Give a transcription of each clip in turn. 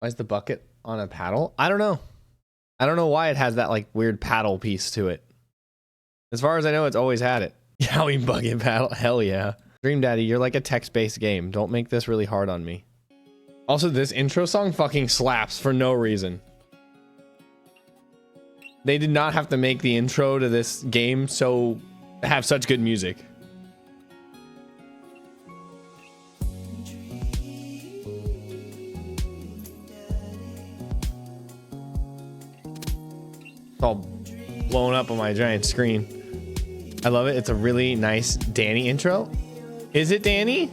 Why is the bucket on a paddle? I don't know. I don't know why it has that like weird paddle piece to it. As far as I know, it's always had it. Yowie bucket paddle. Hell yeah. Dream Daddy, you're like a text-based game. Don't make this really hard on me. Also, this intro song fucking slaps for no reason. They did not have to make the intro to this game so have such good music. It's all blown up on my giant screen. I love it. It's a really nice Danny intro. Is it Danny?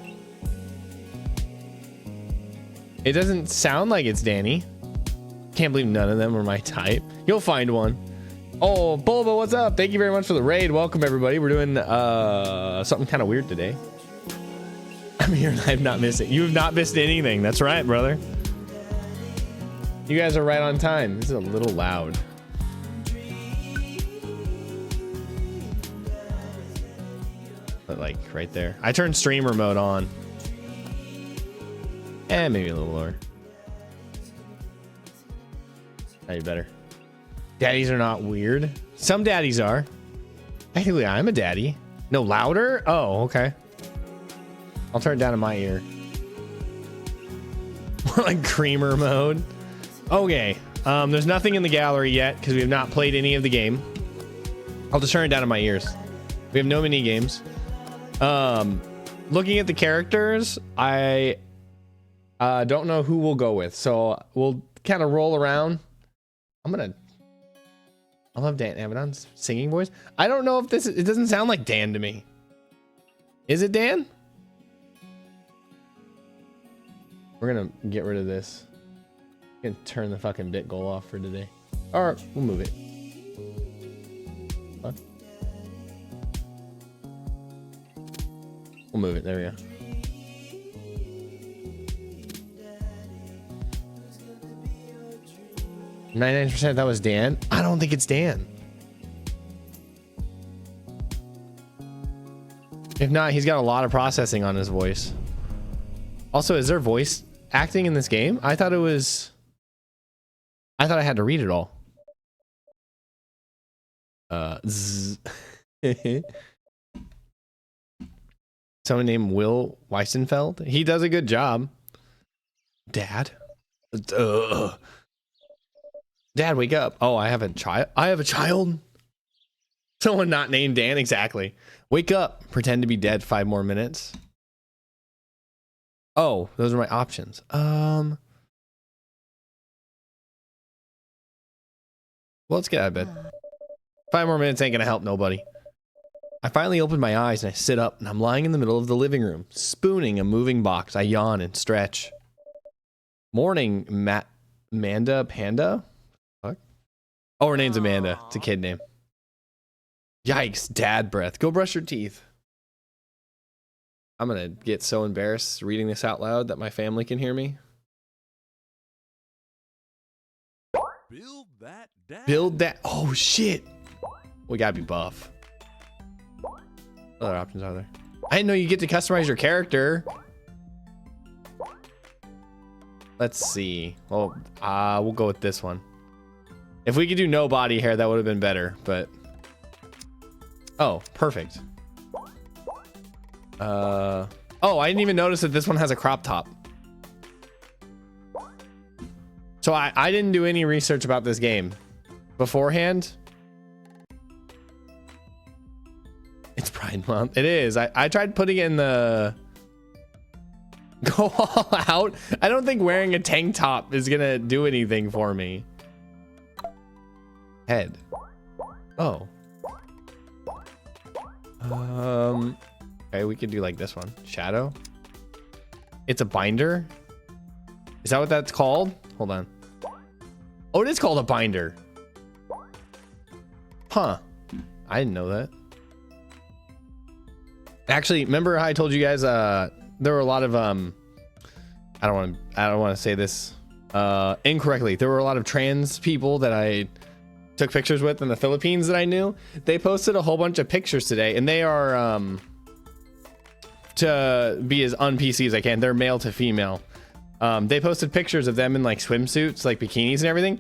It doesn't sound like it's Danny. Can't believe none of them are my type. You'll find one. Oh, Bulba, what's up? Thank you very much for the raid. Welcome, everybody. We're doing something kind of weird today. I'm here and I've not missed it. You have not missed anything. That's right, brother. You guys are right on time. This is a little loud. But like right there. I turned streamer mode on. And maybe a little lower. Now you're better. Daddies are not weird. Some daddies are. Technically, I'm a daddy. No, louder? Oh, okay. I'll turn it down in my ear. Like creamer mode. Okay. There's nothing in the gallery yet because we have not played any of the game. I'll just turn it down in my ears. We have no mini games. Looking at the characters, I don't know who we'll go with, so we'll kind of roll around. I love Dan Abaddon's singing voice. I don't know if it doesn't sound like Dan to me. Is it Dan? We're gonna get rid of this. We're gonna turn the fucking bit goal off for today. Or we'll move it. What? We'll move it. There we go. 99% that was Dan. I don't think it's Dan. If not, he's got a lot of processing on his voice. Also, is there voice acting in this game? I thought I had to read it all. Someone named Will Weissenfeld. He does a good job. Dad? Dad, wake up. Oh, I have a child. I have a child. Someone not named Dan. Exactly. Wake up. Pretend to be dead 5 more minutes. Oh, those are my options. Well, let's get out of bed. 5 more minutes ain't gonna help nobody. I finally open my eyes and I sit up and I'm lying in the middle of the living room, spooning a moving box. I yawn and stretch. Morning, Manda Panda? What? Oh, her name's Amanda. It's a kid name. Yikes, dad breath. Go brush your teeth. I'm gonna get so embarrassed reading this out loud that my family can hear me. Build that dad. Build that. Oh, shit. We gotta be buff. What other options are there? I didn't know you get to customize your character. Let's see. Well, we'll go with this one. If we could do no body hair, that would have been better, but... Oh, perfect. Oh, I didn't even notice that this one has a crop top. So I didn't do any research about this game beforehand. It's Pride Month. It is. I tried putting it in the... Go all out. I don't think wearing a tank top is gonna do anything for me. Head. Oh. Okay, we could do like this one. Shadow. It's a binder. Is that what that's called? Hold on. Oh, it is called a binder. Huh. I didn't know that. Actually, remember how I told you guys there were a lot of I don't want to say this incorrectly. There were a lot of trans people that I took pictures with in the Philippines that I knew. They posted a whole bunch of pictures today, and they are to be as un-PC as I can. They're male to female. They posted pictures of them in like swimsuits, like bikinis and everything,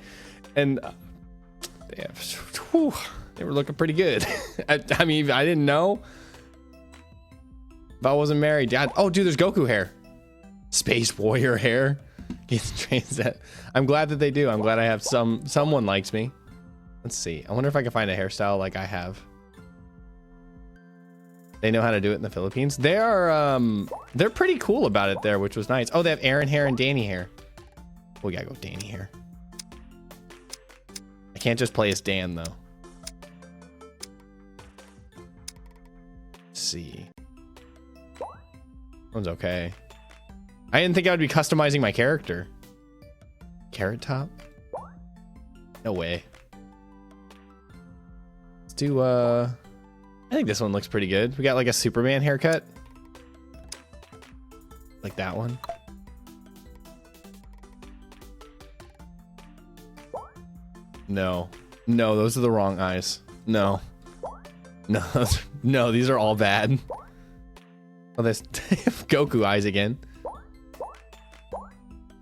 and they were looking pretty good. I mean, I didn't know if I wasn't married. Oh, dude, there's Goku hair, Space Warrior hair. I'm glad that they do. I'm glad I have someone likes me. Let's see. I wonder if I can find a hairstyle like I have. They know how to do it in the Philippines. They're pretty cool about it there, which was nice. Oh, they have Aaron hair and Danny hair. We gotta go Danny hair. I can't just play as Dan though. Let's see. One's okay. I didn't think I would be customizing my character. Carrot top? No way. Let's do I think this one looks pretty good. We got like a Superman haircut. Like that one. No. No, those are the wrong eyes. No. No, no, these are all bad. Oh, there's Goku eyes again.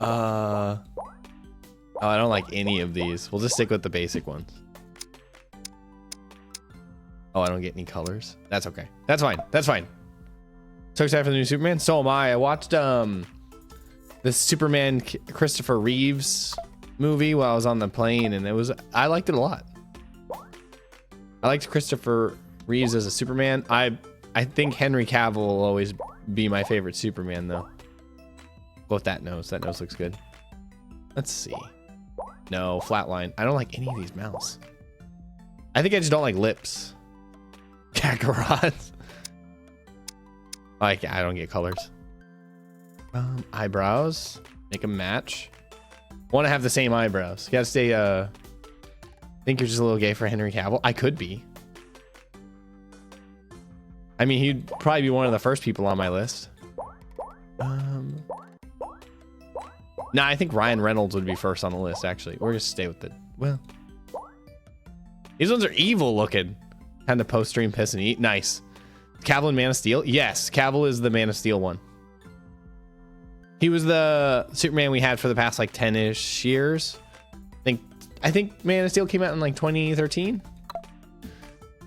Oh, I don't like any of these. We'll just stick with the basic ones. Oh, I don't get any colors. That's okay. That's fine. That's fine. So excited for the new Superman. So am I. I watched the Superman Christopher Reeves movie while I was on the plane, and I liked it a lot. I liked Christopher Reeves as a Superman. I think Henry Cavill will always be my favorite Superman though. Go with that nose. That nose looks good. Let's see. No, flatline. I don't like any of these mouths. I think I just don't like lips. Kakarot. I don't get colors. Eyebrows. Make them match. Want to have the same eyebrows. You gotta stay. Think you're just a little gay for Henry Cavill? I could be. I mean, he'd probably be one of the first people on my list. Nah, I think Ryan Reynolds would be first on the list, actually. We're gonna stay with well. These ones are evil looking. Kind of post-stream piss and eat. Nice. Cavill and Man of Steel? Yes, Cavill is the Man of Steel one. He was the Superman we had for the past like 10-ish years. I think Man of Steel came out in like 2013.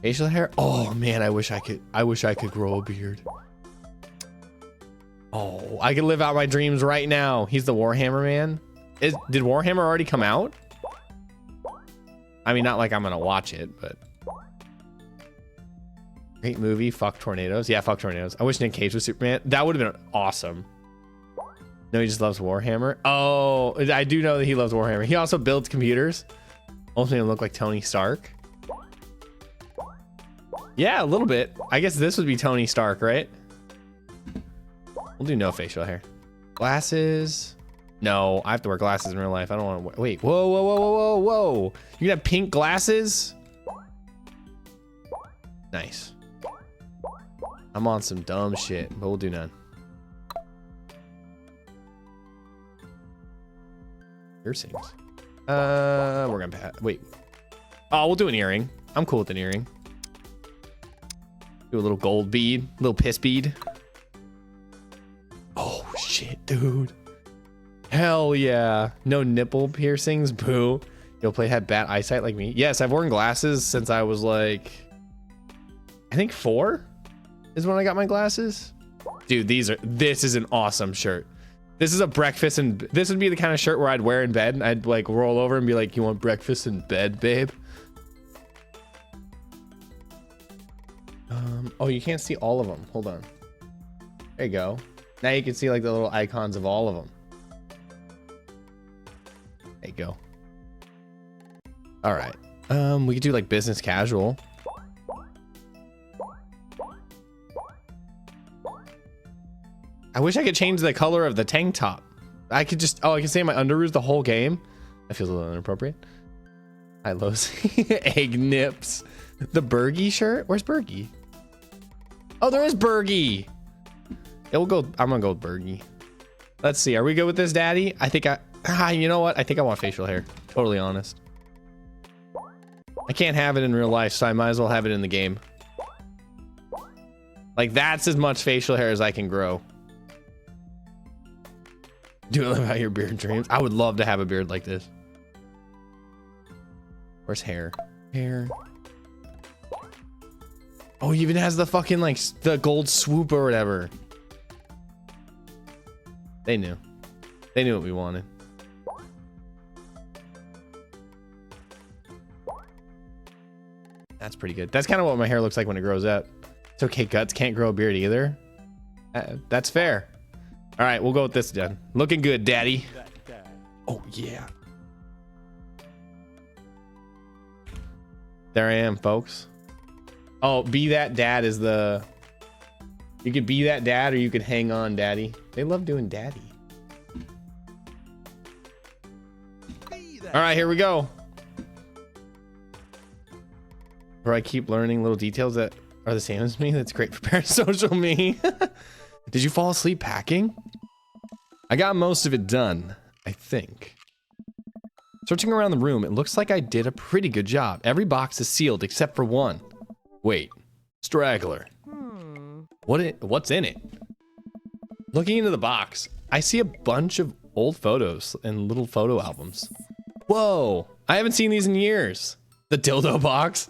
Facial hair? Oh man, I wish I could grow a beard. Oh, I could live out my dreams right now. He's the Warhammer man. Did Warhammer already come out? I mean, not like I'm gonna watch it, but great movie. Fuck tornadoes. Yeah, fuck tornadoes. I wish Nick Cage was Superman. That would have been awesome. No, he just loves Warhammer. Oh, I do know that he loves Warhammer. He also builds computers. Also made him look like Tony Stark. Yeah, a little bit. I guess this would be Tony Stark, right? We'll do no facial hair. Glasses. No, I have to wear glasses in real life. I don't want to wait. Whoa, whoa, whoa, whoa, whoa, whoa. You can have pink glasses? Nice. I'm on some dumb shit, but we'll do none. Piercings. We're gonna wait. Oh, we'll do an earring. I'm cool with an earring. Do a little gold bead, little piss bead. Oh shit, dude. Hell yeah. No nipple piercings, boo. You'll have bad eyesight like me. Yes, I've worn glasses since I was like, I think 4 is when I got my glasses. Dude, this is an awesome shirt. This is a breakfast, and this would be the kind of shirt where I'd wear in bed and I'd like roll over and be like, you want breakfast in bed, babe? Oh, you can't see all of them. Hold on. There you go. Now you can see like the little icons of all of them. There you go. All right. We could do like business casual. I wish I could change the color of the tank top. I could just, I can say my underoos the whole game. That feels a little inappropriate. Hi, Los. Egg nips. The Bergie shirt? Where's Bergie? Oh, there is Bergie. Yeah, I'm gonna go with Bergie. Let's see. Are we good with this, Daddy? I think you know what? I think I want facial hair. Totally honest. I can't have it in real life, so I might as well have it in the game. Like, that's as much facial hair as I can grow. Do you live out your beard dreams? I would love to have a beard like this. Where's hair? Hair. Oh, he even has the fucking like the gold swoop or whatever. They knew. They knew what we wanted. That's pretty good. That's kind of what my hair looks like when it grows up. It's okay, Guts can't grow a beard either. That's fair. All right, we'll go with this then. Looking good, Daddy. Oh, yeah. There I am, folks. Oh, be that dad is the... You could be that dad or you could hang on, Daddy. They love doing Daddy. All right, here we go. Where I keep learning little details that are the same as me. That's great for parasocial me. Did you fall asleep packing? I got most of it done, I think. Searching around the room, it looks like I did a pretty good job. Every box is sealed except for one. Wait, straggler. What's in it? Looking into the box, I see a bunch of old photos and little photo albums. Whoa, I haven't seen these in years. The dildo box.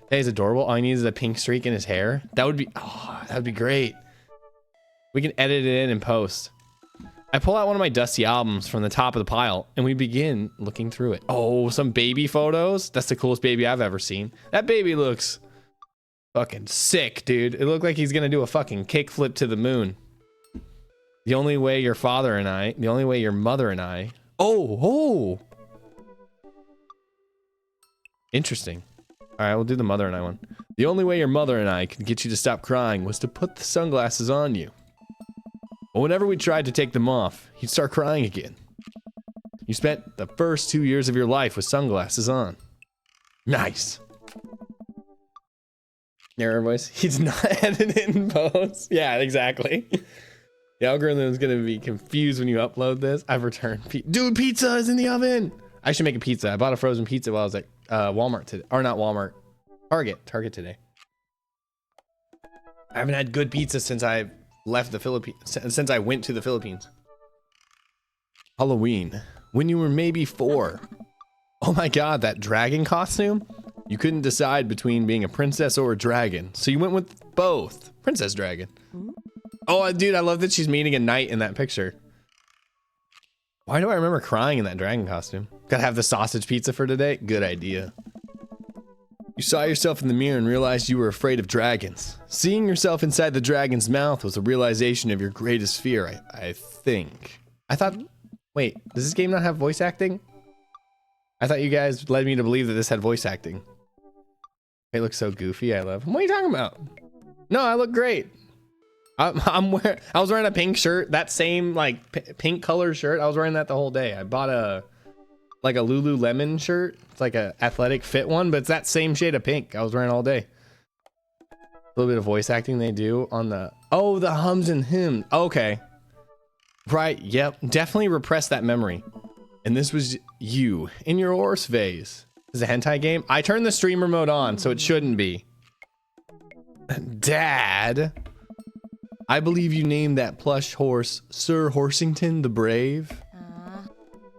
Hey, he's adorable. All he needs is a pink streak in his hair. That would be, oh, that would be great. We can edit it in post. I pull out one of my dusty albums from the top of the pile and we begin looking through it. Oh, some baby photos. That's the coolest baby I've ever seen. That baby looks fucking sick, dude. It looked like he's gonna do a fucking kickflip to the moon. The only way your father and I, the only way your mother and I. Oh. Interesting. All right, we'll do the mother and I one. The only way your mother and I could get you to stop crying was to put the sunglasses on you. But whenever we tried to take them off, you'd start crying again. You spent the first 2 years of your life with sunglasses on. Nice. Error voice. He's not edited in post. Yeah, exactly. The algorithm is going to be confused when you upload this. I've returned. Dude, pizza is in the oven. I should make a pizza. I bought a frozen pizza while I was at Walmart today. Or not Walmart. Target today. I haven't had good pizza since I left the Philippines. Since I went to the Philippines. Halloween. When you were maybe 4. Oh my god, that dragon costume? You couldn't decide between being a princess or a dragon. So you went with both. Princess dragon. Oh, dude, I love that she's meeting a knight in that picture. Why do I remember crying in that dragon costume? Gotta have the sausage pizza for today? Good idea. You saw yourself in the mirror and realized you were afraid of dragons. Seeing yourself inside the dragon's mouth was a realization of your greatest fear, I think. I thought, wait, does this game not have voice acting? I thought you guys led me to believe that this had voice acting. It looks so goofy, I love him. What are you talking about? No, I look great. I was wearing a pink shirt, that same like pink color shirt. I was wearing that the whole day. I bought a Lululemon shirt. It's like a athletic fit one, but it's that same shade of pink I was wearing all day. A little bit of voice acting they do on the hums and hymns. Okay. Right, yep. Definitely repress that memory. And this was you in your horse phase. This is a hentai game? I turned the streamer mode on, so it shouldn't be. Dad. I believe you named that plush horse Sir Horsington the Brave.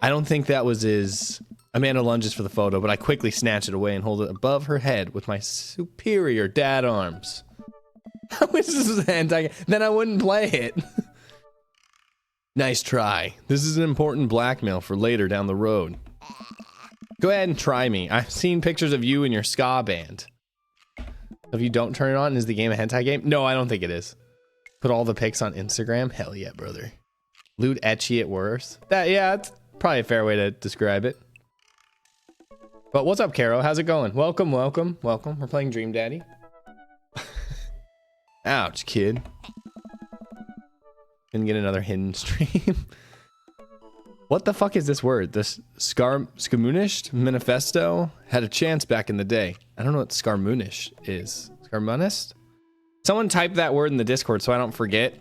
I don't think that was his. Amanda lunges for the photo, but I quickly snatch it away and hold it above her head with my superior dad arms. I wish this was a hentai game. Then I wouldn't play it. Nice try. This is an important blackmail for later down the road. Go ahead and try me. I've seen pictures of you and your ska band. If you don't turn it on, is the game a hentai game? No, I don't think it is. Put all the pics on Instagram? Hell yeah, brother. Lewd etchy at worst. Yeah, that's probably a fair way to describe it. But what's up, Caro? How's it going? Welcome. We're playing Dream Daddy. Ouch, kid. Gonna get another hidden stream. What the fuck is this word? This Skarmunish manifesto had a chance back in the day. I don't know what Skarmunish is. Skarmunist? Someone type that word in the Discord so I don't forget.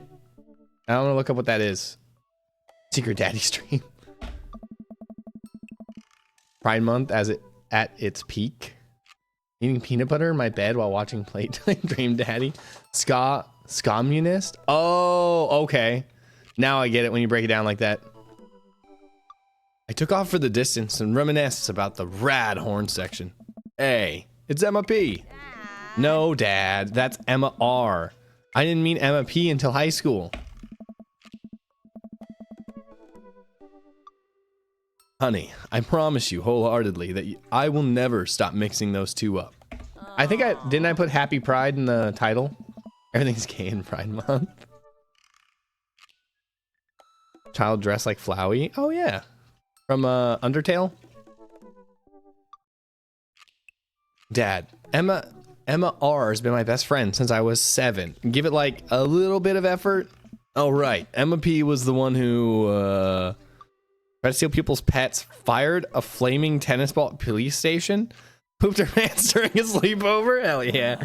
I want to look up what that is. Secret Daddy stream. Pride Month at its peak. Eating peanut butter in my bed while watching Playtime Dream Daddy. Communist? Oh, okay. Now I get it when you break it down like that. I took off for the distance and reminisced about the rad horn section. Hey, it's Emma P. No, Dad, that's Emma R. I didn't mean Emma P until high school. Honey, I promise you wholeheartedly that I will never stop mixing those two up. I think didn't I put Happy Pride in the title? Everything's gay in Pride Month. Child dressed like Flowey. Oh yeah. From Undertale. Dad, Emma R has been my best friend since I was 7. Give it like a little bit of effort. Oh right, Emma P was the one who tried to steal people's pets, fired a flaming tennis ball at police station, pooped her pants during a sleepover. Hell yeah.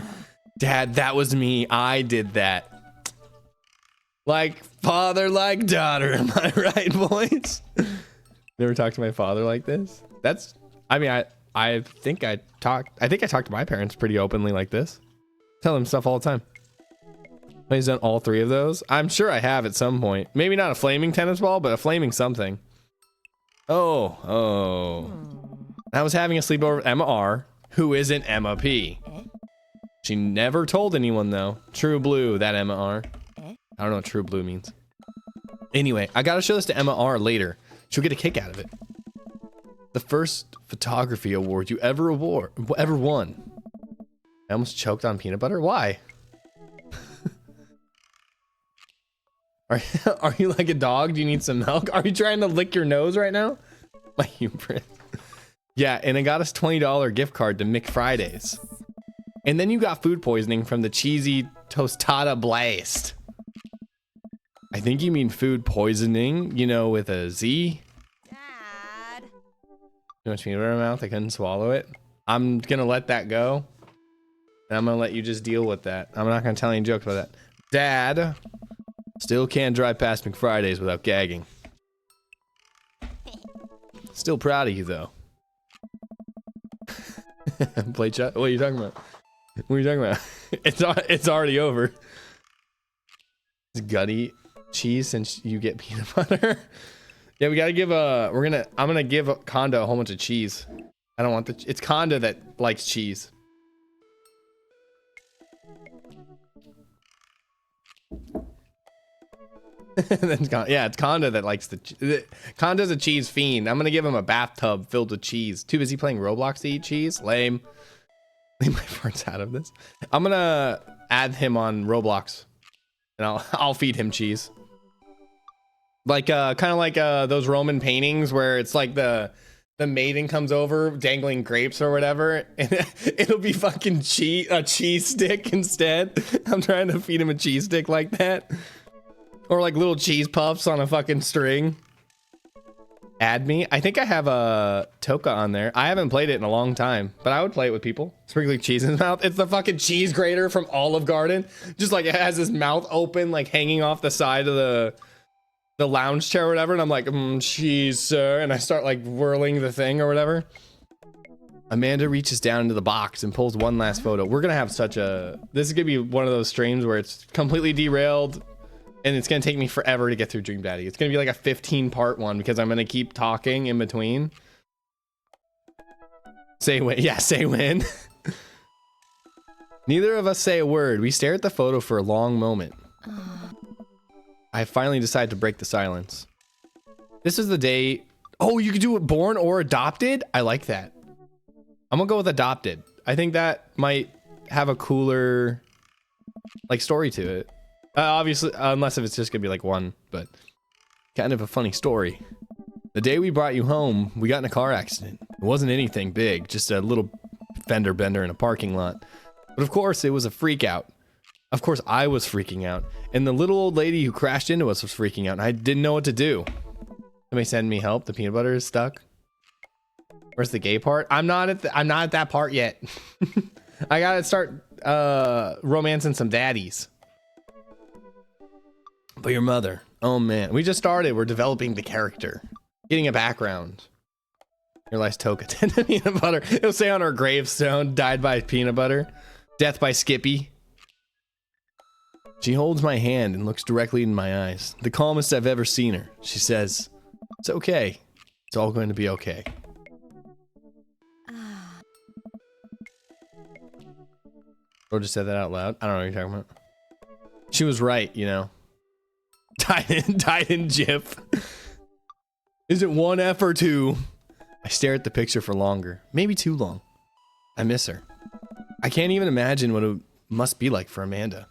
Dad, that was me. I did that. Like father, like daughter. Am I right, boys? Never talked to my father like this. That's, I mean, I think I talk to my parents pretty openly like this. Tell them stuff all the time. He's done all 3 of those. I'm sure I have at some point. Maybe not a flaming tennis ball, but a flaming something. Oh. I was having a sleepover with Emma R, who isn't Emma P. She never told anyone though. True blue, that Emma R. I don't know what true blue means. Anyway, I gotta show this to Emma R later. She'll get a kick out of it. The first photography award you ever won. I almost choked on peanut butter. Why? Are you like a dog? Do you need some milk? Are you trying to lick your nose right now? My hubris. Yeah, and I got us $20 gift card to McFridays. And then you got food poisoning from the cheesy tostada blast. I think you mean food poisoning, you know, with a Z. Dad. Too much peanut butter in my mouth, I couldn't swallow it. I'm gonna let that go. And I'm gonna let you just deal with that. I'm not gonna tell any jokes about that. Dad. Still can't drive past McFridays without gagging. Still proud of you though. Play chat. What are you talking about? What are you talking about? It's already over. It's gutty cheese since you get peanut butter. Yeah, we gotta give I'm gonna give Conda a whole bunch of cheese. I don't want it's Conda that likes cheese. Yeah, it's Conda that likes Conda's a cheese fiend. I'm gonna give him a bathtub filled with cheese. Too busy playing Roblox to eat cheese? Lame. Leave my farts out of this. I'm gonna add him on Roblox, and I'll feed him cheese. Like kind of like those Roman paintings where it's like the maiden comes over dangling grapes or whatever, and it'll be fucking a cheese stick instead. I'm trying to feed him a cheese stick like that. Or like little cheese puffs on a fucking string. Add me. I think I have a Toka on there. I haven't played it in a long time, but I would play it with people. Sprinkling cheese in his mouth. It's the fucking cheese grater from Olive Garden. Just like it has his mouth open, like hanging off the side of the lounge chair or whatever. And I'm like, cheese, sir. And I start like whirling the thing or whatever. Amanda reaches down into the box and pulls one last photo. We're going to have this is going to be one of those streams where it's completely derailed. And it's going to take me forever to get through Dream Daddy. It's going to be like a 15-part one because I'm going to keep talking in between. Say when. Yeah, say when. Neither of us say a word. We stare at the photo for a long moment. I finally decide to break the silence. This is the day. Oh, you could do it born or adopted? I like that. I'm going to go with adopted. I think that might have a cooler like story to it. Obviously, unless if it's just gonna be like one, but kind of a funny story. The day we brought you home, we got in a car accident. It wasn't anything big, just a little fender bender in a parking lot. But of course, it was a freak out. Of course, I was freaking out. And the little old lady who crashed into us was freaking out, and I didn't know what to do. Somebody send me help. The peanut butter is stuck. Where's the gay part? I'm not at that part yet. I gotta start romancing some daddies. But your mother, oh man, we just started. We're developing the character, getting a background. Your life's Toka, peanut butter. It'll say on her gravestone, died by peanut butter, death by Skippy. She holds my hand and looks directly in my eyes. The calmest I've ever seen her. She says, "It's okay. It's all going to be okay. Or just said that out loud. I don't know what you're talking about. She was right, you know. Died in GIF. Is it 1F or 2? I stare at the picture for longer. Maybe too long. I miss her. I can't even imagine what it must be like for Amanda.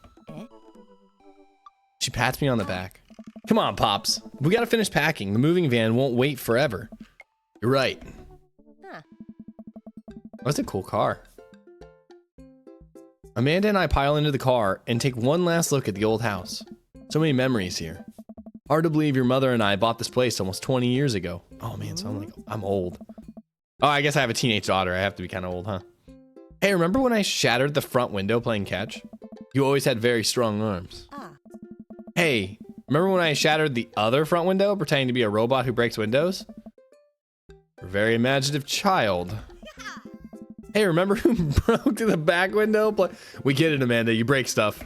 She pats me on the back. Come on, Pops. We gotta finish packing. The moving van won't wait forever. You're right. That's a cool car. Amanda and I pile into the car and take one last look at the old house. So many memories here. Hard to believe your mother and I bought this place almost 20 years ago. Oh man, so I'm old. Oh, I guess I have a teenage daughter. I have to be kind of old, huh? Hey, remember when I shattered the front window playing catch? You always had very strong arms. Hey, remember when I shattered the other front window pretending to be a robot who breaks windows? You're a very imaginative child. Hey, remember who broke the back window? We get it, Amanda. You break stuff.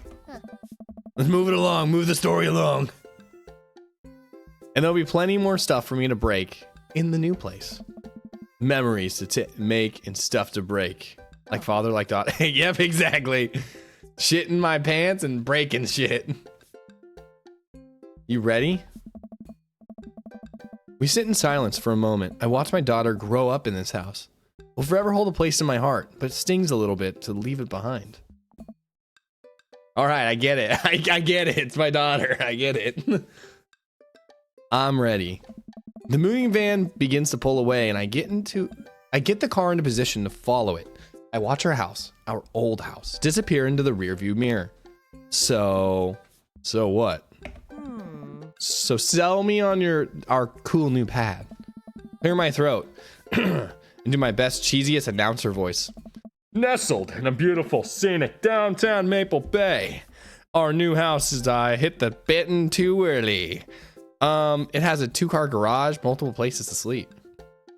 Let's move it along. Move the story along. And there'll be plenty more stuff for me to break in the new place. Memories to make and stuff to break. Like father, like daughter. Yep, exactly. Shit in my pants and breaking shit. You ready? We sit in silence for a moment. I watch my daughter grow up in this house. Will forever hold a place in my heart, but it stings a little bit to leave it behind. All right, I get it. I get it. It's my daughter. I get it. I'm ready. The moving van begins to pull away, and I get the car into position to follow it. I watch our house, our old house, disappear into the rearview mirror. So what? So sell me on our cool new pad. Clear my throat and do my best cheesiest announcer voice. Nestled in a beautiful scenic downtown Maple Bay. Our new house is hit the button too early. It has a 2-car garage, multiple places to sleep.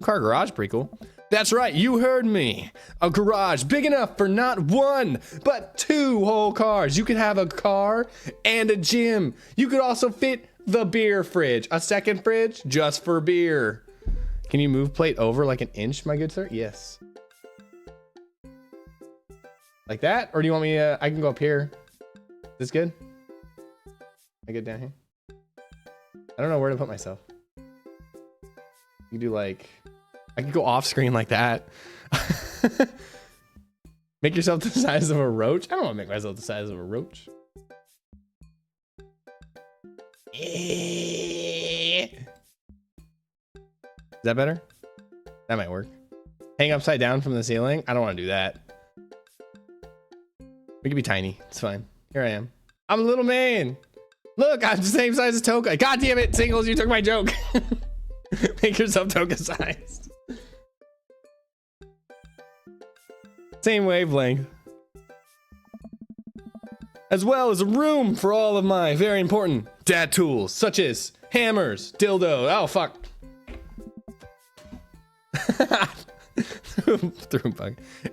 2-car garage, pretty cool. That's right, you heard me. A garage big enough for not 1, but 2 whole cars. You could have a car and a gym. You could also fit the beer fridge. A second fridge just for beer. Can you move plate over like an inch, my good sir? Yes. Like that? Or do you want me I can go up here. Is this good? I get down here? I don't know where to put myself. You do like, I could go off screen like that. Make yourself the size of a roach. I don't want to make myself the size of a roach. Is that better? That might work. Hang upside down from the ceiling. I don't want to do that. We can be tiny. It's fine. Here I am. I'm a little man. Look, I'm the same size as Toka. God damn it, Singles, you took my joke. Make yourself Toka sized. Same wavelength. As well as a room for all of my very important dad tools, such as hammers, dildo. Oh, fuck.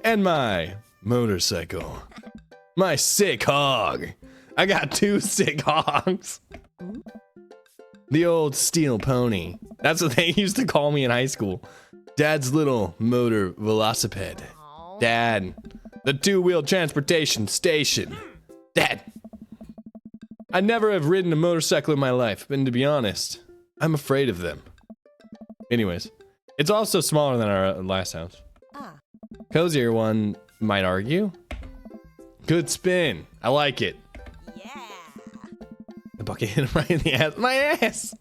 And my motorcycle. My sick hog. I got 2 sick hogs. The old steel pony. That's what they used to call me in high school. Dad's little motor velocipede. Dad. The 2-wheel transportation station. Dad. I never have ridden a motorcycle in my life, and to be honest, I'm afraid of them. Anyways, it's also smaller than our last house. Cozier one might argue. Good spin. I like it. The bucket hit him right in the ass. My ass!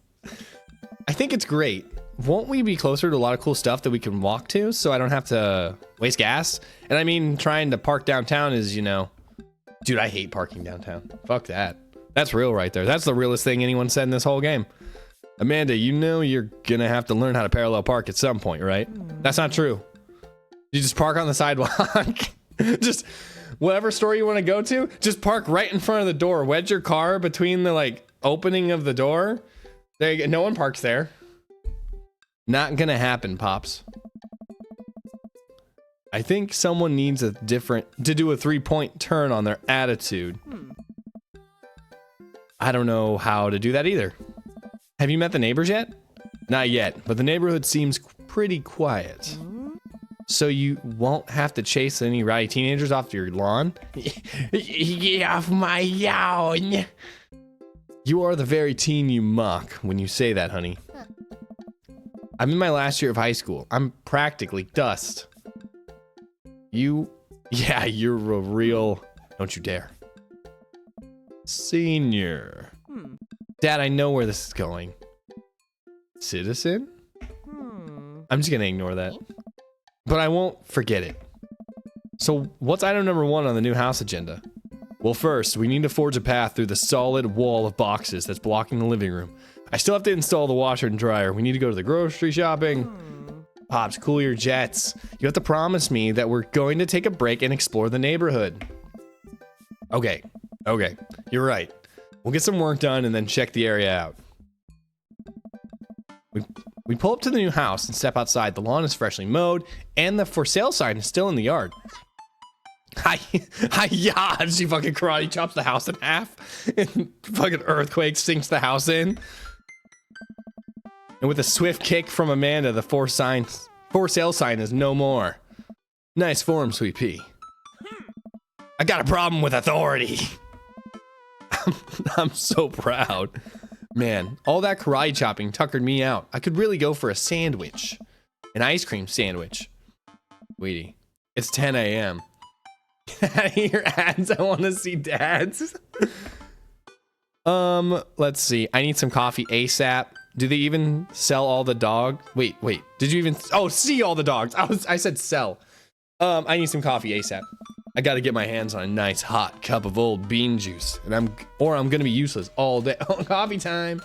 I think it's great. Won't we be closer to a lot of cool stuff that we can walk to so I don't have to waste gas? And I mean, trying to park downtown is, you know... Dude, I hate parking downtown. Fuck that. That's real right there. That's the realest thing anyone said in this whole game. Amanda, you know you're gonna have to learn how to parallel park at some point, right? That's not true. You just park on the sidewalk. Just... whatever store you want to go to, just park right in front of the door. Wedge your car between the like opening of the door. There you go. No one parks there. Not gonna happen, Pops. I think someone needs to do a 3-point turn on their attitude. I don't know how to do that either. Have you met the neighbors yet? Not yet, but the neighborhood seems pretty quiet. So you won't have to chase any rowdy teenagers off your lawn? Get off my lawn! You are the very teen you mock when you say that, honey. I'm in my last year of high school. I'm practically dust. Yeah, you're a real... Don't you dare. Senior. Dad, I know where this is going. Citizen? I'm just gonna ignore that. But I won't forget it. So what's item number 1 on the new house agenda? Well, first, we need to forge a path through the solid wall of boxes that's blocking the living room. I still have to install the washer and dryer. We need to go to the grocery shopping. Pops, cool your jets. You have to promise me that we're going to take a break and explore the neighborhood. Okay, you're right. We'll get some work done and then check the area out. We pull up to the new house and step outside. The lawn is freshly mowed and the for sale sign is still in the yard. Yeah, she fucking karate chops the house in half and fucking earthquake sinks the house in. And with a swift kick from Amanda, the for sale sign is no more. Nice form, Sweet Pea. I got a problem with authority. I'm so proud. Man, all that karate chopping tuckered me out. I could really go for a sandwich. An ice cream sandwich. Sweetie, it's 10 a.m. Get out of here, ads. I want to see dads. Let's see. I need some coffee ASAP. Do they even sell all the dog? Wait. Did you even... Oh, see all the dogs. I said sell. I need some coffee ASAP. I gotta get my hands on a nice hot cup of old bean juice. And I'm gonna be useless all day. Oh, coffee time.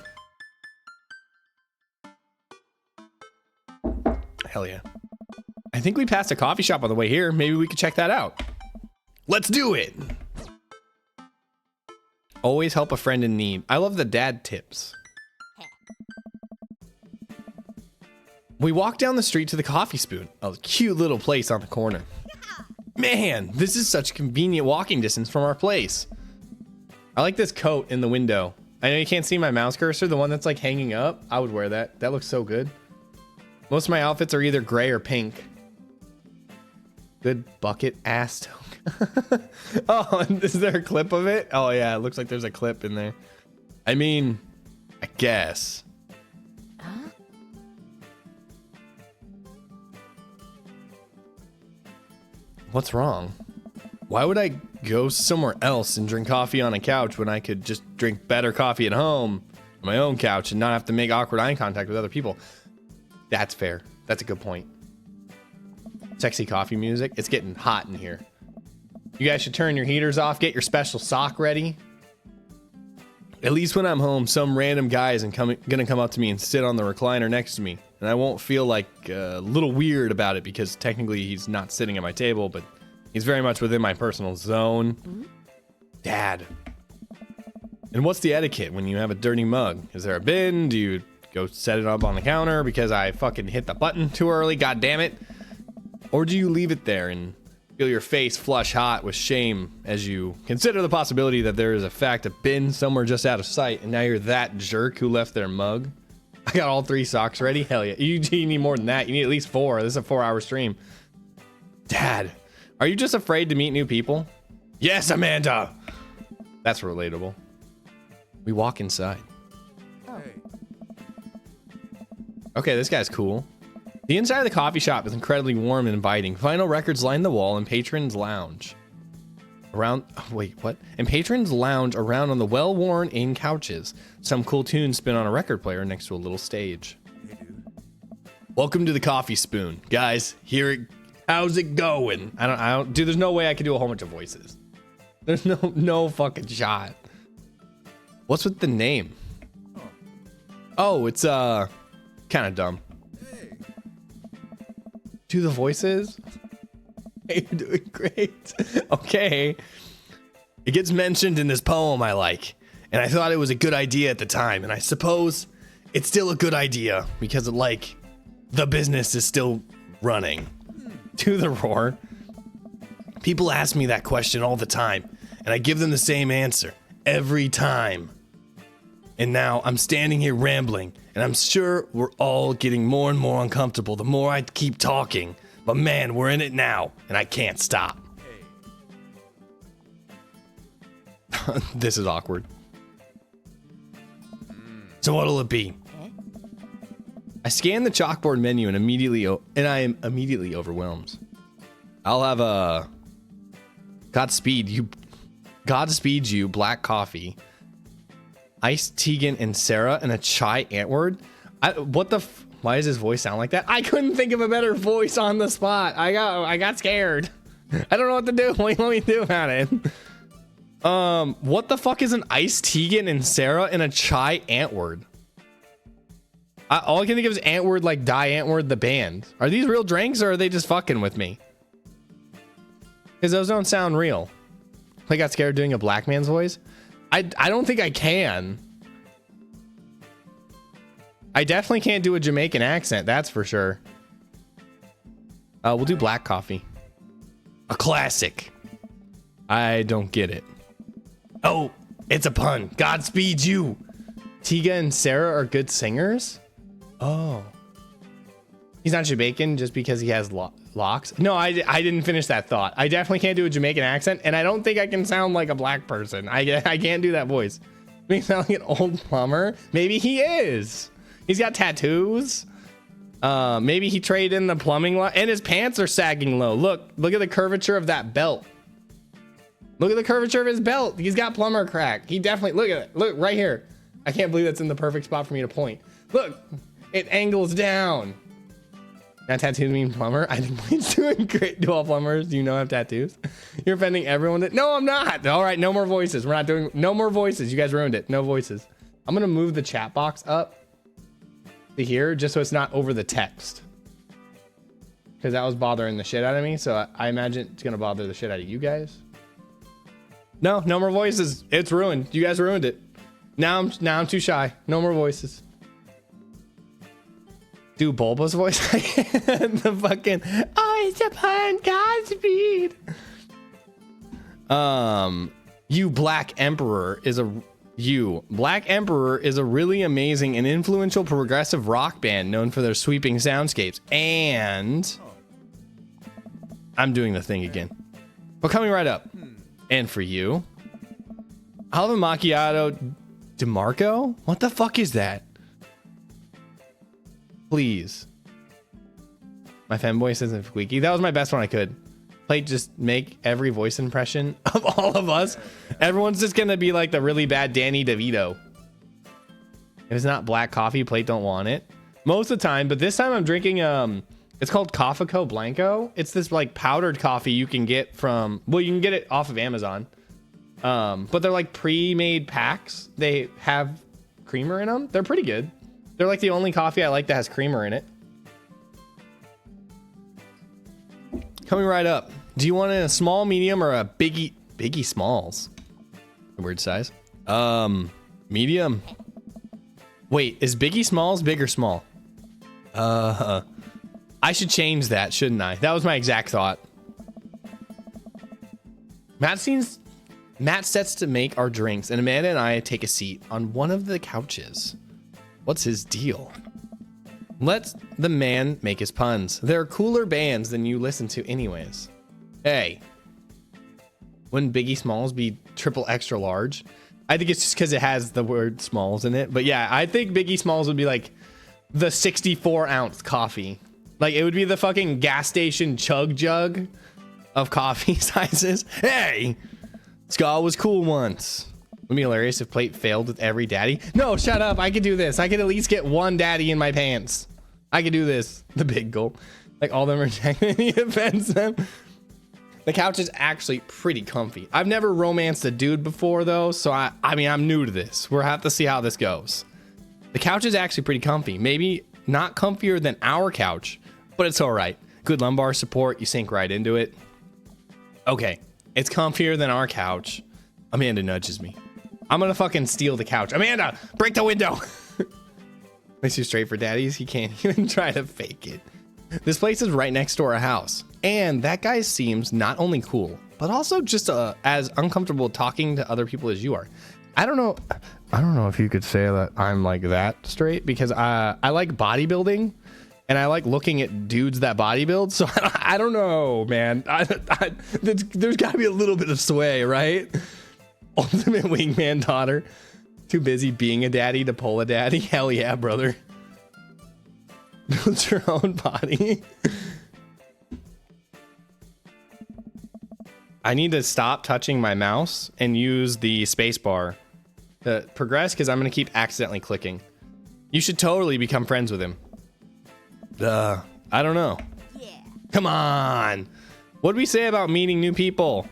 Hell yeah. I think we passed a coffee shop on the way here. Maybe we could check that out. Let's do it. Always help a friend in need. I love the dad tips. We walk down the street to the Coffee Spoon, a cute little place on the corner. Man, this is such convenient walking distance from our place. I like this coat in the window. I know you can't see my mouse cursor, the one that's like hanging up. I would wear that. That looks so good. Most of my outfits are either gray or pink. Good bucket ass tone. Oh, is there a clip of it? Oh yeah, it looks like there's a clip in there. I mean, I guess. What's wrong? Why would I go somewhere else and drink coffee on a couch when I could just drink better coffee at home on my own couch and not have to make awkward eye contact with other people? That's fair. That's a good point. Sexy coffee music. It's getting hot in here. You guys should turn your heaters off. Get your special sock ready. At least when I'm home, some random guy isn't gonna come up to me and sit on the recliner next to me. And I won't feel like a little weird about it because technically he's not sitting at my table, but he's very much within my personal zone. Dad. And what's the etiquette when you have a dirty mug? Is there a bin? Do you go set it up on the counter because I fucking hit the button too early? God damn it. Or do you leave it there and feel your face flush hot with shame as you consider the possibility that there is a fact a bin somewhere just out of sight and now you're that jerk who left their mug? I got all 3 socks ready. Hell yeah. You need more than that. You need at least 4. This is a 4-hour stream. Dad, are you just afraid to meet new people? Yes, Amanda. That's relatable. We walk inside. Okay, this guy's cool. The inside of the coffee shop is incredibly warm and inviting. Vinyl records line the wall and patrons lounge. And patrons lounge around on the well-worn in couches. Some cool tunes spin on a record player next to a little stage. Hey, dude. Welcome to the Coffee Spoon. Guys, how's it going? Dude, there's no way I can do a whole bunch of voices. There's no fucking shot. What's with the name? Oh, it's kind of dumb. Hey. Do the voices? Hey, you're doing great. Okay. It gets mentioned in this poem I like, and I thought it was a good idea at the time, and I suppose it's still a good idea because the business is still running. To the roar. People ask me that question all the time, and I give them the same answer every time. And now I'm standing here rambling, And I'm sure we're all getting more and more uncomfortable the more I keep talking. But man, we're in it now, and I can't stop. This is awkward. So what'll it be? I scan the chalkboard menu and I am immediately overwhelmed. I'll have a Godspeed you, black coffee, iced Tegan and Sarah, and a chai Antwoord. Why does his voice sound like that? I couldn't think of a better voice on the spot. I got scared. I don't know what to do. What do you want me to do about it? What the fuck is an iced Tegan and Sarah and a chai Antwoord? All I can think of is Antwoord, like Die Antwoord the band. Are these real drinks or are they just fucking with me? Because those don't sound real. I got scared doing a black man's voice. I don't think I can. I definitely can't do a Jamaican accent, that's for sure. We'll do black coffee. A classic. I don't get it. Oh, it's a pun. Godspeed you. Tiga and Sarah are good singers? Oh. He's not Jamaican just because he has locks? No, I didn't finish that thought. I definitely can't do a Jamaican accent, and I don't think I can sound like a black person. I can't do that voice. Me sound like an old plumber? Maybe he is. He's got tattoos. Maybe he traded in the plumbing line, and his pants are sagging low. Look at the curvature of that belt. Look at the curvature of his belt. He's got plumber crack. He definitely, look at it. Look right here. I can't believe that's in the perfect spot for me to point. Look, it angles down. That tattoos mean plumber? I think he's doing great. Do all plumbers, you know, have tattoos? You're offending everyone that, no, I'm not. All right, no more voices. We're not doing, no more voices. You guys ruined it. No voices. I'm gonna move the chat box up to here just so it's not over the text. Because that was bothering the shit out of me. So I imagine it's gonna bother the shit out of you guys. No more voices. It's ruined. You guys ruined it. Now I'm too shy. No more voices. Do Bulba's voice? The fucking, oh, it's a pun, Godspeed. Black Emperor is a really amazing and influential progressive rock band known for their sweeping soundscapes. And I'm doing the thing again. But coming right up. And for you, I'll have a macchiato DeMarco. What the fuck is that? Please. My fanboy says it's squeaky. That was my best one I could. Like, just make every voice impression of all of us. Everyone's just gonna be like the really bad Danny DeVito. If it's not black coffee, Plate don't want it. Most of the time, but this time I'm drinking it's called Cofico Blanco. It's this like powdered coffee you can get from, well, you can get it off of Amazon. But they're like pre-made packs. They have creamer in them. They're pretty good. They're like the only coffee I like that has creamer in it. Coming right up. Do you want it in a small, medium, or a biggie smalls? Weird size. Medium. Wait, is Biggie Smalls big or small? I should change that, shouldn't I? That was my exact thought. Matt sets to make our drinks, and Amanda and I take a seat on one of the couches. What's his deal? Let the man make his puns. There are cooler bands than you listen to anyways. Hey. Wouldn't Biggie Smalls be triple extra large? I think it's just because it has the word Smalls in it. But yeah, I think Biggie Smalls would be like the 64 ounce coffee. Like, it would be the fucking gas station chug jug of coffee sizes. Hey, Ska was cool once. Would be hilarious if Plate failed with every daddy. No, shut up. I could do this. I could at least get one daddy in my pants. I could do this. The big goal. Like, all of them are checking. He offends them. The couch is actually pretty comfy. I've never romanced a dude before, though. So, I mean, I'm new to this. We'll have to see how this goes. The couch is actually pretty comfy. Maybe not comfier than our couch, but it's all right. Good lumbar support. You sink right into it. Okay. It's comfier than our couch. Amanda nudges me. I'm gonna fucking steal the couch. Amanda, break the window. Makes you straight for daddies. He can't even try to fake it. This place is right next to our house. And that guy seems not only cool, but also just as uncomfortable talking to other people as you are. I don't know. I don't know if you could say that I'm like that straight, because I like bodybuilding and I like looking at dudes that bodybuild. So I don't know, man. There's got to be a little bit of sway, right? Ultimate wingman daughter. Too busy being a daddy to pull a daddy. Hell yeah, brother. Build your own body. I need to stop touching my mouse and use the space bar to progress, because I'm going to keep accidentally clicking. You should totally become friends with him. I don't know. Yeah. Come on. What did we say about meeting new people?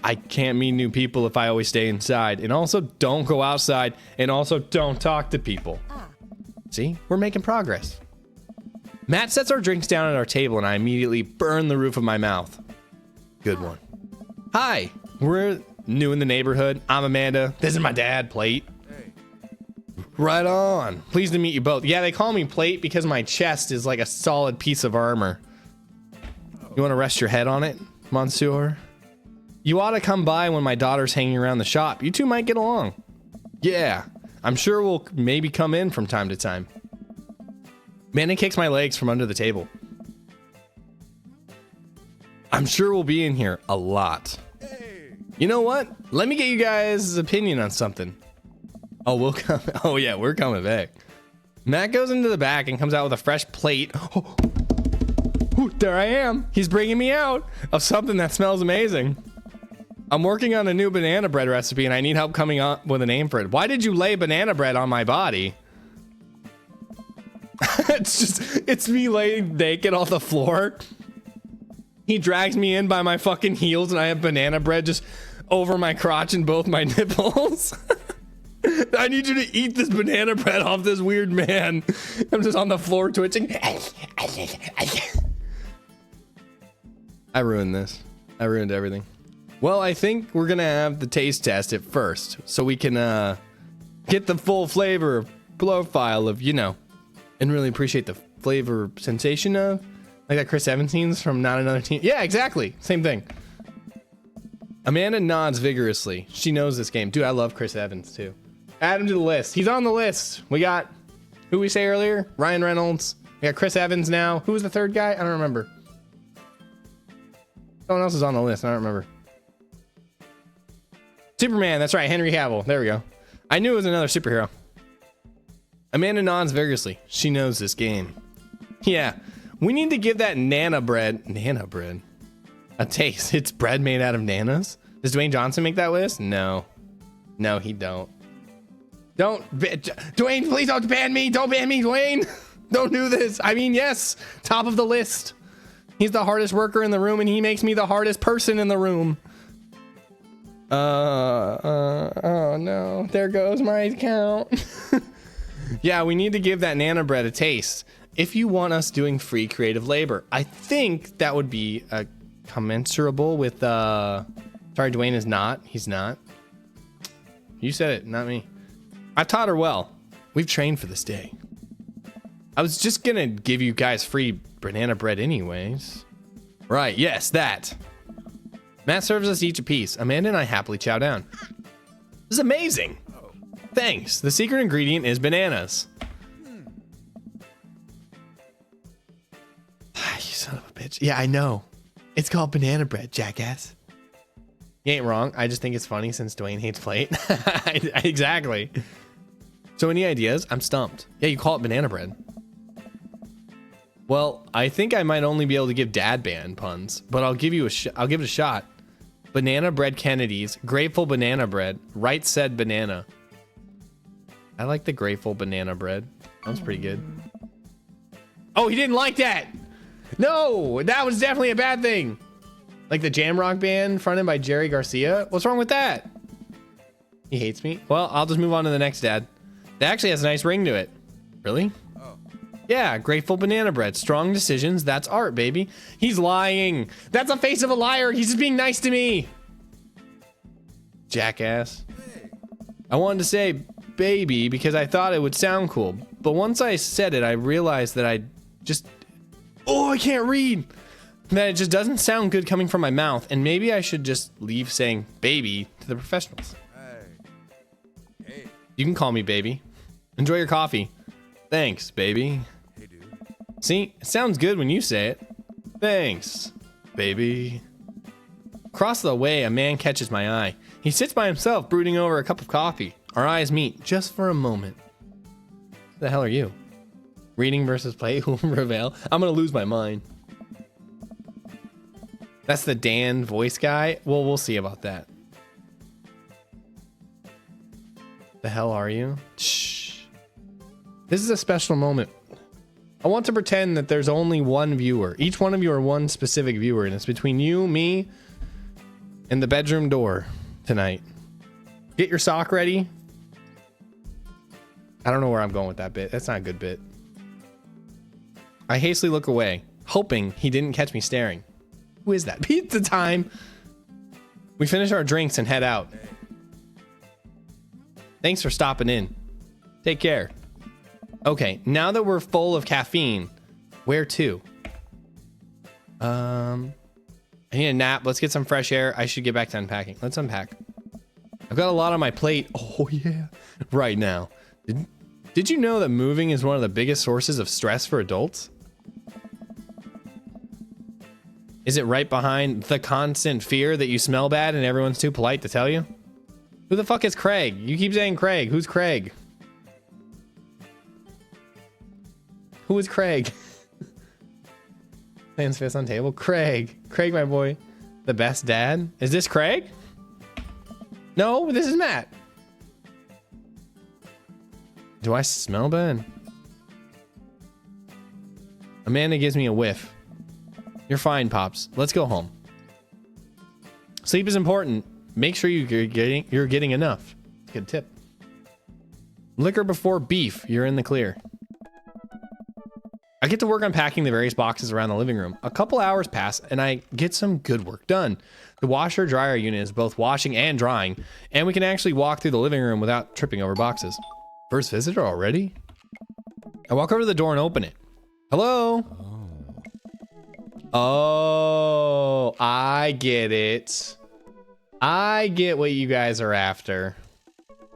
I can't meet new people if I always stay inside. And also don't go outside. And also don't talk to people. See, we're making progress. Matt sets our drinks down at our table and I immediately burn the roof of my mouth. Good one. Hi, we're new in the neighborhood. I'm Amanda. This is my dad, Plate. Hey. Right on. Pleased to meet you both. Yeah, they call me Plate because my chest is like a solid piece of armor. You want to rest your head on it, Monsieur? You ought to come by when my daughter's hanging around the shop. You two might get along. Yeah, I'm sure we'll maybe come in from time to time. Amanda kicks my legs from under the table. I'm sure we'll be in here a lot. Hey. You know what? Let me get you guys' opinion on something. Oh, we'll come. Oh yeah, we're coming back. Matt goes into the back and comes out with a fresh plate. Oh. Ooh, there I am. He's bringing me out of something that smells amazing. I'm working on a new banana bread recipe and I need help coming up with a name for it. Why did you lay banana bread on my body? It's me laying naked on the floor. He drags me in by my fucking heels and I have banana bread just over my crotch and both my nipples. I need you to eat this banana bread off this weird man. I'm just on the floor twitching. I ruined this. I ruined everything. Well, I think we're gonna have the taste test at first so we can get the full flavor profile of, you know, and really appreciate the flavor sensation of, like that Chris Evans scenes from Not Another Teen. Yeah, exactly. Same thing. Amanda nods vigorously. She knows this game. Dude, I love Chris Evans too. Add him to the list. He's on the list. We got, who we say earlier? Ryan Reynolds. We got Chris Evans now. Who was the third guy? I don't remember. Someone else is on the list. I don't remember. Superman. That's right. Henry Cavill. There we go. I knew it was another superhero. Amanda nods vigorously. She knows this game. Yeah. We need to give that nana bread a taste. It's bread made out of nanas. Does Dwayne Johnson make that list? No. No, he don't. Dwayne, please don't ban me. Don't ban me, Dwayne. Don't do this. I mean, yes, top of the list. He's the hardest worker in the room and he makes me the hardest person in the room. Oh no, there goes my account. Yeah, we need to give that nana bread a taste. If you want us doing free creative labor, I think that would be commensurable with, sorry, Dwayne is not. He's not. You said it, not me. I taught her well. We've trained for this day. I was just gonna give you guys free banana bread anyways. Right, yes, that. Matt serves us each a piece. Amanda and I happily chow down. This is amazing. Thanks. The secret ingredient is bananas. You son of a bitch. Yeah, I know. It's called banana bread, jackass. You ain't wrong. I just think it's funny since Dwayne hates plate. Exactly. So any ideas? I'm stumped. Yeah, you call it banana bread. Well, I think I might only be able to give dad band puns, but I'll give you I'll give it a shot. Banana bread Kennedy's, grateful banana bread, right said banana. I like the grateful banana bread. Sounds pretty good. Oh, he didn't like that. No, that was definitely a bad thing. Like the jam rock band fronted by Jerry Garcia. What's wrong with that? He hates me. Well, I'll just move on to the next dad. That actually has a nice ring to it. Really? Oh. Yeah, grateful banana bread. Strong decisions. That's art, baby. He's lying. That's the face of a liar. He's just being nice to me. Jackass. I wanted to say baby because I thought it would sound cool. But once I said it, I realized that I just... Oh, I can't read. That it just doesn't sound good coming from my mouth. And maybe I should just leave saying baby to the professionals. Hey. You can call me baby. Enjoy your coffee. Thanks, baby. Hey, dude. See, it sounds good when you say it. Thanks, baby. Across the way, a man catches my eye. He sits by himself, brooding over a cup of coffee. Our eyes meet just for a moment. Who the hell are you? Reading versus play will prevail. I'm gonna lose my mind. That's the Dan voice guy. Well, we'll see about that. The hell are you? Shh. This is a special moment. I want to pretend that there's only one viewer. Each one of you are one specific viewer, and it's between you, me, and the bedroom door tonight. Get your sock ready. I don't know where I'm going with that bit. That's not a good bit. I hastily look away, hoping he didn't catch me staring. Who is that? Pizza time. We finish our drinks and head out. Thanks for stopping in. Take care. Okay, now that we're full of caffeine, where to? I need a nap. Let's get some fresh air. I should get back to unpacking. Let's unpack. I've got a lot on my plate. Oh yeah, right now. Did you know that moving is one of the biggest sources of stress for adults? Is it right behind the constant fear that you smell bad and everyone's too polite to tell you? Who the fuck is Craig? You keep saying Craig. Who's Craig? Who is Craig? Hands fist on table. Craig. Craig, my boy. The best dad. Is this Craig? No, this is Matt. Do I smell bad? Amanda gives me a whiff. You're fine, Pops. Let's go home. Sleep is important. Make sure you're getting enough. Good tip. Liquor before beef. You're in the clear. I get to work unpacking the various boxes around the living room. A couple hours pass and I get some good work done. The washer dryer unit is both washing and drying, and we can actually walk through the living room without tripping over boxes. First visitor already? I walk over to the door and open it. Hello? Oh, I get it. I get what you guys are after.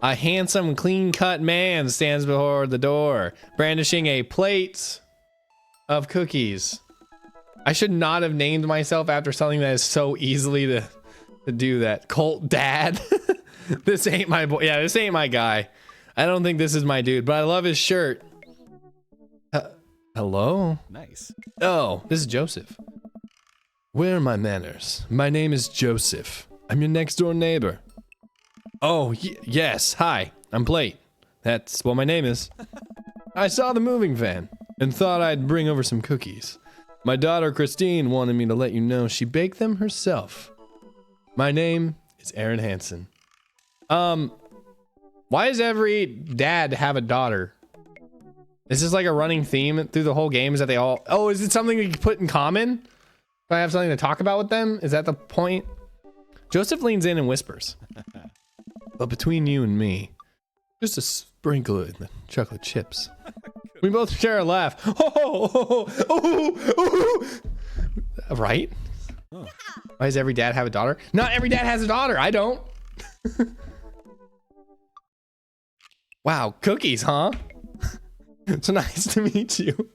A handsome, clean-cut man stands before the door, brandishing a plate of cookies. I should not have named myself after something that is so easily to do that. Cult dad. This ain't my boy. Yeah, this ain't my guy. I don't think this is my dude, but I love his shirt. Hello? Nice. Oh, this is Joseph. Where are my manners? My name is Joseph. I'm your next door neighbor. Oh, yes. Hi, I'm Plate. That's what my name is. I saw the moving van and thought I'd bring over some cookies. My daughter Christine wanted me to let you know she baked them herself. My name is Aaron Hansen. Why does every dad have a daughter? Is this like a running theme through the whole game? Is that they all... Oh, is it something we can put in common? Do I have something to talk about with them? Is that the point? Joseph leans in and whispers. But between you and me, just a sprinkle in the chocolate chips. We both share a laugh. Right? Oh. Why does every dad have a daughter? Not every dad has a daughter. I don't. Wow, cookies, huh? It's nice to meet you.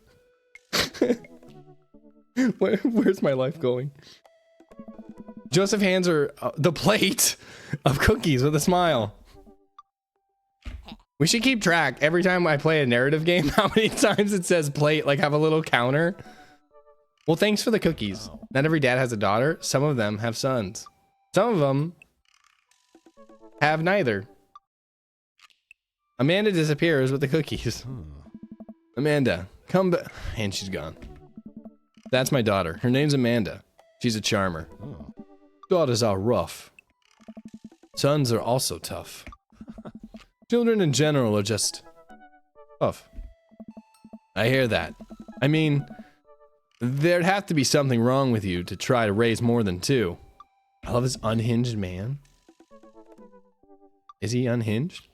Where's my life going? Joseph hands her the plate of cookies with a smile. We should keep track every time I play a narrative game how many times it says plate, like have a little counter. Well, thanks for the cookies. Not every dad has a daughter. Some of them have sons. Some of them have neither. Amanda disappears with the cookies. Amanda, come back. And she's gone. That's my daughter. Her name's Amanda. She's a charmer. Daughters are rough. Sons are also tough. Children in general are just tough. I hear that. I mean, there'd have to be something wrong with you to try to raise more than two. I love this unhinged man. Is he unhinged?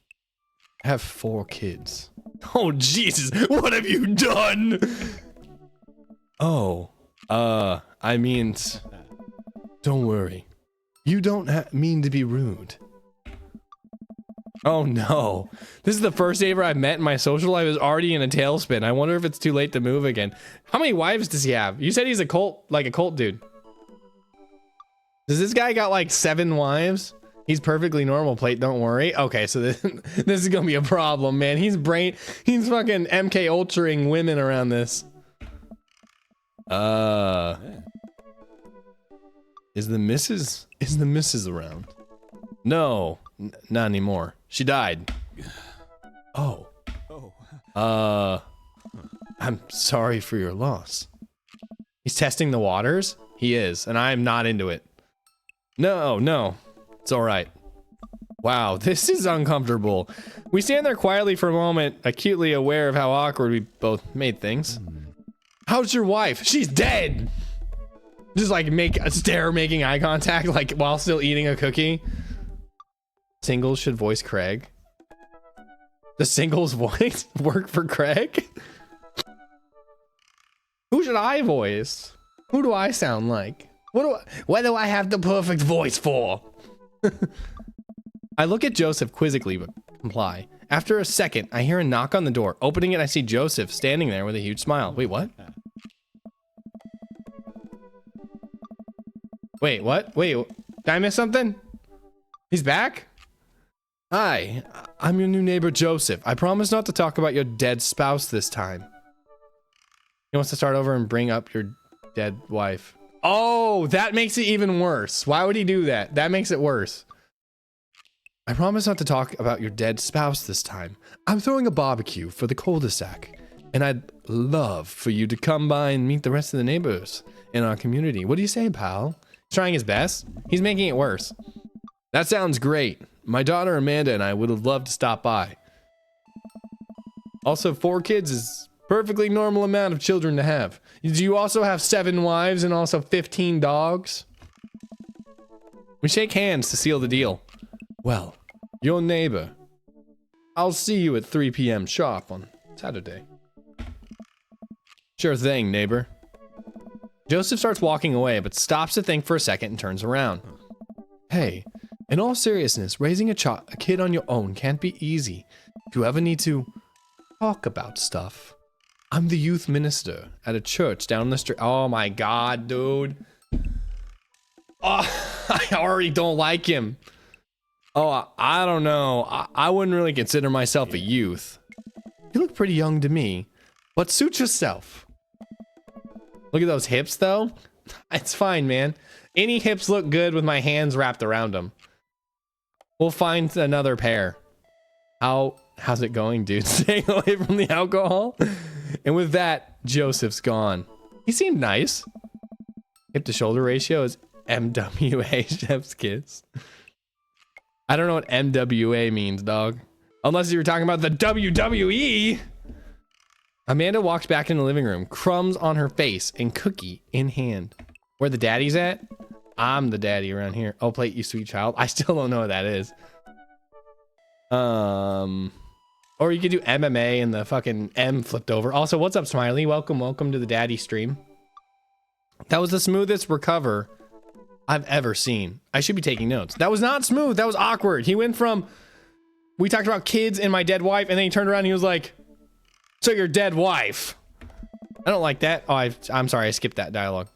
I have 4 kids. Oh, Jesus. What have you done? Oh, I mean, don't worry. You don't mean to be rude. Oh no. This is the first neighbor I've met in my social life is already in a tailspin. I wonder if it's too late to move again. How many wives does he have? You said he's a cult dude. Does this guy got like 7 wives? He's perfectly normal, plate, don't worry. Okay, so this is gonna be a problem, man. He's fucking MK Ultraing women around this. Is the missus around? No, not anymore. She died. Oh. I'm sorry for your loss. He's testing the waters? He is, and I'm not into it. No, it's all right. Wow, this is uncomfortable. We stand there quietly for a moment, acutely aware of how awkward we both made things. How's your wife? She's dead. Just like making eye contact, like while still eating a cookie. Singles should voice Craig. Does singles voice work for Craig? Who should I voice? Who do I sound like? What do I have the perfect voice for? I look at Joseph quizzically but comply. After a second, I hear a knock on the door. Opening it, I see Joseph standing there with a huge smile. Wait, what? Wait, what? Wait, did I miss something? He's back? Hi, I'm your new neighbor, Joseph. I promise not to talk about your dead spouse this time. He wants to start over and bring up your dead wife. Oh, that makes it even worse. Why would he do that? That makes it worse. I promise not to talk about your dead spouse this time. I'm throwing a barbecue for the cul-de-sac, and I'd love for you to come by and meet the rest of the neighbors in our community. What do you say, pal? He's trying his best. He's making it worse. That sounds great. My daughter Amanda and I would have loved to stop by. Also, 4 kids is perfectly normal amount of children to have. Do you also have 7 wives and also 15 dogs? We shake hands to seal the deal. Well, your neighbor. I'll see you at 3 p.m. sharp on Saturday. Sure thing, neighbor. Joseph starts walking away, but stops to think for a second and turns around. Hey, in all seriousness, raising a kid on your own can't be easy. If you ever need to talk about stuff, I'm the youth minister at a church down the street. Oh my god, dude. Oh, I already don't like him. Oh, I don't know. I wouldn't really consider myself a youth. You look pretty young to me, but suit yourself. Look at those hips, though. It's fine, man. Any hips look good with my hands wrapped around them. We'll find another pair. How's it going, dude? Staying away from the alcohol? And with that, Joseph's gone. He seemed nice. Hip to shoulder ratio is MWA, chef's kiss. I don't know what MWA means, dog. Unless you were talking about the WWE. Amanda walks back in the living room, crumbs on her face and cookie in hand. Where the daddy's at? I'm the daddy around here. Oh, plate, you sweet child. I still don't know what that is. Or you could do MMA and the fucking M flipped over. Also, what's up, Smiley? Welcome to the daddy stream. That was the smoothest recover I've ever seen. I should be taking notes. That was not smooth. That was awkward. He went from, we talked about kids and my dead wife, and then he turned around and he was like, so your dead wife. I don't like that. Oh, I'm sorry. I skipped that dialogue.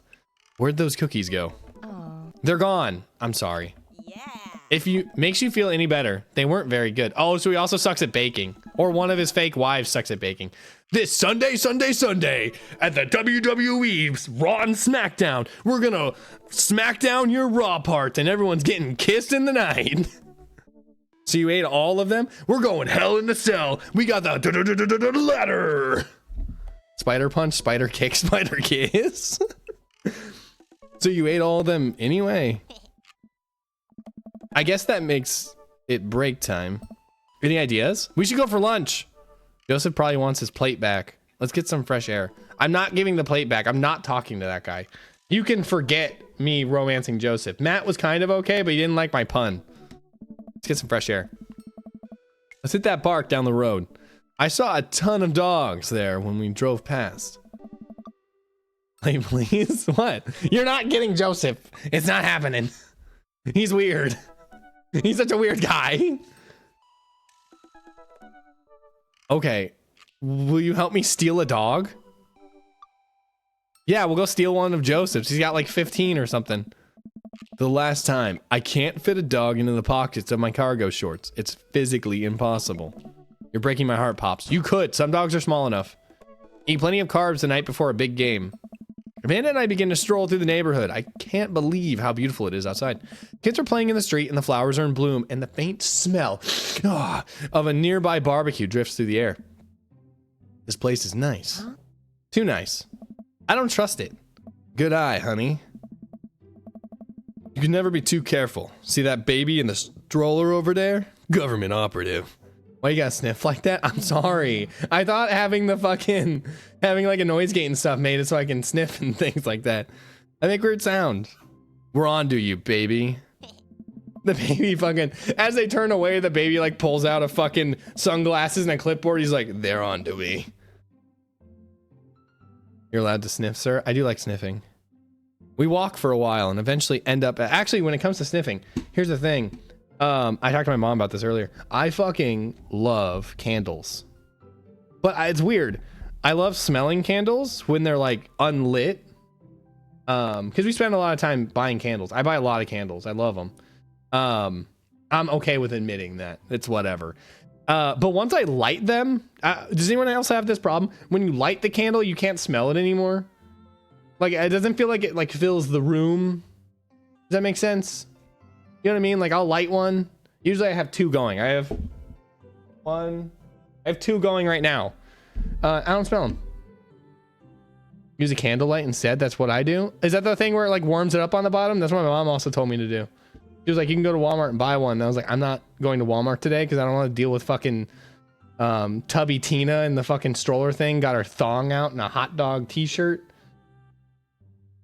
Where'd those cookies go? Oh. They're gone. I'm sorry. Yeah. If you makes you feel any better, they weren't very good. Oh, so he also sucks at baking. Or one of his fake wives sucks at baking. This Sunday at the WWE Raw and SmackDown, we're gonna smack down your Raw parts and everyone's getting kissed in the night. So you ate all of them? We're going hell in the cell. We got the ladder. Spider punch, spider kick, spider kiss. So you ate all of them anyway. I guess that makes it break time. Any ideas? We should go for lunch. Joseph probably wants his plate back. Let's get some fresh air. I'm not giving the plate back. I'm not talking to that guy. You can forget me romancing Joseph. Matt was kind of okay, but he didn't like my pun. Let's get some fresh air. Let's hit that park down the road. I saw a ton of dogs there when we drove past. Play, please? What? You're not getting Joseph. It's not happening. He's weird. He's such a weird guy. Okay. Will you help me steal a dog? Yeah, we'll go steal one of Joseph's. He's got like 15 or something. The last time. I can't fit a dog into the pockets of my cargo shorts. It's physically impossible. You're breaking my heart, Pops. You could. Some dogs are small enough. Eat plenty of carbs the night before a big game. Amanda and I begin to stroll through the neighborhood. I can't believe how beautiful it is outside. Kids are playing in the street and the flowers are in bloom and the faint smell of a nearby barbecue drifts through the air. This place is nice. Too nice. I don't trust it. Good eye, honey. You can never be too careful. See that baby in the stroller over there? Government operative. Why you gotta sniff like that? I'm sorry. I thought having like a noise gate and stuff made it so I can sniff and things like that. I make weird sounds. We're on to you, baby. The baby fucking, as they turn away, the baby like pulls out a fucking sunglasses and a clipboard. He's like, they're on to me. You're allowed to sniff, sir. I do like sniffing. We walk for a while and eventually end up, actually, when it comes to sniffing, here's the thing. I talked to my mom about this earlier. I fucking love candles. But it's weird. I love smelling candles when they're like unlit. Because we spend a lot of time buying candles. I buy a lot of candles. I love them. I'm okay with admitting that. It's whatever. But once I light them, does anyone else have this problem? When you light the candle, you can't smell it anymore. Like, it doesn't feel like it like fills the room. Does that make sense? You know what I mean? Like, I'll light one. Usually I have two going. I have two going right now. I don't smell them. Use a candlelight instead. That's what I do. Is that the thing where it like warms it up on the bottom? That's what my mom also told me to do. She was like, you can go to Walmart and buy one. And I was like, I'm not going to Walmart today because I don't want to deal with fucking Tubby Tina and the fucking stroller thing. Got her thong out in a hot dog t-shirt.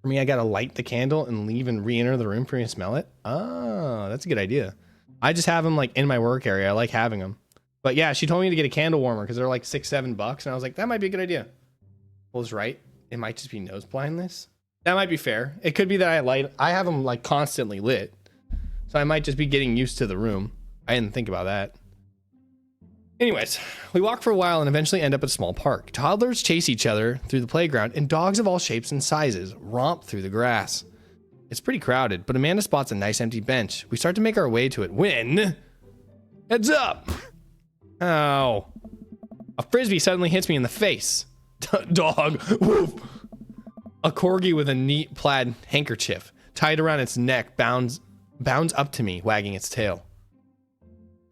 For me, I gotta light the candle and leave and re-enter the room for me to smell it. Oh, that's a good idea. I just have them like in my work area. I like having them. But yeah, she told me to get a candle warmer because they're like $6-7 bucks. And I was like, that might be a good idea. I was right. It might just be nose blindness. That might be fair. It could be that I have them like constantly lit. So I might just be getting used to the room. I didn't think about that. Anyways, we walk for a while and eventually end up at a small park. Toddlers chase each other through the playground and dogs of all shapes and sizes romp through the grass. It's pretty crowded, but Amanda spots a nice empty bench. We start to make our way to it when... Heads up! Ow. A frisbee suddenly hits me in the face. Dog. Woof. A corgi with a neat plaid handkerchief tied around its neck bounds up to me, wagging its tail.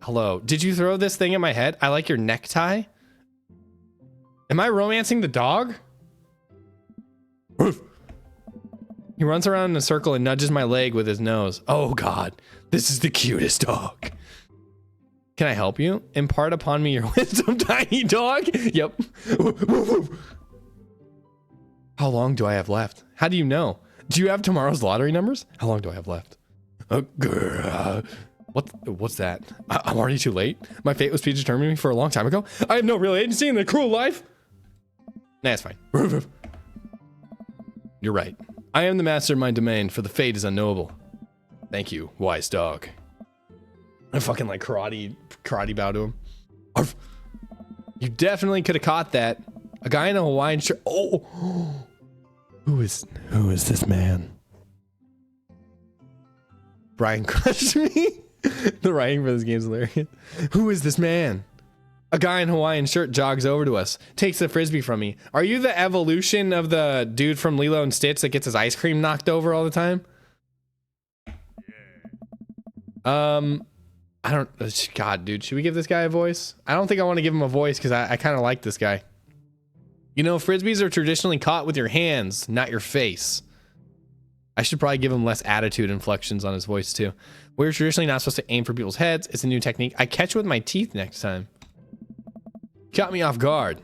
Hello. Did you throw this thing at my head? I like your necktie. Am I romancing the dog? He runs around in a circle and nudges my leg with his nose. Oh God, this is the cutest dog. Can I help you? Impart upon me your wisdom, tiny dog. Yep. How long do I have left? How do you know? Do you have tomorrow's lottery numbers? How long do I have left? What's that? I'm already too late. My fate was predetermined for a long time ago. I have no real agency in the cruel life. Nah, it's fine. You're right. I am the master of my domain, for the fate is unknowable. Thank you, wise dog. I fucking like karate bow to him. Arf. You definitely could have caught that. A guy in a Hawaiian shirt. Oh, who is this man? Brian crushed me. The writing for this game is hilarious. Who is this man? A guy in a Hawaiian shirt jogs over to us, takes the frisbee from me. Are you the evolution of the dude from Lilo and Stitch that gets his ice cream knocked over all the time? I don't, God, dude, should we give this guy a voice? I don't think I want to give him a voice because I kind of like this guy. You know, frisbees are traditionally caught with your hands, not your face. I should probably give him less attitude inflections on his voice too. We're traditionally not supposed to aim for people's heads. It's a new technique. I catch with my teeth next time. Caught me off guard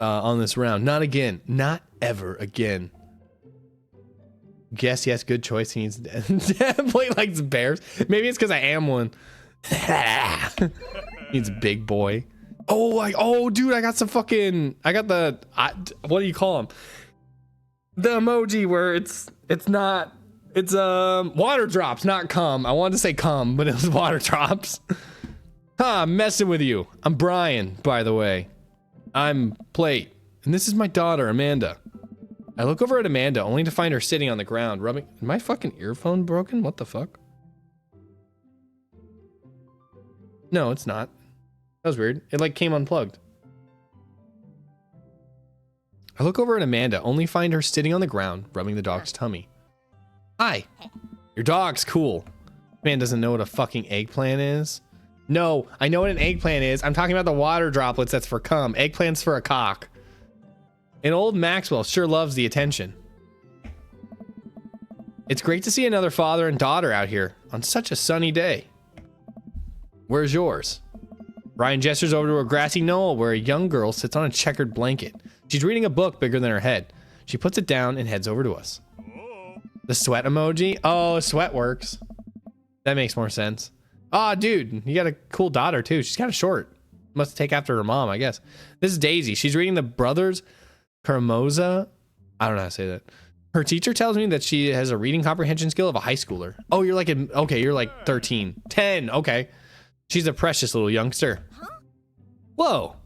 on this round. Not again. Not ever again. Guess yes, good choice. He needs play like the Bears. Maybe it's because I am one. He's a big boy. Oh, dude, I got some fucking. I got the. What do you call them? The emoji where it's not. It's water drops, not cum. I wanted to say cum, but it was water drops. Ha, I'm messing with you. I'm Brian, by the way. I'm Plate, and this is my daughter, Amanda. I look over at Amanda, only to find her sitting on the ground, rubbing... Is my fucking earphone broken? What the fuck? No, it's not. That was weird. It, like, came unplugged. I look over at Amanda, only find her sitting on the ground, rubbing the dog's tummy. Hi. Your dog's cool. Man doesn't know what a fucking eggplant is. No, I know what an eggplant is. I'm talking about the water droplets that's for cum. Eggplant's for a cock. And old Maxwell sure loves the attention. It's great to see another father and daughter out here on such a sunny day. Where's yours? Brian gestures over to a grassy knoll where a young girl sits on a checkered blanket. She's reading a book bigger than her head. She puts it down and heads over to us. The sweat emoji? Oh, sweat works. That makes more sense. Oh, dude, you got a cool daughter too. She's kind of short. Must take after her mom, I guess. This is Daisy. She's reading the Brothers Karamazov. I don't know how to say that. Her teacher tells me that she has a reading comprehension skill of a high schooler. Oh, you're like, okay, you're like 13. 10, okay. She's a precious little youngster. Whoa.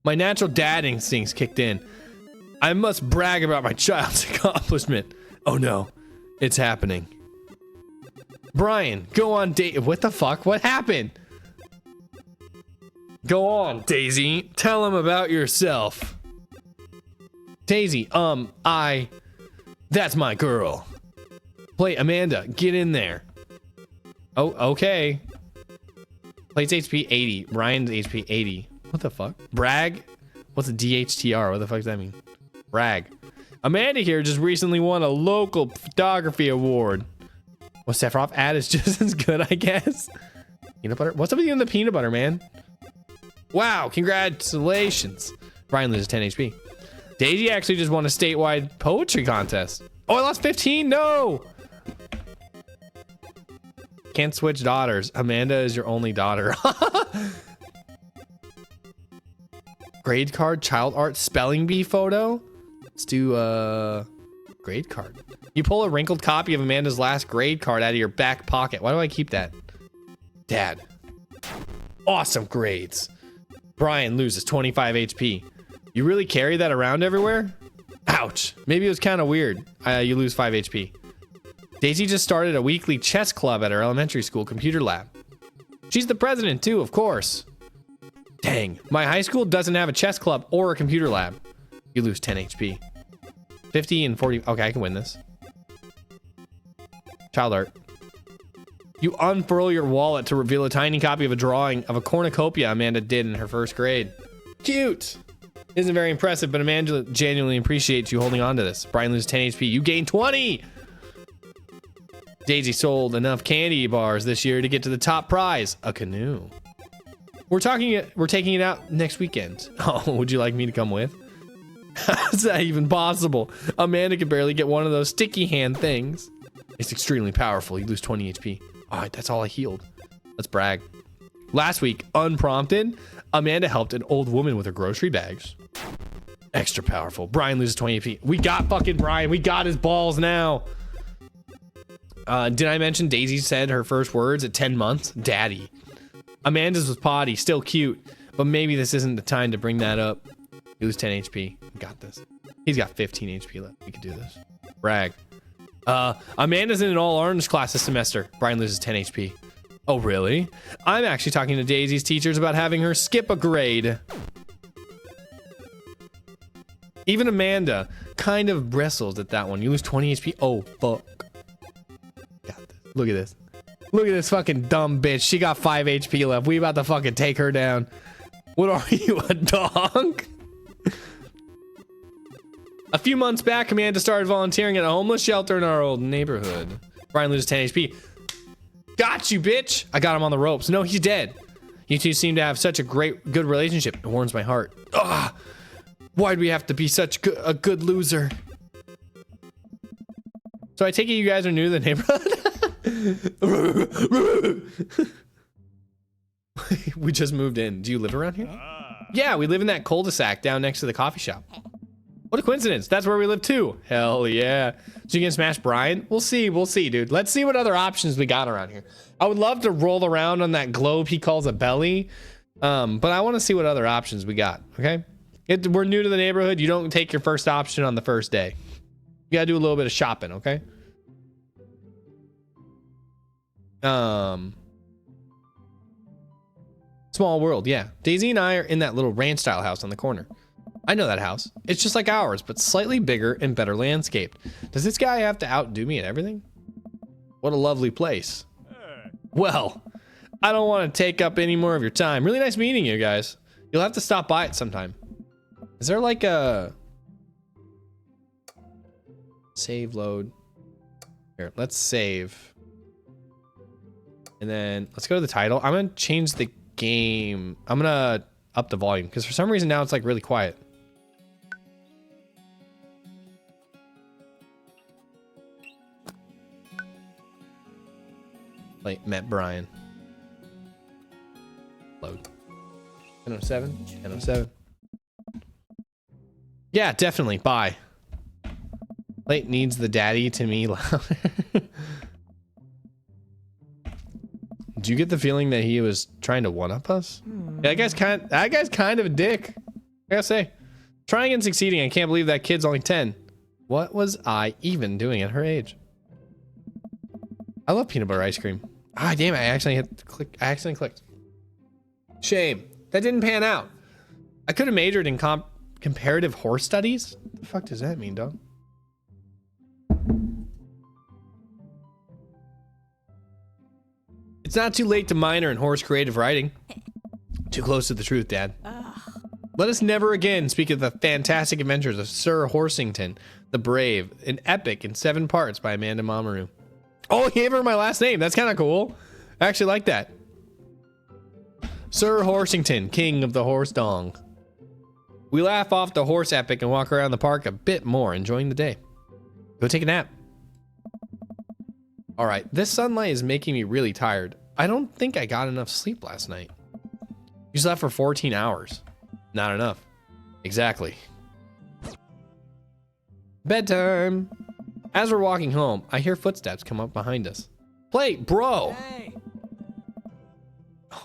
My natural dad instincts kicked in. I must brag about my child's accomplishment. Oh no, it's happening. Brian, go on date. What the fuck? What happened? Go on, Daisy. Tell him about yourself. Daisy, that's my girl. Play, Amanda, get in there. Oh, okay. Plate's HP 80. Ryan's HP 80. What the fuck? Brag? What's a DHTR? What the fuck does that mean? Brag. Amanda here just recently won a local photography award. Well, Sephiroth ad is just as good, I guess. Peanut butter? What's up with you and the peanut butter, man? Wow, congratulations. Brian loses 10 HP. Daisy actually just won a statewide poetry contest. Oh, I lost 15? No! Can't switch daughters. Amanda is your only daughter. Grade card, child art, spelling bee photo. Let's do grade card. You pull a wrinkled copy of Amanda's last grade card out of your back pocket. Why do I keep that? Dad. Awesome grades. Brian loses 25 HP. You really carry that around everywhere? Ouch. Maybe it was kind of weird. You lose 5 HP. Daisy just started a weekly chess club at her elementary school computer lab. She's the president too, of course. Dang, my high school doesn't have a chess club or a computer lab. You lose 10 HP. 50 and 40. Okay, I can win this. Child art. You unfurl your wallet to reveal a tiny copy of a drawing of a cornucopia Amanda did in her first grade. Cute. Isn't very impressive, but Amanda genuinely appreciates you holding on to this. Brian loses 10 HP. You gain 20. Daisy sold enough candy bars this year to get to the top prize, a canoe. We're taking it out next weekend. Oh, would you like me to come with? How's that even possible? Amanda can barely get one of those sticky hand things. It's extremely powerful. You lose 20 HP. All right, that's all I healed. Let's brag. Last week, unprompted, Amanda helped an old woman with her grocery bags. Extra powerful. Brian loses 20 HP. We got fucking Brian. We got his balls now. Did I mention Daisy said her first words at 10 months? Daddy. Amanda's was potty, still cute, but maybe this isn't the time to bring that up. You lose 10 HP. We got this. He's got 15 HP left. We can do this. Brag. Amanda's in an all orange class this semester. Brian loses 10 HP. Oh, really? I'm actually talking to Daisy's teachers about having her skip a grade. Even Amanda kind of bristles at that one. You lose 20 HP. Oh, fuck. Got this. Look at this. Look at this fucking dumb bitch. She got 5 HP left. We about to fucking take her down. What are you, a dog? A few months back, Amanda started volunteering at a homeless shelter in our old neighborhood. Brian loses 10 HP. Got you, bitch. I got him on the ropes. No, he's dead. You two seem to have such a good relationship. It warms my heart. Ugh. Why'd we have to be such a good loser? So I take it you guys are new to the neighborhood? We just moved in. Do you live around here? Yeah, we live in that cul-de-sac down next to the coffee shop. What a coincidence. That's where we live too. Hell yeah. So you can smash Brian? We'll see, dude. Let's see what other options we got around here. I would love to roll around on that globe he calls a belly. But I want to see what other options we got, okay? We're new to the neighborhood. You don't take your first option on the first day. You gotta do a little bit of shopping, okay? Small world, yeah. Daisy and I are in that little ranch style house on the corner. I know that house. It's just like ours, but slightly bigger and better landscaped. Does this guy have to outdo me at everything? What a lovely place. Well, I don't want to take up any more of your time. Really nice meeting you guys. You'll have to stop by it sometime. Is there like a save load? Here, let's save. And then let's go to the title. I'm going to change the game. I'm going to up the volume because for some reason now it's like really quiet. Like met Brian. Load. 10:07. 10:07. Yeah, definitely. Bye. Late needs the daddy to me louder. Do you get the feeling that he was trying to one-up us? Yeah, that guy's kind of a dick. I gotta say. Trying and succeeding. I can't believe that kid's only 10. What was I even doing at her age? I love peanut butter ice cream. Ah, damn it. I accidentally clicked. Shame. That didn't pan out. I could have majored in comparative horse studies. What the fuck does that mean, dog? It's not too late to minor in horse creative writing. Too close to the truth, Dad. Let us never again speak of the fantastic adventures of Sir Horsington the Brave, an epic in 7 parts by Amanda Mamoru. Oh, he gave her my last name. That's kind of cool. I actually like that. Sir Horsington, king of the horse dong. We laugh off the horse epic and walk around the park a bit more, enjoying the day. Go take a nap. All right, this sunlight is making me really tired. I don't think I got enough sleep last night. You slept for 14 hours. Not enough. Exactly. Bedtime. As we're walking home, I hear footsteps come up behind us. Play, bro. Hey.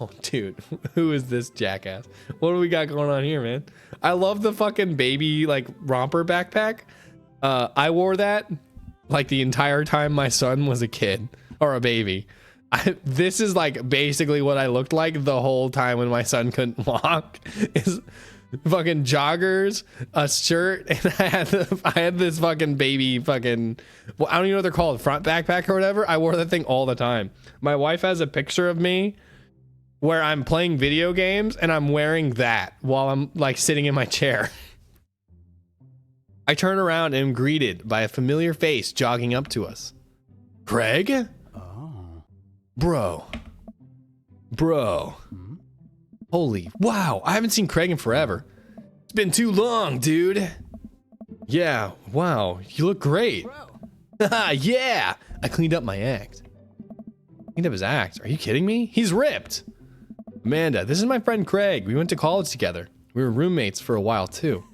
Oh, dude, who is this jackass? What do we got going on here, man? I love the fucking baby like romper backpack. I wore that like the entire time my son was a kid or a baby. This is like basically what I looked like the whole time when my son couldn't walk. Is fucking joggers, a shirt, and I had this fucking baby fucking, well, I don't even know what they're called, front backpack or whatever. I wore that thing all the time. My wife has a picture of me where I'm playing video games and I'm wearing that while I'm like sitting in my chair. I turn around and am greeted by a familiar face jogging up to us. Craig? Oh. Bro. Holy, wow, I haven't seen Craig in forever. It's been too long, dude. Yeah, wow, you look great. Yeah, I cleaned up my act. Cleaned up his act? Are you kidding me? He's ripped. Amanda, this is my friend Craig. We went to college together. We were roommates for a while too.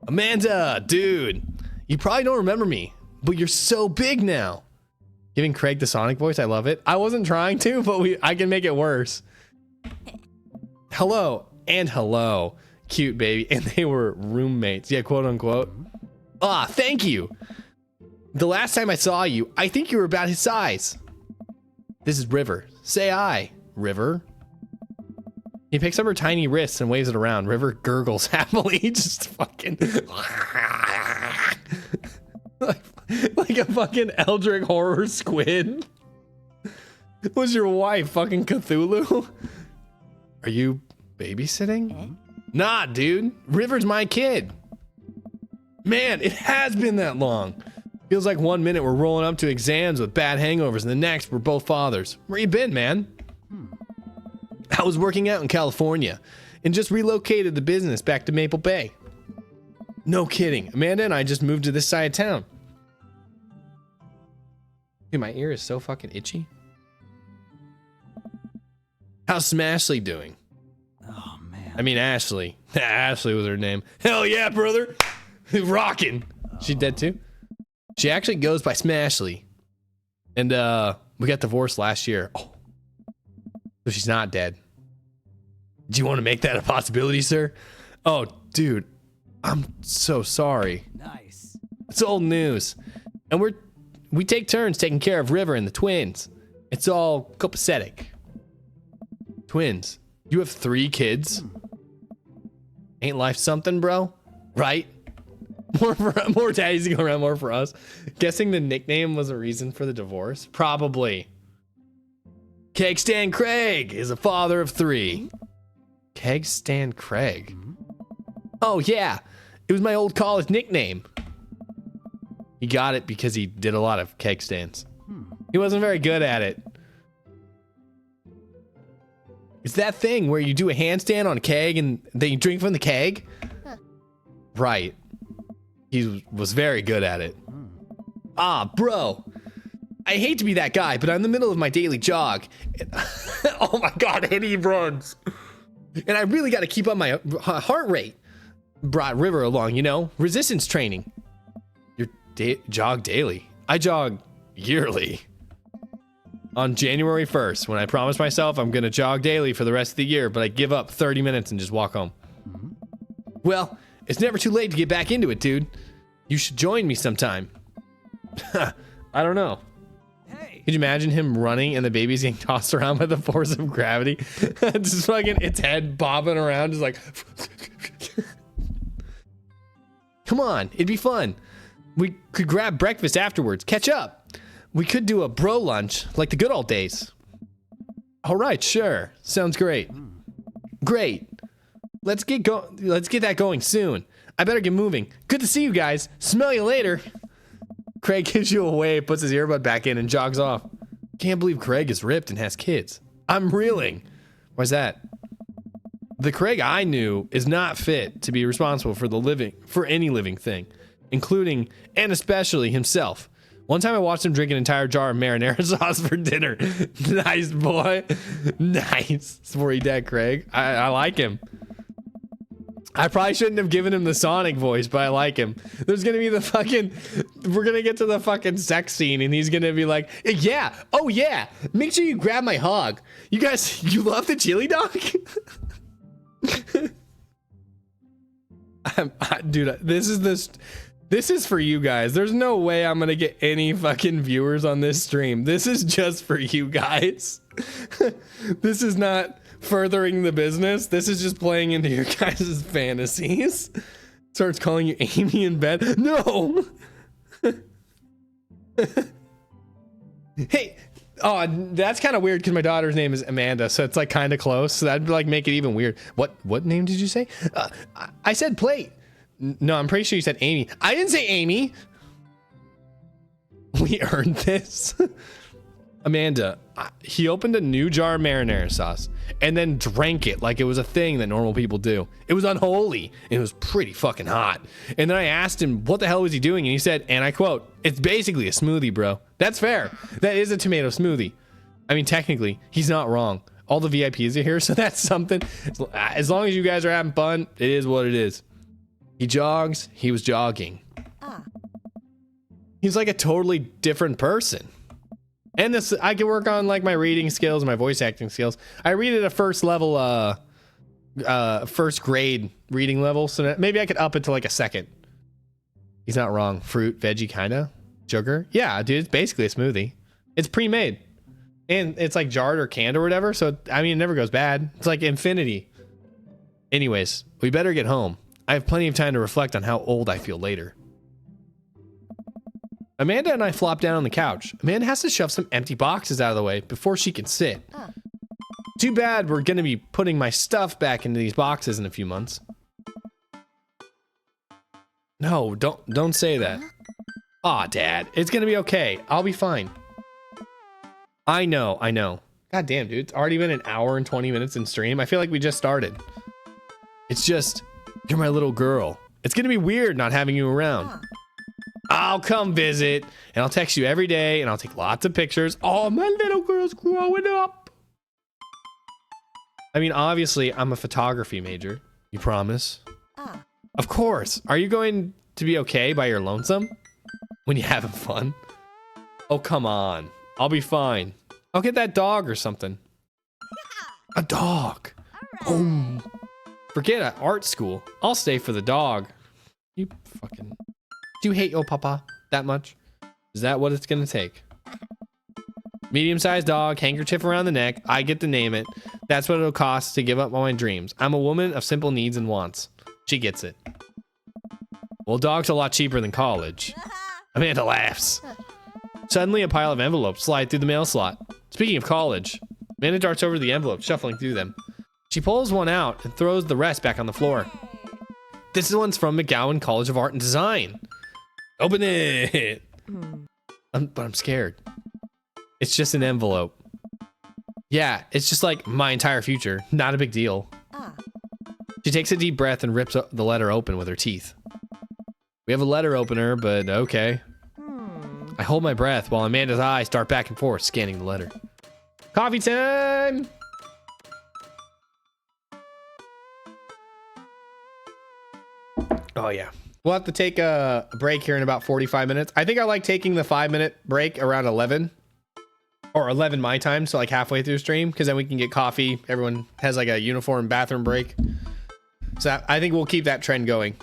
Amanda, dude, you probably don't remember me, but you're so big now. Giving Craig the Sonic voice, I love it. I wasn't trying to, but I can make it worse. Hello and hello, cute baby. And they were roommates, yeah, quote unquote. Ah, thank you. The last time I saw you, I think you were about his size. This is River. Say I, River. He picks up her tiny wrists and waves it around. River gurgles happily, just fucking like a fucking Eldritch horror squid. What's your wife, fucking Cthulhu? Are you babysitting? Nah, dude. River's my kid. Man, it has been that long. Feels like 1 minute we're rolling up to exams with bad hangovers and the next we're both fathers. Where you been, man? I was working out in California and just relocated the business back to Maple Bay. No kidding. Amanda and I just moved to this side of town. Dude, my ear is so fucking itchy. How's Smashley doing? Oh man. I mean, Ashley. Ashley was her name. Hell yeah, brother. Rockin'. She dead too? She actually goes by Smashley. And we got divorced last year. Oh. So she's not dead. Do you want to make that a possibility, sir? Oh, dude. I'm so sorry. Nice. It's old news. And we take turns taking care of River and the twins. It's all copacetic. Twins. You have 3 kids? Ain't life something, bro? Right? More daddies to go around, more for us. Guessing the nickname was a reason for the divorce? Probably. Keg Stan Craig is a father of 3. Keg Stan Craig? Oh, yeah. It was my old college nickname. He got it because he did a lot of keg stands. He wasn't very good at it. It's that thing where you do a handstand on a keg and then you drink from the keg? Right. He was very good at it. Ah, bro. I hate to be that guy, but I'm in the middle of my daily jog. Oh my God, and he runs. And I really got to keep up my heart rate. Brought River along, you know, resistance training. Jog daily. I jog yearly. On January 1st, when I promised myself I'm gonna jog daily for the rest of the year, but I give up 30 minutes and just walk home. Well, it's never too late to get back into it, dude. You should join me sometime. I don't know. Hey. Could you imagine him running and the baby's getting tossed around by the force of gravity? Just fucking its head bobbing around, just like. Come on, it'd be fun. We could grab breakfast afterwards, catch up. We could do a bro lunch like the good old days. All right, sure. Sounds great. Great. Let's get that going soon. I better get moving. Good to see you guys. Smell you later. Craig gives you a wave, puts his earbud back in and jogs off. Can't believe Craig is ripped and has kids. I'm reeling. Why's that? The Craig I knew is not fit to be responsible for any living thing, including and especially himself. One time I watched him drink an entire jar of marinara sauce for dinner. Nice, boy. Nice. Sporty Dad Craig. I like him. I probably shouldn't have given him the Sonic voice, but I like him. There's gonna be we're gonna get to the fucking sex scene and he's gonna be like, yeah, oh yeah, make sure you grab my hog. You guys, you love the chili dog? Dude, this is for you guys. There's no way I'm gonna get any fucking viewers on this stream. This is just for you guys. This is not furthering the business. This is just playing into your guys' fantasies. Starts calling you Amy in bed. No. Hey. Oh, that's kind of weird because my daughter's name is Amanda, so it's like kind of close. So that'd like make it even weird. What name did you say? I said plate. No, I'm pretty sure you said Amy. I didn't say Amy. We earned this. Amanda, he opened a new jar of marinara sauce and then drank it like it was a thing that normal people do. It was unholy. It was pretty fucking hot. And then I asked him what the hell was he doing, and he said, and I quote, "It's basically a smoothie, bro." That's fair. That is a tomato smoothie. I mean, technically, he's not wrong. All the VIPs are here, so that's something. As long as you guys are having fun, it is what it is. He jogs. He was jogging. He's like a totally different person. And this, I can work on like my reading skills, my voice acting skills. I read at a first level, first grade reading level, so maybe I could up it to like a second. He's not wrong. Fruit, veggie, kinda. Sugar. Yeah, dude, it's basically a smoothie. It's pre-made. And it's like jarred or canned or whatever, so I mean, it never goes bad. It's like infinity. Anyways, we better get home. I have plenty of time to reflect on how old I feel later. Amanda and I flop down on the couch. Amanda has to shove some empty boxes out of the way before she can sit. Too bad we're gonna be putting my stuff back into these boxes in a few months. No, don't say that. Aw, Dad, it's gonna be okay. I'll be fine. I know. God damn, dude, it's already been an hour and 20 minutes in stream. I feel like we just started. It's just, you're my little girl. It's gonna be weird not having you around. I'll come visit, and I'll text you every day, and I'll take lots of pictures. Oh, my little girl's growing up. I mean, obviously, I'm a photography major. You promise? Of course. Are you going to be okay by your lonesome when you're having fun? Oh, come on. I'll be fine. I'll get that dog or something. A dog. Oh. Forget at art school. I'll stay for the dog. You fucking... Do you hate your papa that much? Is that what it's gonna take? Medium-sized dog, handkerchief around the neck. I get to name it. That's what it'll cost to give up all my dreams. I'm a woman of simple needs and wants. She gets it. Well, dog's a lot cheaper than college. Amanda laughs. Suddenly, a pile of envelopes slide through the mail slot. Speaking of college, Amanda darts over to the envelope, shuffling through them. She pulls one out and throws the rest back on the floor. This one's from McGowan College of Art and Design. Open it. But I'm scared. It's just an envelope. Yeah, it's just like my entire future. Not a big deal. She takes a deep breath and rips the letter open with her teeth. We have a letter opener, but okay. I hold my breath while Amanda's eyes dart back and forth, scanning the letter. Coffee time! Oh, yeah. We'll have to take a break here in about 45 minutes. I think I like taking the 5-minute break around 11. Or 11 my time, so like halfway through stream, because then we can get coffee. Everyone has like a uniform bathroom break. So I think we'll keep that trend going.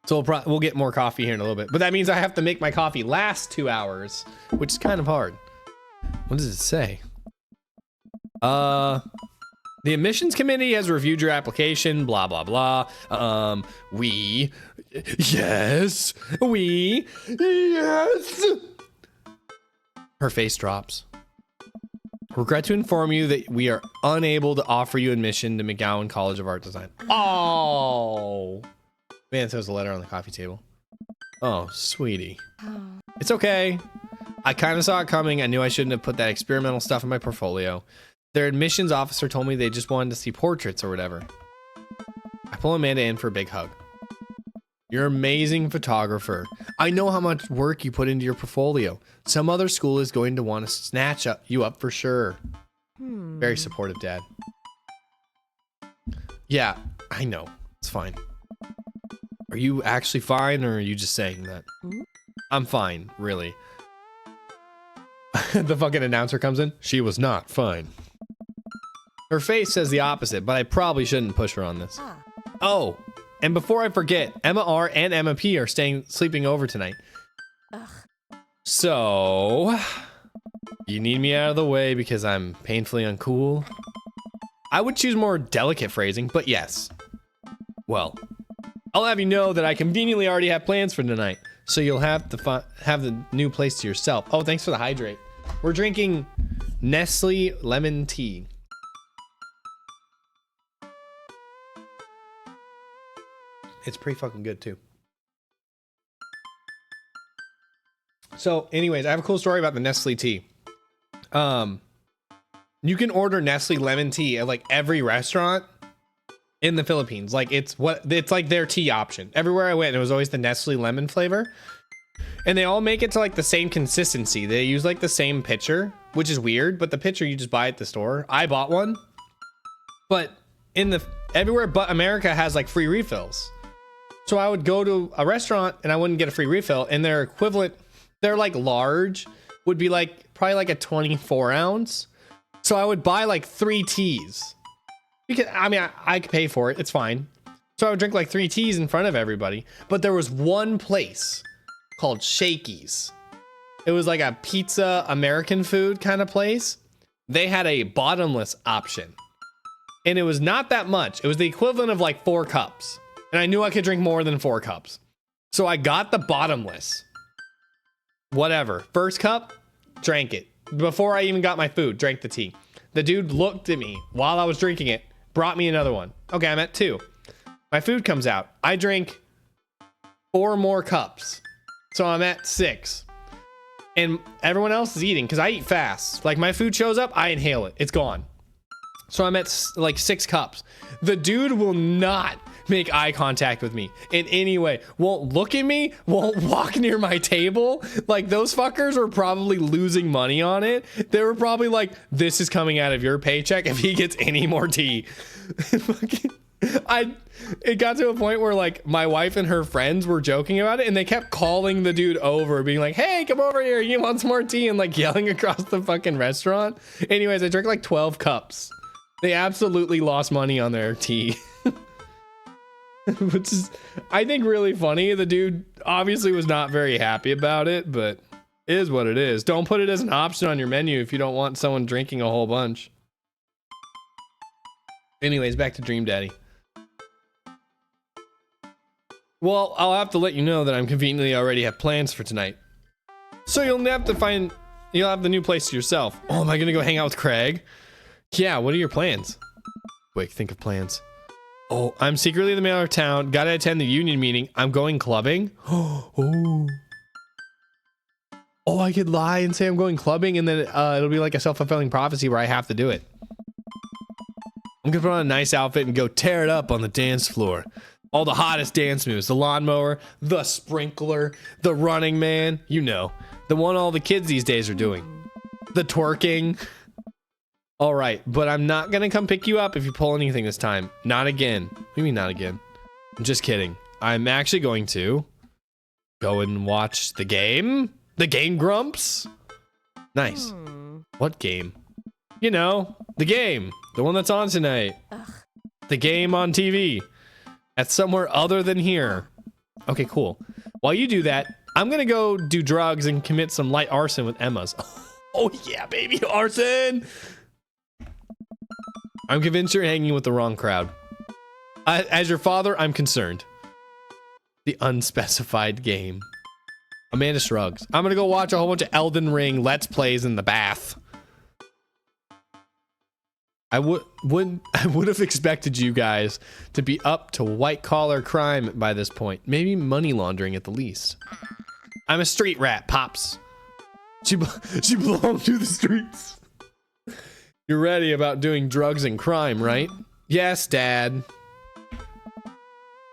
So we'll get more coffee here in a little bit. But that means I have to make my coffee last 2 hours, which is kind of hard. What does it say? The admissions committee has reviewed your application, blah, blah, blah. Yes. Her face drops. Regret to inform you that we are unable to offer you admission to McGowan College of Art Design. Oh. Man, there's a letter on the coffee table. Oh, sweetie. It's okay. I kind of saw it coming. I knew I shouldn't have put that experimental stuff in my portfolio. Their admissions officer told me they just wanted to see portraits or whatever. I pull Amanda in for a big hug. You're an amazing photographer. I know how much work you put into your portfolio. Some other school is going to want to snatch you up for sure. Very supportive, Dad. Yeah, I know. It's fine. Are you actually fine, or are you just saying that? I'm fine, really. The fucking announcer comes in. She was not fine. Her face says the opposite, but I probably shouldn't push her on this. Oh, and before I forget, Emma R and Emma P are sleeping over tonight. So, you need me out of the way because I'm painfully uncool? I would choose more delicate phrasing, but yes. Well, I'll have you know that I conveniently already have plans for tonight, so you'll have to have the new place to yourself. Oh, thanks for the hydrate. We're drinking Nestle lemon tea. It's pretty fucking good too. So anyways, I have a cool story about the Nestle tea. You can order Nestle lemon tea at like every restaurant in the Philippines. Like it's like their tea option. Everywhere I went, it was always the Nestle lemon flavor. And they all make it to like the same consistency. They use like the same pitcher, which is weird, but the pitcher you just buy at the store. I bought one. But everywhere but America has like free refills. So I would go to a restaurant and I wouldn't get a free refill, and their equivalent, they're like large, would be like probably like a 24 ounce. So I would buy like 3 teas because I mean, I could pay for it. It's fine. So I would drink like 3 teas in front of everybody. But there was one place called Shakey's. It was like a pizza American food kind of place. They had a bottomless option, and it was not that much. It was the equivalent of like 4 cups. And I knew I could drink more than 4 cups. So I got the bottomless. Whatever. First cup, drank it. Before I even got my food, drank the tea. The dude looked at me while I was drinking it, brought me another one. Okay, I'm at 2. My food comes out. I drink 4 more cups. So I'm at 6. And everyone else is eating because I eat fast. Like my food shows up, I inhale it. It's gone. So I'm at like 6 cups. The dude will not make eye contact with me in any way. Won't look at me, won't walk near my table. Like those fuckers were probably losing money on it. They were probably like, this is coming out of your paycheck if he gets any more tea. It got to a point where like my wife and her friends were joking about it, and they kept calling the dude over, being like, hey, come over here, you want some more tea, and like yelling across the fucking restaurant. Anyways, I drank like 12 cups. They absolutely lost money on their tea. Which is, I think, really funny. The dude obviously was not very happy about it, but it is what it is. Don't put it as an option on your menu if you don't want someone drinking a whole bunch. Anyways, back to Dream Daddy. Well, I'll have to let you know that I'm conveniently already have plans for tonight. So you'll have the new place to yourself. Oh, am I gonna go hang out with Craig? Yeah, what are your plans? Quick, think of plans. Oh, I'm secretly the mayor of town. Gotta attend the union meeting. I'm going clubbing. Oh, I could lie and say I'm going clubbing, and then it'll be like a self-fulfilling prophecy where I have to do it. I'm gonna put on a nice outfit and go tear it up on the dance floor. All the hottest dance moves. The lawnmower, the sprinkler, the running man. You know, the one all the kids these days are doing. The twerking. All right, but I'm not gonna come pick you up if you pull anything this time. Not again. What do you mean not again? I'm just kidding. I'm actually going to go and watch the game. The Game Grumps. Nice. What game? You know, the game. The one that's on tonight. Ugh. The game on TV. That's somewhere other than here. Okay, cool. While you do that, I'm gonna go do drugs and commit some light arson with Emma's. Oh yeah, baby, arson! I'm convinced you're hanging with the wrong crowd. As your father, I'm concerned. The unspecified game. Amanda shrugs. I'm gonna go watch a whole bunch of Elden Ring Let's Plays in the bath. I would have expected you guys to be up to white collar crime by this point. Maybe money laundering at the least. I'm a street rat, Pops. She belonged to the streets. You're ready about doing drugs and crime, right? Yes, Dad.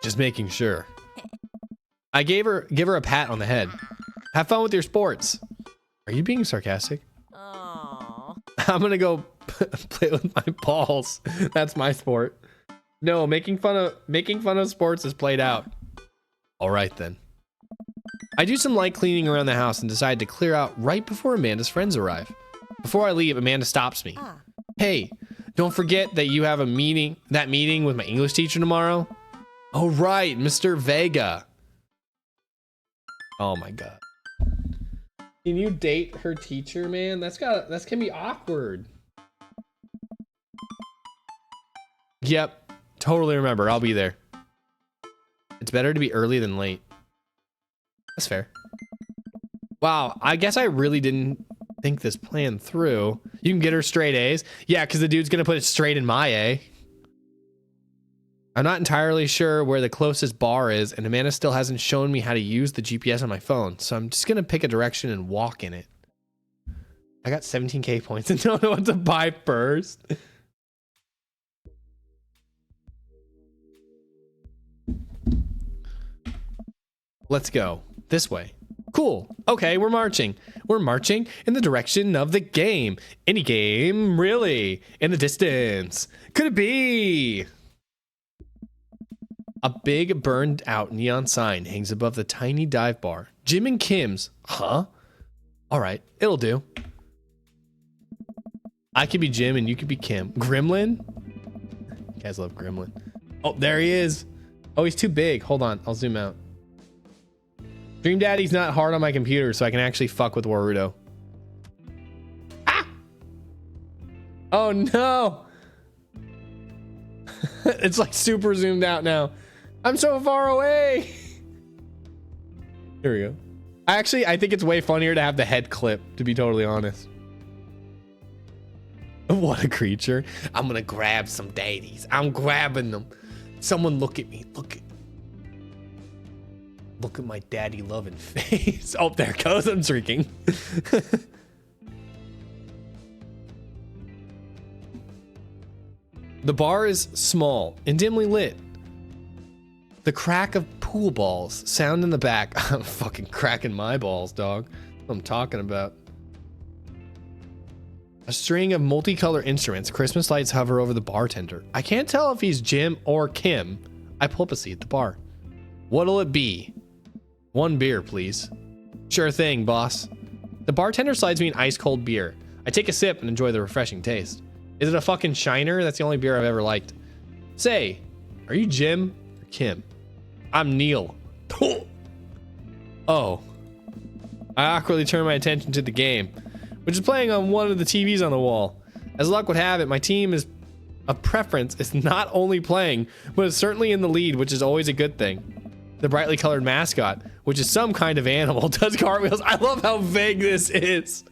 Just making sure. I give her a pat on the head. Have fun with your sports. Are you being sarcastic? Aww. I'm gonna go play with my balls. That's my sport. No, making fun of sports is played out. All right then. I do some light cleaning around the house and decide to clear out right before Amanda's friends arrive. Before I leave, Amanda stops me. Hey, don't forget that you have that meeting with my English teacher tomorrow. Oh right, Mr. Vega. Oh my god. Can you date her teacher, man? That's gonna be awkward. Yep, totally remember. I'll be there. It's better to be early than late. That's fair. Wow, I guess I really didn't think this plan through. You can get her straight A's. Yeah, because the dude's gonna put it straight in my A. I'm not entirely sure where the closest bar is, and Amanda still hasn't shown me how to use the GPS on my phone, so I'm just gonna pick a direction and walk in it. I got 17k points and don't know what to buy first. Let's go this way. Cool. Okay, we're marching. We're marching in the direction of the game. Any game, really. In the distance. Could it be? A big burned out neon sign hangs above the tiny dive bar. Jim and Kim's. Huh? All right, it'll do. I could be Jim and you could be Kim. Gremlin? You guys love Gremlin. Oh, there he is. Oh, he's too big. Hold on, I'll zoom out. Dream Daddy's not hard on my computer, so I can actually fuck with Warudo. Ah! Oh no! It's like super zoomed out now. I'm so far away. Here we go. I think it's way funnier to have the head clip, to be totally honest. What a creature. I'm gonna grab some daddies. I'm grabbing them. Someone look at me. Look at my daddy loving face. Oh, there it goes. I'm shrieking. The bar is small and dimly lit. The crack of pool balls sound in the back. I'm fucking cracking my balls, dog. That's what I'm talking about. A string of multicolored instruments. Christmas lights hover over the bartender. I can't tell if he's Jim or Kim. I pull up a seat at the bar. What'll it be? 1 beer, please. Sure thing, boss. The bartender slides me an ice cold beer. I take a sip and enjoy the refreshing taste. Is it a fucking Shiner? That's the only beer I've ever liked. Say, are you Jim or Kim? I'm Neil. Oh. I awkwardly turn my attention to the game, which is playing on one of the TVs on the wall. As luck would have it, my team is a preference is not only playing, but is certainly in the lead, which is always a good thing. The brightly colored mascot, which is some kind of animal, does cartwheels. I love how vague this is.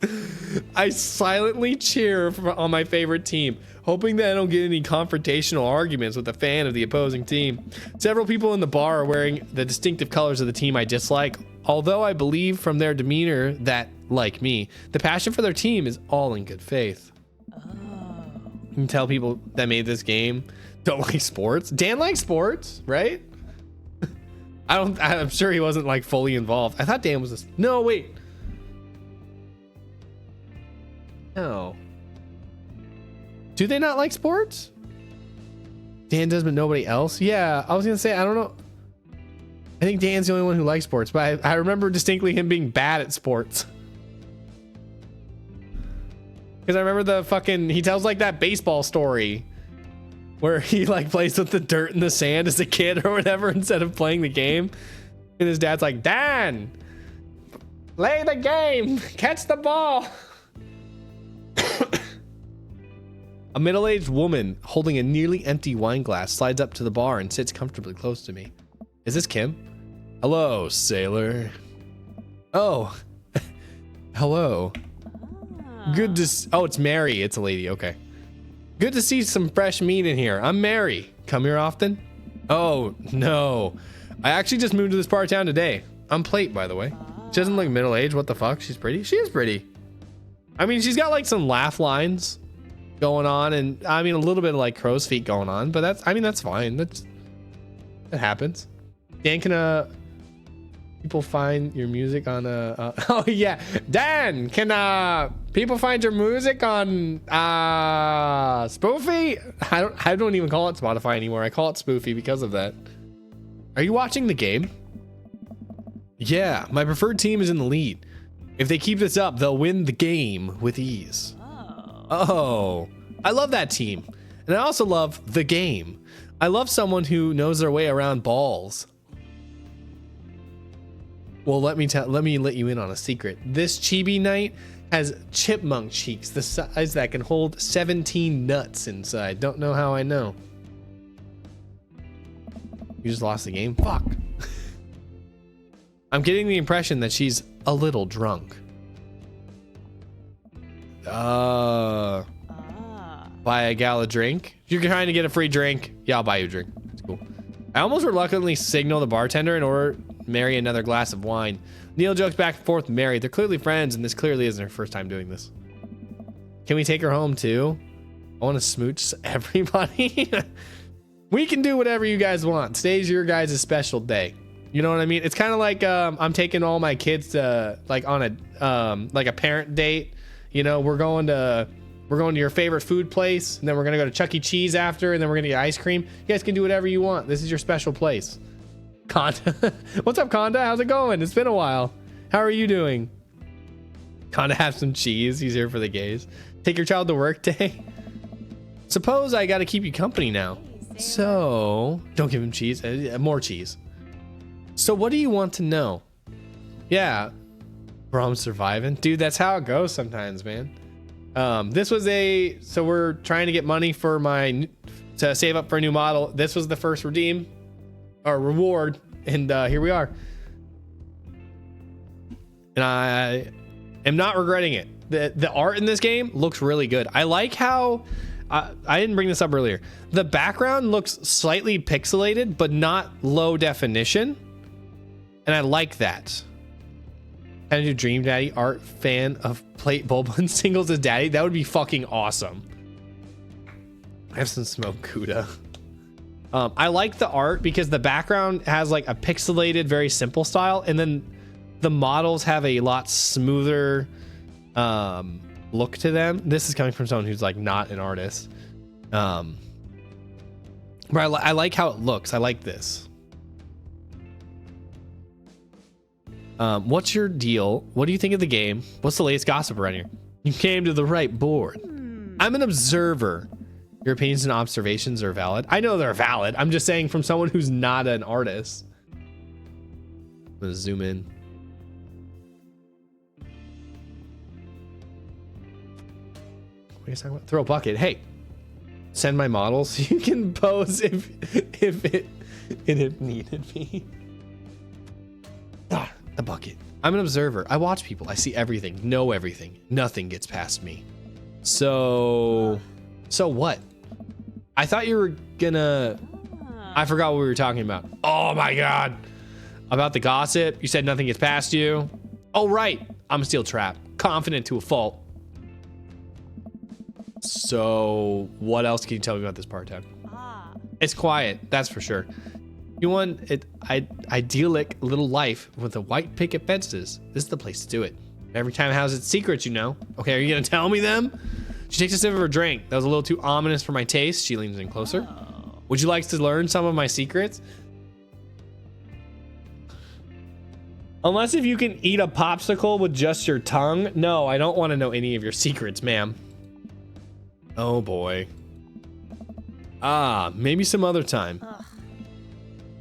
I silently cheer on my favorite team, hoping that I don't get any confrontational arguments with a fan of the opposing team. Several people in the bar are wearing the distinctive colors of the team I dislike, although I believe from their demeanor that, like me, the passion for their team is all in good faith. You can tell people that made this game don't like sports. Dan likes sports, right? I'm sure he wasn't like fully involved. I thought Dan was this. No, wait. No. Do they not like sports? Dan does, but nobody else? Yeah, I was gonna say, I don't know. I think Dan's the only one who likes sports, but I remember distinctly him being bad at sports. Because I remember the fucking, he tells like that baseball story where he like plays with the dirt and the sand as a kid or whatever instead of playing the game. And his dad's like, Dan, play the game, catch the ball. A middle-aged woman holding a nearly empty wine glass slides up to the bar and sits comfortably close to me. Is this Kim? Hello, sailor. Oh, hello. Good to oh, it's Mary. It's a lady. Okay. Good to see some fresh meat in here. I'm Mary. Come here often? Oh, no. I actually just moved to this part of town today. I'm Plate, by the way. She doesn't look middle-aged. What the fuck? She's pretty. She is pretty. I mean, she's got like some laugh lines going on, and I mean a little bit of like crow's feet going on, but that's, I mean, that's fine. That happens. Dan, can people find your music on oh yeah, Dan, can people find your music on Spoofy? I don't even call it Spotify anymore. I call it Spoofy because of that. Are you watching the game? Yeah, my preferred team is in the lead. If they keep this up, they'll win the game with ease. Oh, I love that team. And I also love the game. I love someone who knows their way around balls. Well, let me let you in on a secret. This chibi knight has chipmunk cheeks, the size that can hold 17 nuts inside. Don't know how I know. You just lost the game? Fuck. I'm getting the impression that she's a little drunk. Buy a gal a drink? If you're trying to get a free drink, yeah, I'll buy you a drink. It's cool. I almost reluctantly signal the bartender in order to Mary another glass of wine. Neil jokes back and forth with Mary. They're clearly friends, and this clearly isn't her first time doing this. Can we take her home too? I want to smooch everybody. We can do whatever you guys want. Today's your guys' special day. You know what I mean? It's kind of like I'm taking all my kids to like on a like a parent date. You know, we're going to your favorite food place, and then we're gonna go to Chuck E. Cheese after, and then we're gonna get ice cream. You guys can do whatever you want. This is your special place. Conda. What's up, Conda? How's it going? It's been a while. How are you doing? Conda, have some cheese. He's here for the gays. Take your child to work day. Suppose I gotta keep you company now. So don't give him cheese. More cheese. So what do you want to know? Yeah, bro, I'm surviving. Dude, that's how it goes sometimes, man. This was so we're trying to get money for to save up for a new model. This was the first redeem or reward, and here we are. And I am not regretting it. The art in this game looks really good. I like how I didn't bring this up earlier. The background looks slightly pixelated, but not low definition. And I like that. How to do Dream Daddy art fan of Plate Bulba and singles as daddy? That would be fucking awesome. I have some smoke Cuda. I like the art because the background has like a pixelated, very simple style, and then the models have a lot smoother look to them. This is coming from someone who's like not an artist. But I like how it looks. I like this. What's your deal? What do you think of the game? What's the latest gossip around here? You came to the right board. I'm an observer. Your opinions and observations are valid. I know they're valid. I'm just saying from someone who's not an artist. I'm gonna zoom in. What are you talking about? Throw a bucket. Hey, send my models. You can pose if it needed me. The bucket. I'm an observer. I watch people. I see everything, know everything. Nothing gets past me. So what? I thought you were gonna... I forgot what we were talking about. Oh my God. About the gossip. You said nothing gets past you. Oh, right. I'm a steel trap. Confident to a fault. So what else can you tell me about this part-time? It's quiet. That's for sure. You want it idyllic little life with the white picket fences. This is the place to do it. Every time it has its secrets, you know. Okay, are you gonna tell me them? She takes a sip of her drink. That was a little too ominous for my taste. She leans in closer. Would you like to learn some of my secrets? Unless if you can eat a popsicle with just your tongue. No, I don't want to know any of your secrets, ma'am. Oh boy. Maybe some other time.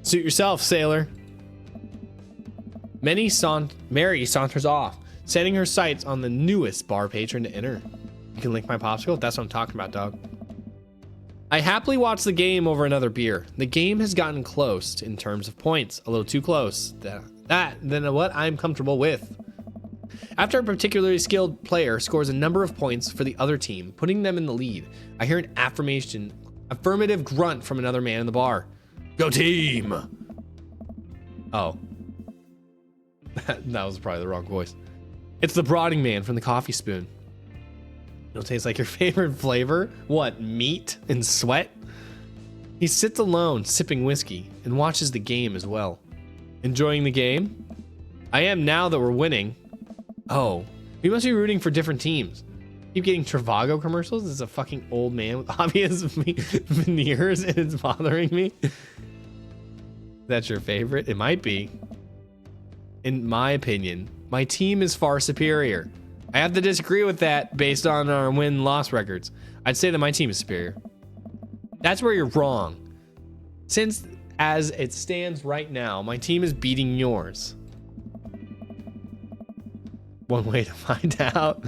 Suit yourself, sailor. Mary saunters off, setting her sights on the newest bar patron to enter. You can lick my popsicle? That's what I'm talking about, dog. I happily watch the game over another beer. The game has gotten close in terms of points. A little too close. Than what I'm comfortable with. After a particularly skilled player scores a number of points for the other team, putting them in the lead, I hear an affirmative grunt from another man in the bar. Go team! Oh. That was probably the wrong voice. It's the brooding man from the coffee spoon. It'll taste like your favorite flavor? What, meat and sweat? He sits alone, sipping whiskey, and watches the game as well. Enjoying the game? I am now that we're winning. Oh, we must be rooting for different teams. Keep getting Trivago commercials? This is a fucking old man with obvious veneers and it's bothering me. That's your favorite? It might be. In my opinion, my team is far superior. I have to disagree with that based on our win-loss records. I'd say that my team is superior. That's where you're wrong. Since, as it stands right now, my team is beating yours. One way to find out.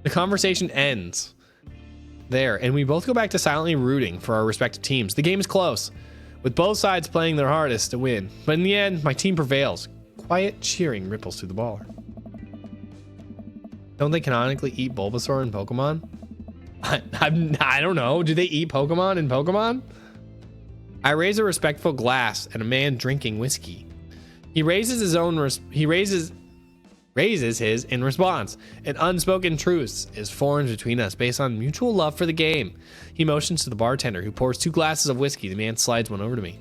The conversation ends there, and we both go back to silently rooting for our respective teams. The game is close, with both sides playing their hardest to win. But in the end, my team prevails. Quiet cheering ripples through the bar. Don't they canonically eat Bulbasaur in Pokemon? I don't know. Do they eat Pokemon in Pokemon? I raise a respectful glass at a man drinking whiskey. He raises his in response. An unspoken truce is formed between us based on mutual love for the game. He motions to the bartender, who pours 2 glasses of whiskey. The man slides one over to me.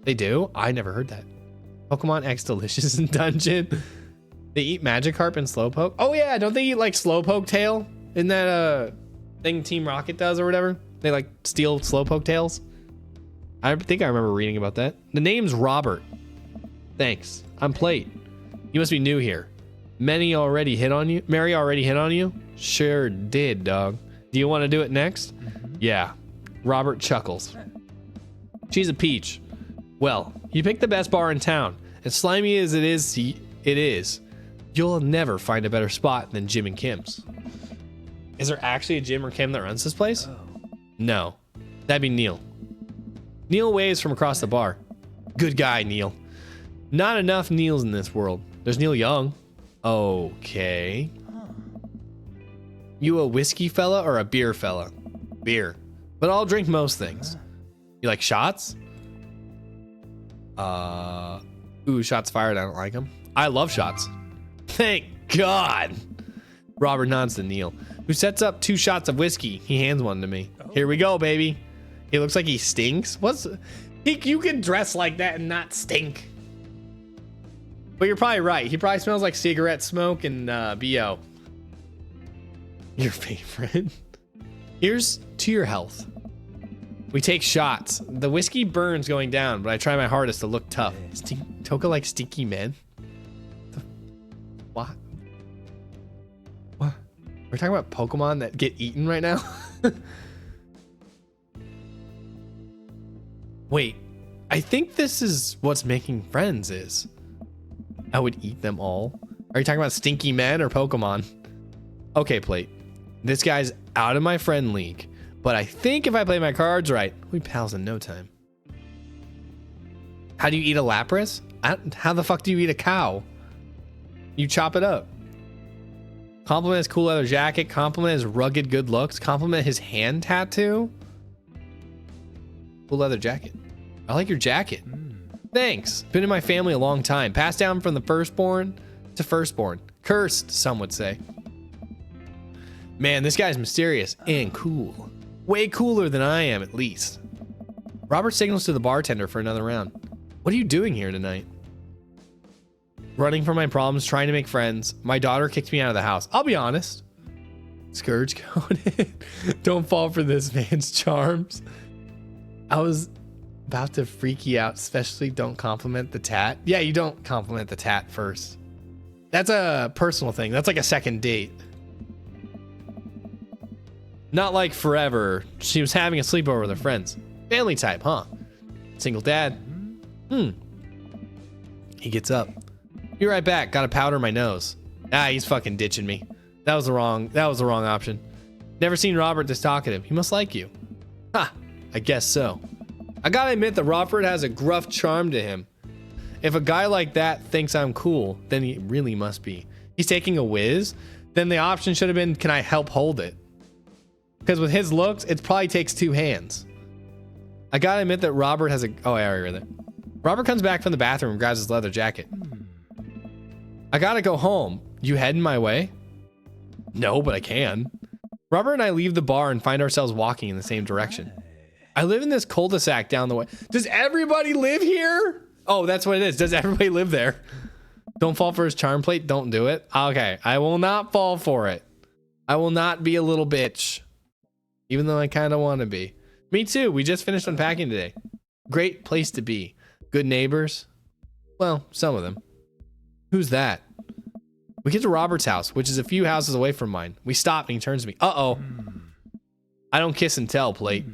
They do? I never heard that. Pokemon X Delicious in Dungeon. They eat Magikarp and Slowpoke. Oh yeah, don't they eat like Slowpoke tail? Isn't that thing Team Rocket does or whatever? They like steal Slowpoke tails. I think I remember reading about that. The name's Robert. Thanks. I'm Plate. You must be new here. Mary already hit on you? Sure did, dog. Do you want to do it next? Yeah. Robert chuckles. She's a peach. Well, you picked the best bar in town. As slimy as it is. You'll never find a better spot than Jim and Kim's. Is there actually a Jim or Kim that runs this place? No. That'd be Neil. Neil waves from across the bar. Good guy, Neil. Not enough Neils in this world. There's Neil Young. Okay. You a whiskey fella or a beer fella? Beer. But I'll drink most things. You like shots? Ooh, shots fired. I don't like them. I love shots. Thank God. Robert nods to Neil, who sets up 2 shots of whiskey. He hands one to me. Here we go, baby. He looks like he stinks. You can dress like that and not stink. But you're probably right. He probably smells like cigarette smoke and BO. Your favorite. Here's to your health. We take shots. The whiskey burns going down, but I try my hardest to look tough. Toka like stinky men? What? What? We're talking about Pokemon that get eaten right now? Wait, I think this is what's making friends is. I would eat them all. Are you talking about stinky men or Pokemon? Okay, Plate. This guy's out of my friend league, but I think if I play my cards right, we'll be pals in no time. How do you eat a Lapras? How the fuck do you eat a cow? You chop it up. Compliment his cool leather jacket. Compliment his rugged good looks. Compliment his hand tattoo. Cool leather jacket. I like your jacket. Thanks. Been in my family a long time. Passed down from the firstborn to firstborn. Cursed, some would say. Man, this guy's mysterious and cool. Way cooler than I am, at least. Robert signals to the bartender for another round. What are you doing here tonight? Running from my problems, trying to make friends. My daughter kicked me out of the house. I'll be honest. Scourge coded. Don't fall for this man's charms. I was about to freak you out, especially don't compliment the tat. Yeah, you don't compliment the tat first. That's a personal thing. That's like a second date. Not like forever. She was having a sleepover with her friends. Family type, huh? Single dad. He gets up. Be right back. Got a powder in my nose. Ah, he's fucking ditching me. That was the wrong option. Never seen Robert this talkative. He must like you. Ha, I guess so. I gotta admit that Robert has a gruff charm to him. If a guy like that thinks I'm cool, then he really must be. He's taking a whiz. Then the option should have been, can I help hold it? Because with his looks, it probably takes two hands. I gotta admit that Robert has a... Oh, I already read that. Robert comes back from the bathroom and grabs his leather jacket. I gotta go home. You heading my way? No, but I can. Robert and I leave the bar and find ourselves walking in the same direction. I live in this cul-de-sac down the way. Does everybody live here? Oh, that's what it is. Does everybody live there? Don't fall for his charm Plate. Don't do it. Okay, I will not fall for it. I will not be a little bitch. Even though I kind of want to be. Me too. We just finished unpacking today. Great place to be. Good neighbors. Well, some of them. Who's that? We get to Robert's house, which is a few houses away from mine. We stop and he turns to me. Uh-oh. I don't kiss and tell, Plate.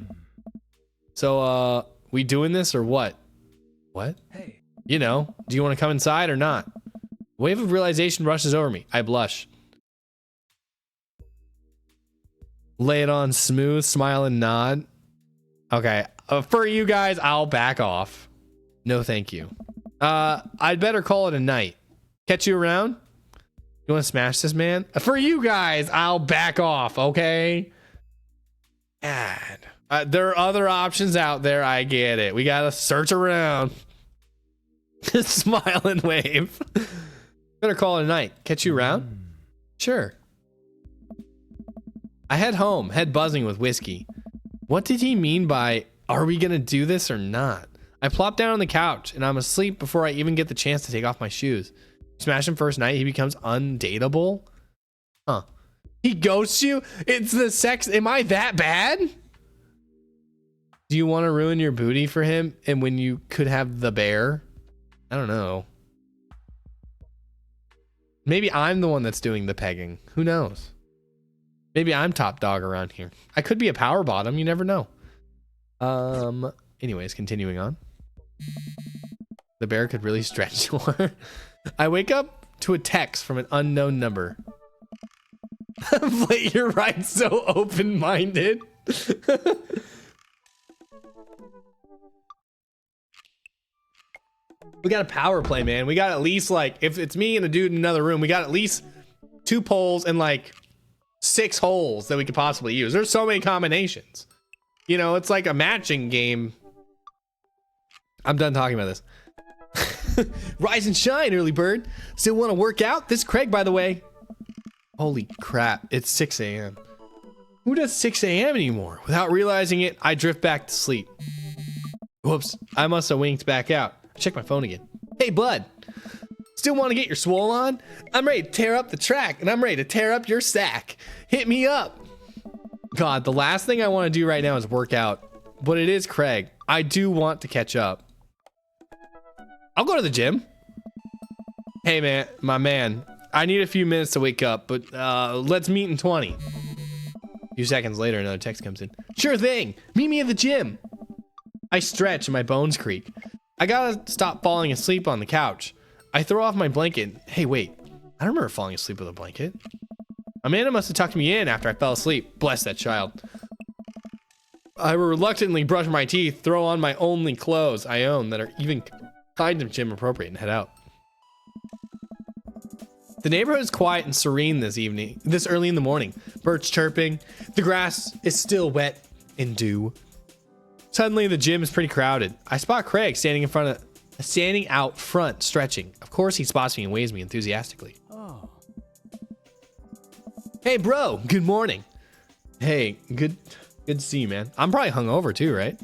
So, we doing this or what? What? Hey. You know, do you want to come inside or not? A wave of realization rushes over me. I blush. Lay it on smooth, smile and nod. Okay, for you guys, I'll back off. No, thank you. I'd better call it a night. Catch you around? You want to smash this man? For you guys, I'll back off, okay? God. There are other options out there. I get it. We gotta search around. Smile and wave. Better call it a night. Catch you around? Sure. I head home, head buzzing with whiskey. What did he mean by, are we gonna do this or not? I plop down on the couch and I'm asleep before I even get the chance to take off my shoes. Smash him first night, he becomes undateable? Huh. He ghosts you? It's the sex. Am I that bad? Do you want to ruin your booty for him and when you could have the bear? I don't know. Maybe I'm the one that's doing the pegging. Who knows? Maybe I'm top dog around here. I could be a power bottom. You never know. Anyways, continuing on. The bear could really stretch more. I wake up to a text from an unknown number. Wait, you're right. So open-minded. We got a power play, man. We got at least like, if it's me and a dude in another room, we got at least 2 poles and like 6 holes that we could possibly use. There's so many combinations. You know, it's like a matching game. I'm done talking about this. Rise and shine, early bird. Still want to work out? This is Craig, by the way. Holy crap, it's 6 a.m. Who does 6 a.m. anymore? Without realizing it, I drift back to sleep. Whoops, I must have winked back out. Check my phone again. Hey, bud. Still want to get your swole on? I'm ready to tear up the track, and I'm ready to tear up your sack. Hit me up. God, the last thing I want to do right now is work out. But it is Craig. I do want to catch up. I'll go to the gym. Hey, man, my man. I need a few minutes to wake up, but let's meet in 20. A few seconds later, another text comes in. Sure thing. Meet me at the gym. I stretch and my bones creak. I gotta stop falling asleep on the couch. I throw off my blanket. Hey, wait. I don't remember falling asleep with a blanket. Amanda must have tucked me in after I fell asleep. Bless that child. I reluctantly brush my teeth, throw on my only clothes I own that are even kind of gym appropriate, and head out. The neighborhood is quiet and serene this early in the morning. Birds chirping. The grass is still wet in dew. Suddenly, the gym is pretty crowded. I spot Craig standing out front, stretching. Of course, he spots me and waves me enthusiastically. Oh. Hey, bro. Good morning. Hey, good to see you, man. I'm probably hungover too, right?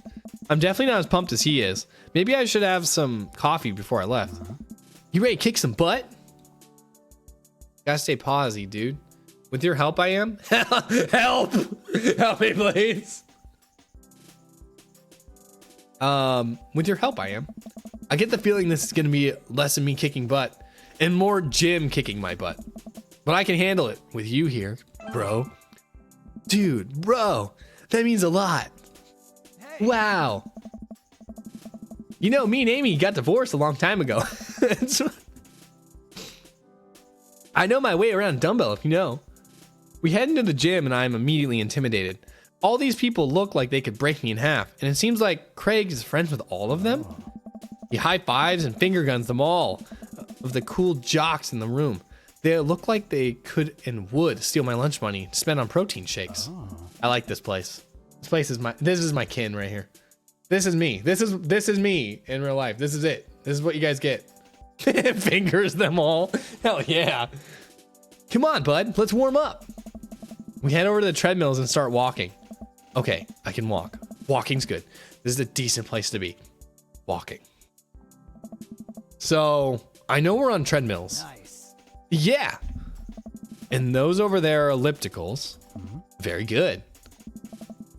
I'm definitely not as pumped as he is. Maybe I should have some coffee before I left. You ready to kick some butt? Gotta stay posy, dude. With your help, I am. Help! Help me, please. With your help, I am. I get the feeling this is gonna be less of me kicking butt and more Jim kicking my butt. But I can handle it with you here, bro. Dude, bro, that means a lot. Hey. Wow. You know, me and Amy got divorced a long time ago. I know my way around a dumbbell, if you know. We head into the gym and I am immediately intimidated. All these people look like they could break me in half, and it seems like Craig is friends with all of them. He high fives and finger guns them all of the cool jocks in the room. They look like they could and would steal my lunch money to spend on protein shakes. I like this place. This is my kin right here. This is me. This is me in real life. This is it. This is what you guys get. Fingers them all. Hell yeah. Come on, bud. Let's warm up. We head over to the treadmills and start walking. Okay, I can walk. Walking's good. This is a decent place to be. Walking. So, I know we're on treadmills. Nice. Yeah. And those over there are ellipticals. Very good.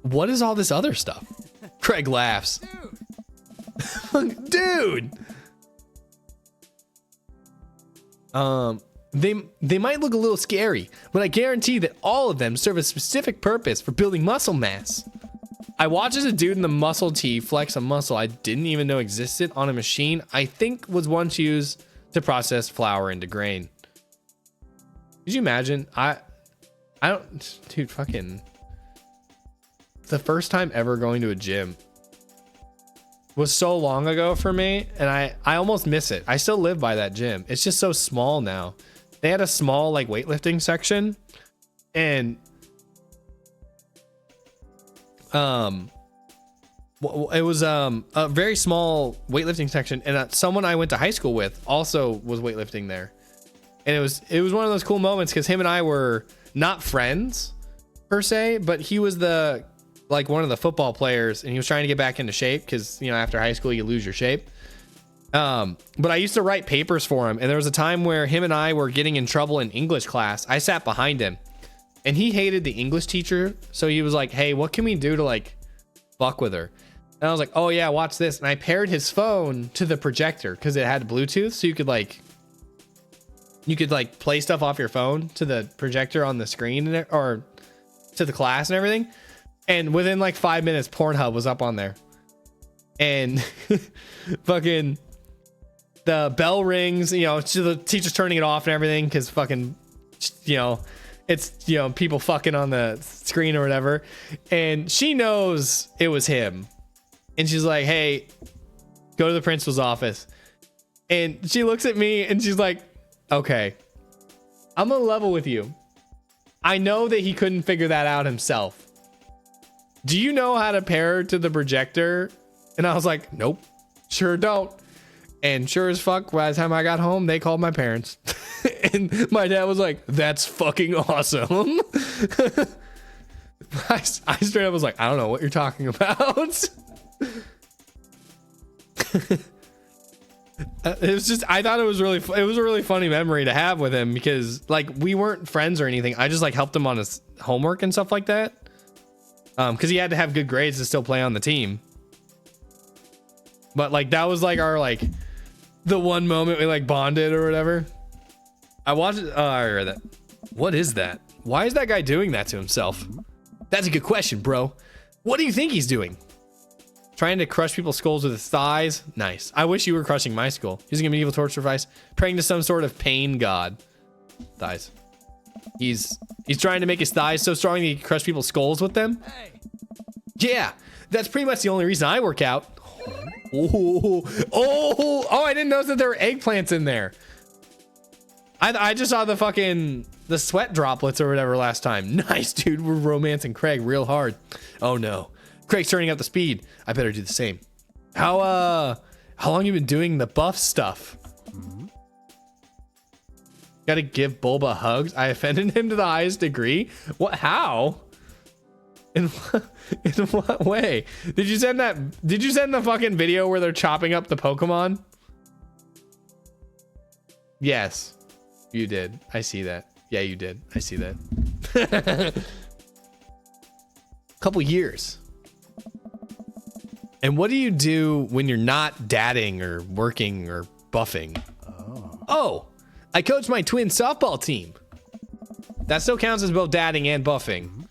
What is all this other stuff? Craig laughs. Dude. They might look a little scary, but I guarantee that all of them serve a specific purpose for building muscle mass. I watch as a dude in the muscle tee flex a muscle I didn't even know existed on a machine I think was once used to process flour into grain. Could you imagine? I don't, dude, fucking. The first time ever going to a gym was so long ago for me, and I almost miss it. I still live by that gym. It's just so small now. They had a small like weightlifting section, and it was a very small weightlifting section, and someone I went to high school with also was weightlifting there. And it was one of those cool moments because him and I were not friends per se, but he was one of the football players, and he was trying to get back into shape because, you know, after high school you lose your shape. But I used to write papers for him, and there was a time where him and I were getting in trouble in English class. I sat behind him, and he hated the English teacher, so he was like, hey, what can we do to like fuck with her? And I was like, oh yeah, watch this. And I paired his phone to the projector because it had Bluetooth, so you could play stuff off your phone to the projector on the screen or to the class and everything. And within like 5 minutes, Pornhub was up on there. And fucking the bell rings, you know, so the teacher's turning it off and everything because fucking, you know, it's, you know, people fucking on the screen or whatever. And she knows it was him. And she's like, hey, go to the principal's office. And she looks at me and she's like, okay, I'm gonna level with you. I know that he couldn't figure that out himself. Do you know how to pair to the projector? And I was like, nope, sure don't. And sure as fuck, by the time I got home, they called my parents. And my dad was like, that's fucking awesome. I straight up was like, I don't know what you're talking about. It was just, I thought it was a really funny memory to have with him because like we weren't friends or anything. I just like helped him on his homework and stuff like that. Cause he had to have good grades to still play on the team. But like, that was like our, like the one moment we like bonded or whatever. I watched it. Oh, I read that. What is that? Why is that guy doing that to himself? That's a good question, bro. What do you think he's doing? Trying to crush people's skulls with his thighs. Nice. I wish you were crushing my skull. Using a medieval torture device. Praying to some sort of pain god. Thighs. He's trying to make his thighs so strong that he can crush people's skulls with them. Hey. Yeah, that's pretty much the only reason I work out. Oh, I didn't notice that there were eggplants in there. I just saw the sweat droplets or whatever last time. Nice, dude. We're romancing Craig real hard. Oh no. Craig's turning up the speed. I better do the same. How long you been doing the buff stuff? Gotta give Bulba hugs. I offended him to the highest degree. What? How? In what way? Did you send the fucking video where they're chopping up the Pokemon? Yes, you did. I see that. Yeah, you did. I see that. Couple years. And what do you do when you're not dadding or working or buffing? Oh, I coach my twin softball team. That still counts as both dadding and buffing.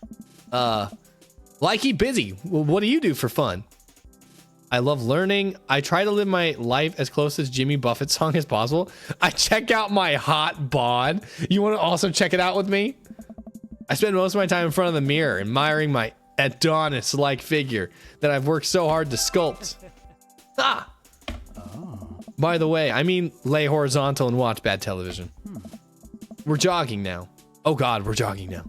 Like keep busy. Well, what do you do for fun? I love learning. I try to live my life as close as Jimmy Buffett's song as possible. I check out my hot bod. You want to also check it out with me? I spend most of my time in front of the mirror, admiring my Adonis-like figure that I've worked so hard to sculpt. Ah! Oh. By the way, I mean lay horizontal and watch bad television. We're jogging now. Oh God, we're jogging now.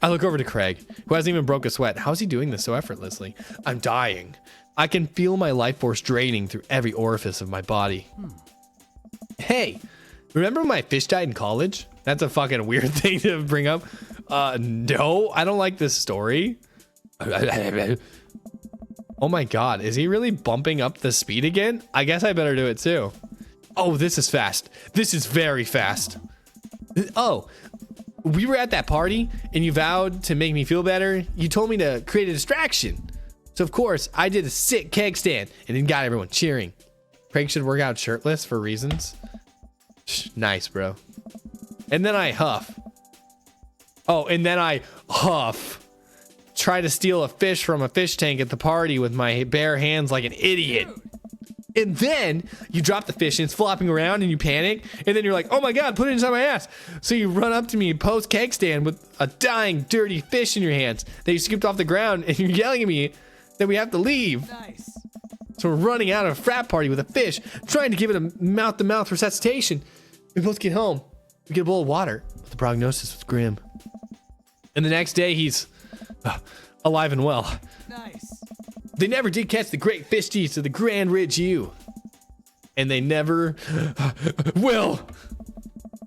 I look over to Craig, who hasn't even broke a sweat. How's he doing this so effortlessly? I'm dying. I can feel my life force draining through every orifice of my body. Hey, remember when my fish died in college? That's a fucking weird thing to bring up. No, I don't like this story. Oh my God, is he really bumping up the speed again? I guess I better do it too. Oh, this is fast. This is very fast. Oh, we were at that party and you vowed to make me feel better. You told me to create a distraction. So of course I did a sick keg stand and then got everyone cheering. Craig should work out shirtless for reasons. Nice, bro. And then I huff. Oh, and then I huff. Try to steal a fish from a fish tank at the party with my bare hands like an idiot. And then you drop the fish and it's flopping around and you panic. And then you're like, oh my God, put it inside my ass. So you run up to me post keg stand with a dying, dirty fish in your hands that you scooped off the ground and you're yelling at me that we have to leave. Nice. So we're running out of a frat party with a fish, trying to give it a mouth-to-mouth resuscitation. We both get home. We get a bowl of water, but the prognosis was grim. And the next day he's alive and well. Nice. They never did catch the great fish teeth of the Grand Ridge U. And they never will.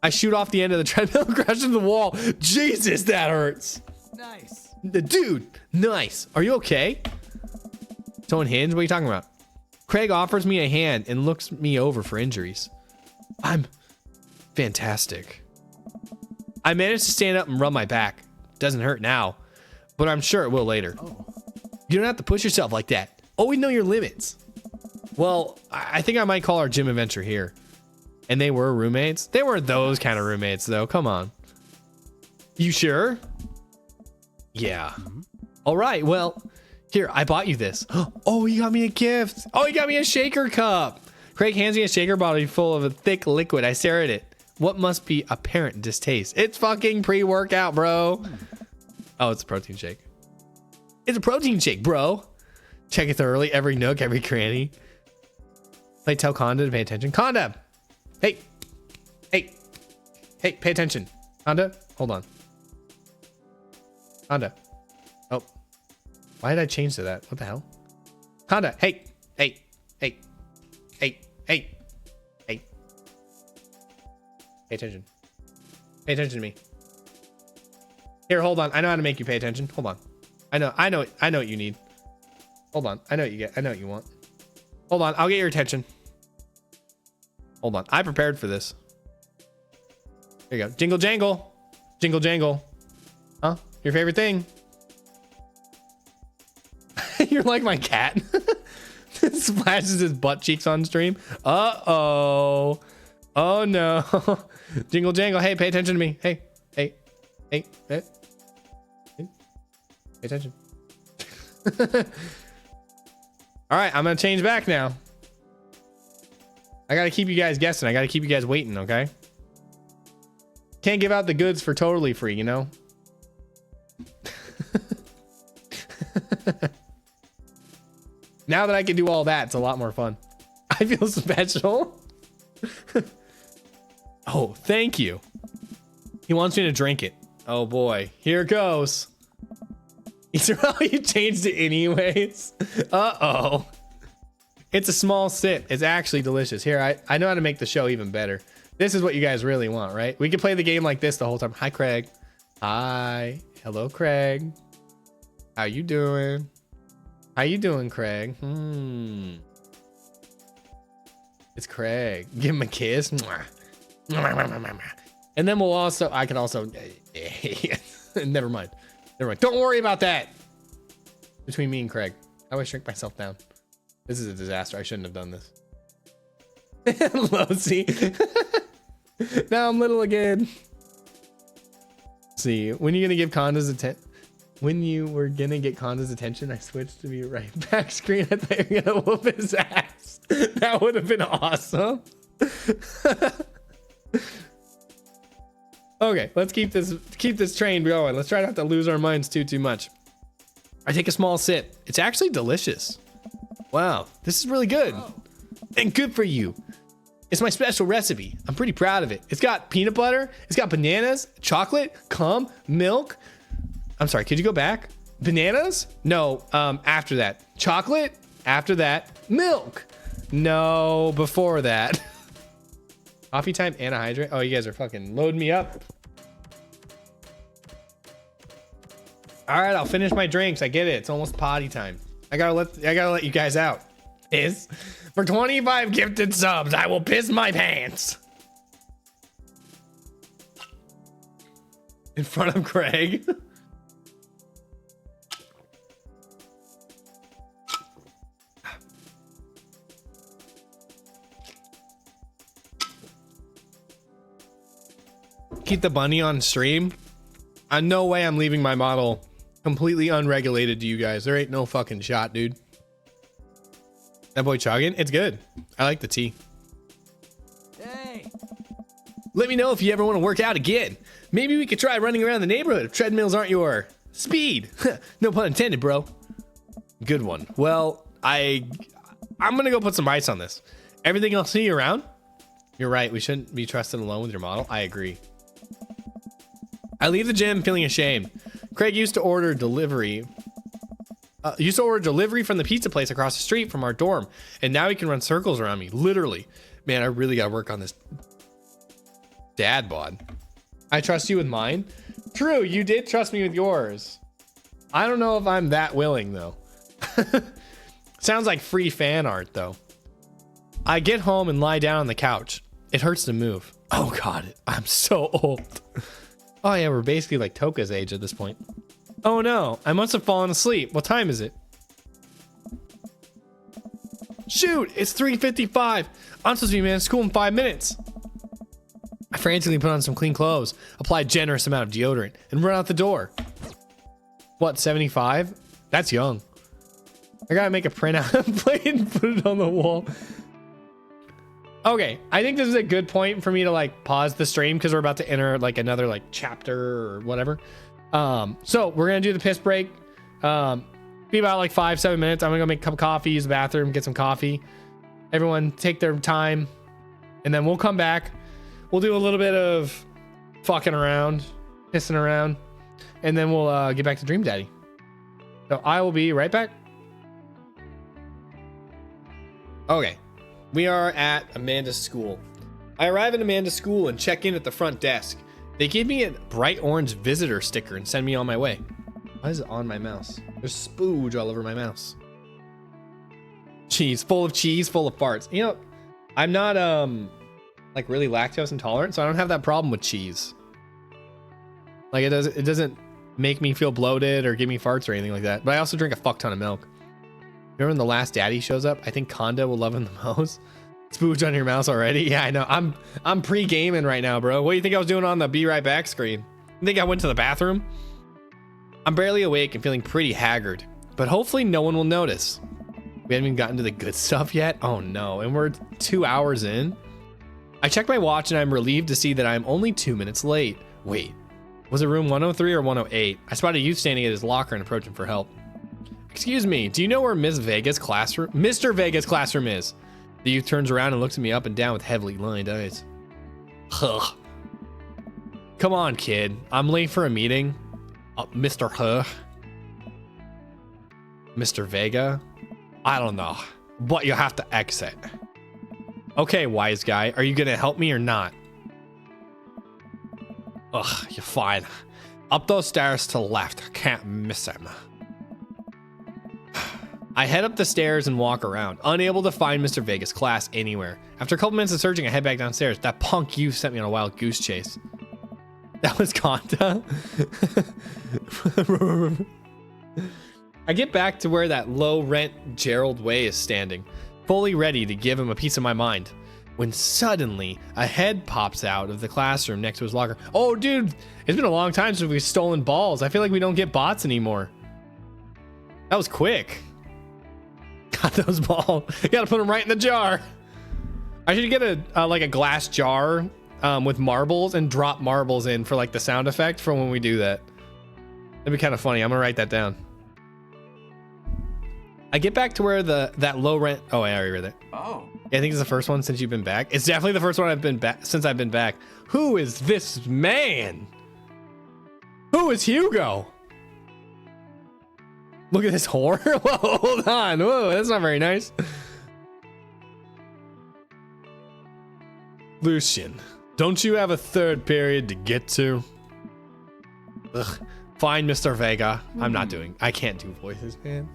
I shoot off the end of the treadmill, crash into the wall. Jesus, that hurts. Nice. Dude, nice. Are you okay? So unhinged? What are you talking about? Craig offers me a hand and looks me over for injuries. I'm fantastic. I managed to stand up and rub my back. Doesn't hurt now, but I'm sure it will later. Oh. You don't have to push yourself like that. Always know your limits. Well, I think I might call our gym adventure here. And they were roommates. They weren't those kind of roommates though. Come on. You sure? Yeah. Mm-hmm. All right. Well, here, I bought you this. Oh, you got me a gift. Oh, you got me a shaker cup. Craig hands me a shaker bottle full of a thick liquid. I stare at it. What must be apparent distaste? It's fucking pre-workout, bro. Oh, it's a protein shake. It's a protein shake, bro. Check it thoroughly. Every nook, every cranny. Like, tell Conda to pay attention. Conda! Hey. Hey. Hey, pay attention. Conda, hold on. Conda. Oh. Why did I change to that? What the hell? Conda, hey. Hey. Hey. Hey. Hey. Hey. Pay attention. Pay attention to me. Here, hold on. I know how to make you pay attention. Hold on. I know what you need. Hold on. I know what you get. I know what you want. Hold on. I'll get your attention. Hold on. I prepared for this. Here you go. Jingle jangle. Jingle jangle. Huh? Your favorite thing? You're like my cat. Splashes his butt cheeks on stream. Uh-oh. Oh no. Jingle jangle. Hey, pay attention to me. Hey. Hey. Hey. Hey. Hey. Pay attention. All right, I'm gonna change back now. I gotta keep you guys guessing. I gotta keep you guys waiting, okay? Can't give out the goods for totally free, you know? Now that I can do all that, it's a lot more fun. I feel special. Oh, thank you. He wants me to drink it. Oh boy, here it goes. You changed it anyways. Uh-oh. It's a small sip. It's actually delicious. Here, I know how to make the show even better. This is what you guys really want, right? We could play the game like this the whole time. Hi, Craig. Hi. Hello, Craig. How you doing? How you doing, Craig? It's Craig. Give him a kiss. And then we'll also, I can also, never mind. Never mind. Don't worry about that. Between me and Craig. I always shrink myself down. This is a disaster. I shouldn't have done this. Lousy. Now I'm little again. See, when are you gonna give Conda's attention? When you were gonna get Conda's attention, I switched to be right back screen. I thought you were gonna whoop his ass. That would have been awesome. Okay, let's keep this train going. Let's try not to lose our minds too much. I take a small sip. It's actually delicious. Wow, this is really good. And good for you. It's my special recipe. I'm pretty proud of it. It's got peanut butter. It's got bananas, chocolate, cum, milk. I'm sorry, could you go back? Bananas? No, after that. Chocolate? After that. Milk? No, before that. Coffee time and a hydrate? Oh, you guys are fucking loading me up. All right, I'll finish my drinks. I get it. It's almost potty time. I gotta let you guys out. Is for 25 gifted subs, I will piss my pants. In front of Craig. Keep the bunny on stream. No way I'm leaving my model completely unregulated to you guys. There ain't no fucking shot, dude. That boy chugging, it's good. I like the tea. Hey. Let me know if you ever want to work out again. Maybe we could try running around the neighborhood if treadmills aren't your speed. No pun intended, bro. Good one. Well, I'm gonna go put some ice on this. Everything I'll see you around. You're right. We shouldn't be trusted alone with your model. I agree. I leave the gym feeling ashamed. Craig used to order delivery. From the pizza place across the street from our dorm, and now he can run circles around me. Literally, man, I really gotta work on this dad bod. I trust you with mine. True, you did trust me with yours. I don't know if I'm that willing though. Sounds like free fan art though. I get home and lie down on the couch. It hurts to move. Oh god, I'm so old. Oh yeah, we're basically like Toka's age at this point. Oh no, I must have fallen asleep. What time is it? Shoot, it's 3:55. I'm supposed to be man at school in 5 minutes. I frantically put on some clean clothes, apply a generous amount of deodorant, and run out the door. What, 75? That's young. I gotta make a printout plate and put it on the wall. Okay, I think this is a good point for me to like pause the stream because we're about to enter like another like chapter or whatever. So we're gonna do the piss break. Be about like 5-7 minutes. I'm gonna go make a cup of coffee, use the bathroom, get some coffee. Everyone take their time, and then we'll come back. We'll do a little bit of fucking around, pissing around, and then we'll get back to Dream Daddy. So I will be right back. Okay, we are at Amanda's school. I arrive at Amanda's school and check in at the front desk. They give me a bright orange visitor sticker and send me on my way. Why is it on my mouse? There's spooge all over my mouse. Cheese, full of farts. You know, I'm not like really lactose intolerant, so I don't have that problem with cheese. Like it doesn't make me feel bloated or give me farts or anything like that. But I also drink a fuck ton of milk. Remember when the last Daddy shows up? I think Conda will love him the most. Spooge on your mouse already? Yeah, I know. I'm pre-gaming right now, bro. What do you think I was doing on the be right back screen? You think I went to the bathroom? I'm barely awake and feeling pretty haggard, but hopefully no one will notice. We haven't even gotten to the good stuff yet. Oh no, and we're 2 hours in. I checked my watch and I'm relieved to see that I'm only 2 minutes late. Wait, was it room 103 or 108? I spotted a youth standing at his locker and approaching for help. Excuse me, do you know where Mr. Vega's classroom is? The youth turns around and looks at me up and down with heavily lined eyes. Huh. Come on, kid. I'm late for a meeting. Mr. Huh. Mr. Vega? I don't know, but you have to exit. Okay, wise guy, are you gonna help me or not? Ugh, you're fine. Up those stairs to the left, can't miss him. I head up the stairs and walk around, unable to find Mr. Vega's class anywhere. After a couple minutes of searching, I head back downstairs. That punk you sent me on a wild goose chase. That was Conta. I get back to where that low-rent Gerald Way is standing, fully ready to give him a piece of my mind, when suddenly a head pops out of the classroom next to his locker. Oh, dude, it's been a long time since we've stolen balls. I feel like we don't get bots anymore. That was quick. Got those balls. You gotta put them right in the jar. I should get like a glass jar with marbles and drop marbles in for like the sound effect for when we do that. That'd be kind of funny. I'm gonna write that down. I get back to where that low rent. Oh, I already read it. Oh. Yeah, I think it's the first one since you've been back. It's definitely the first one I've been back since I've been back. Who is this man? Who is Hugo? Look at this whore. Whoa, hold on. Whoa, that's not very nice. Lucian, don't you have a third period to get to? Ugh. Fine, Mr. Vega. I can't do voices, man.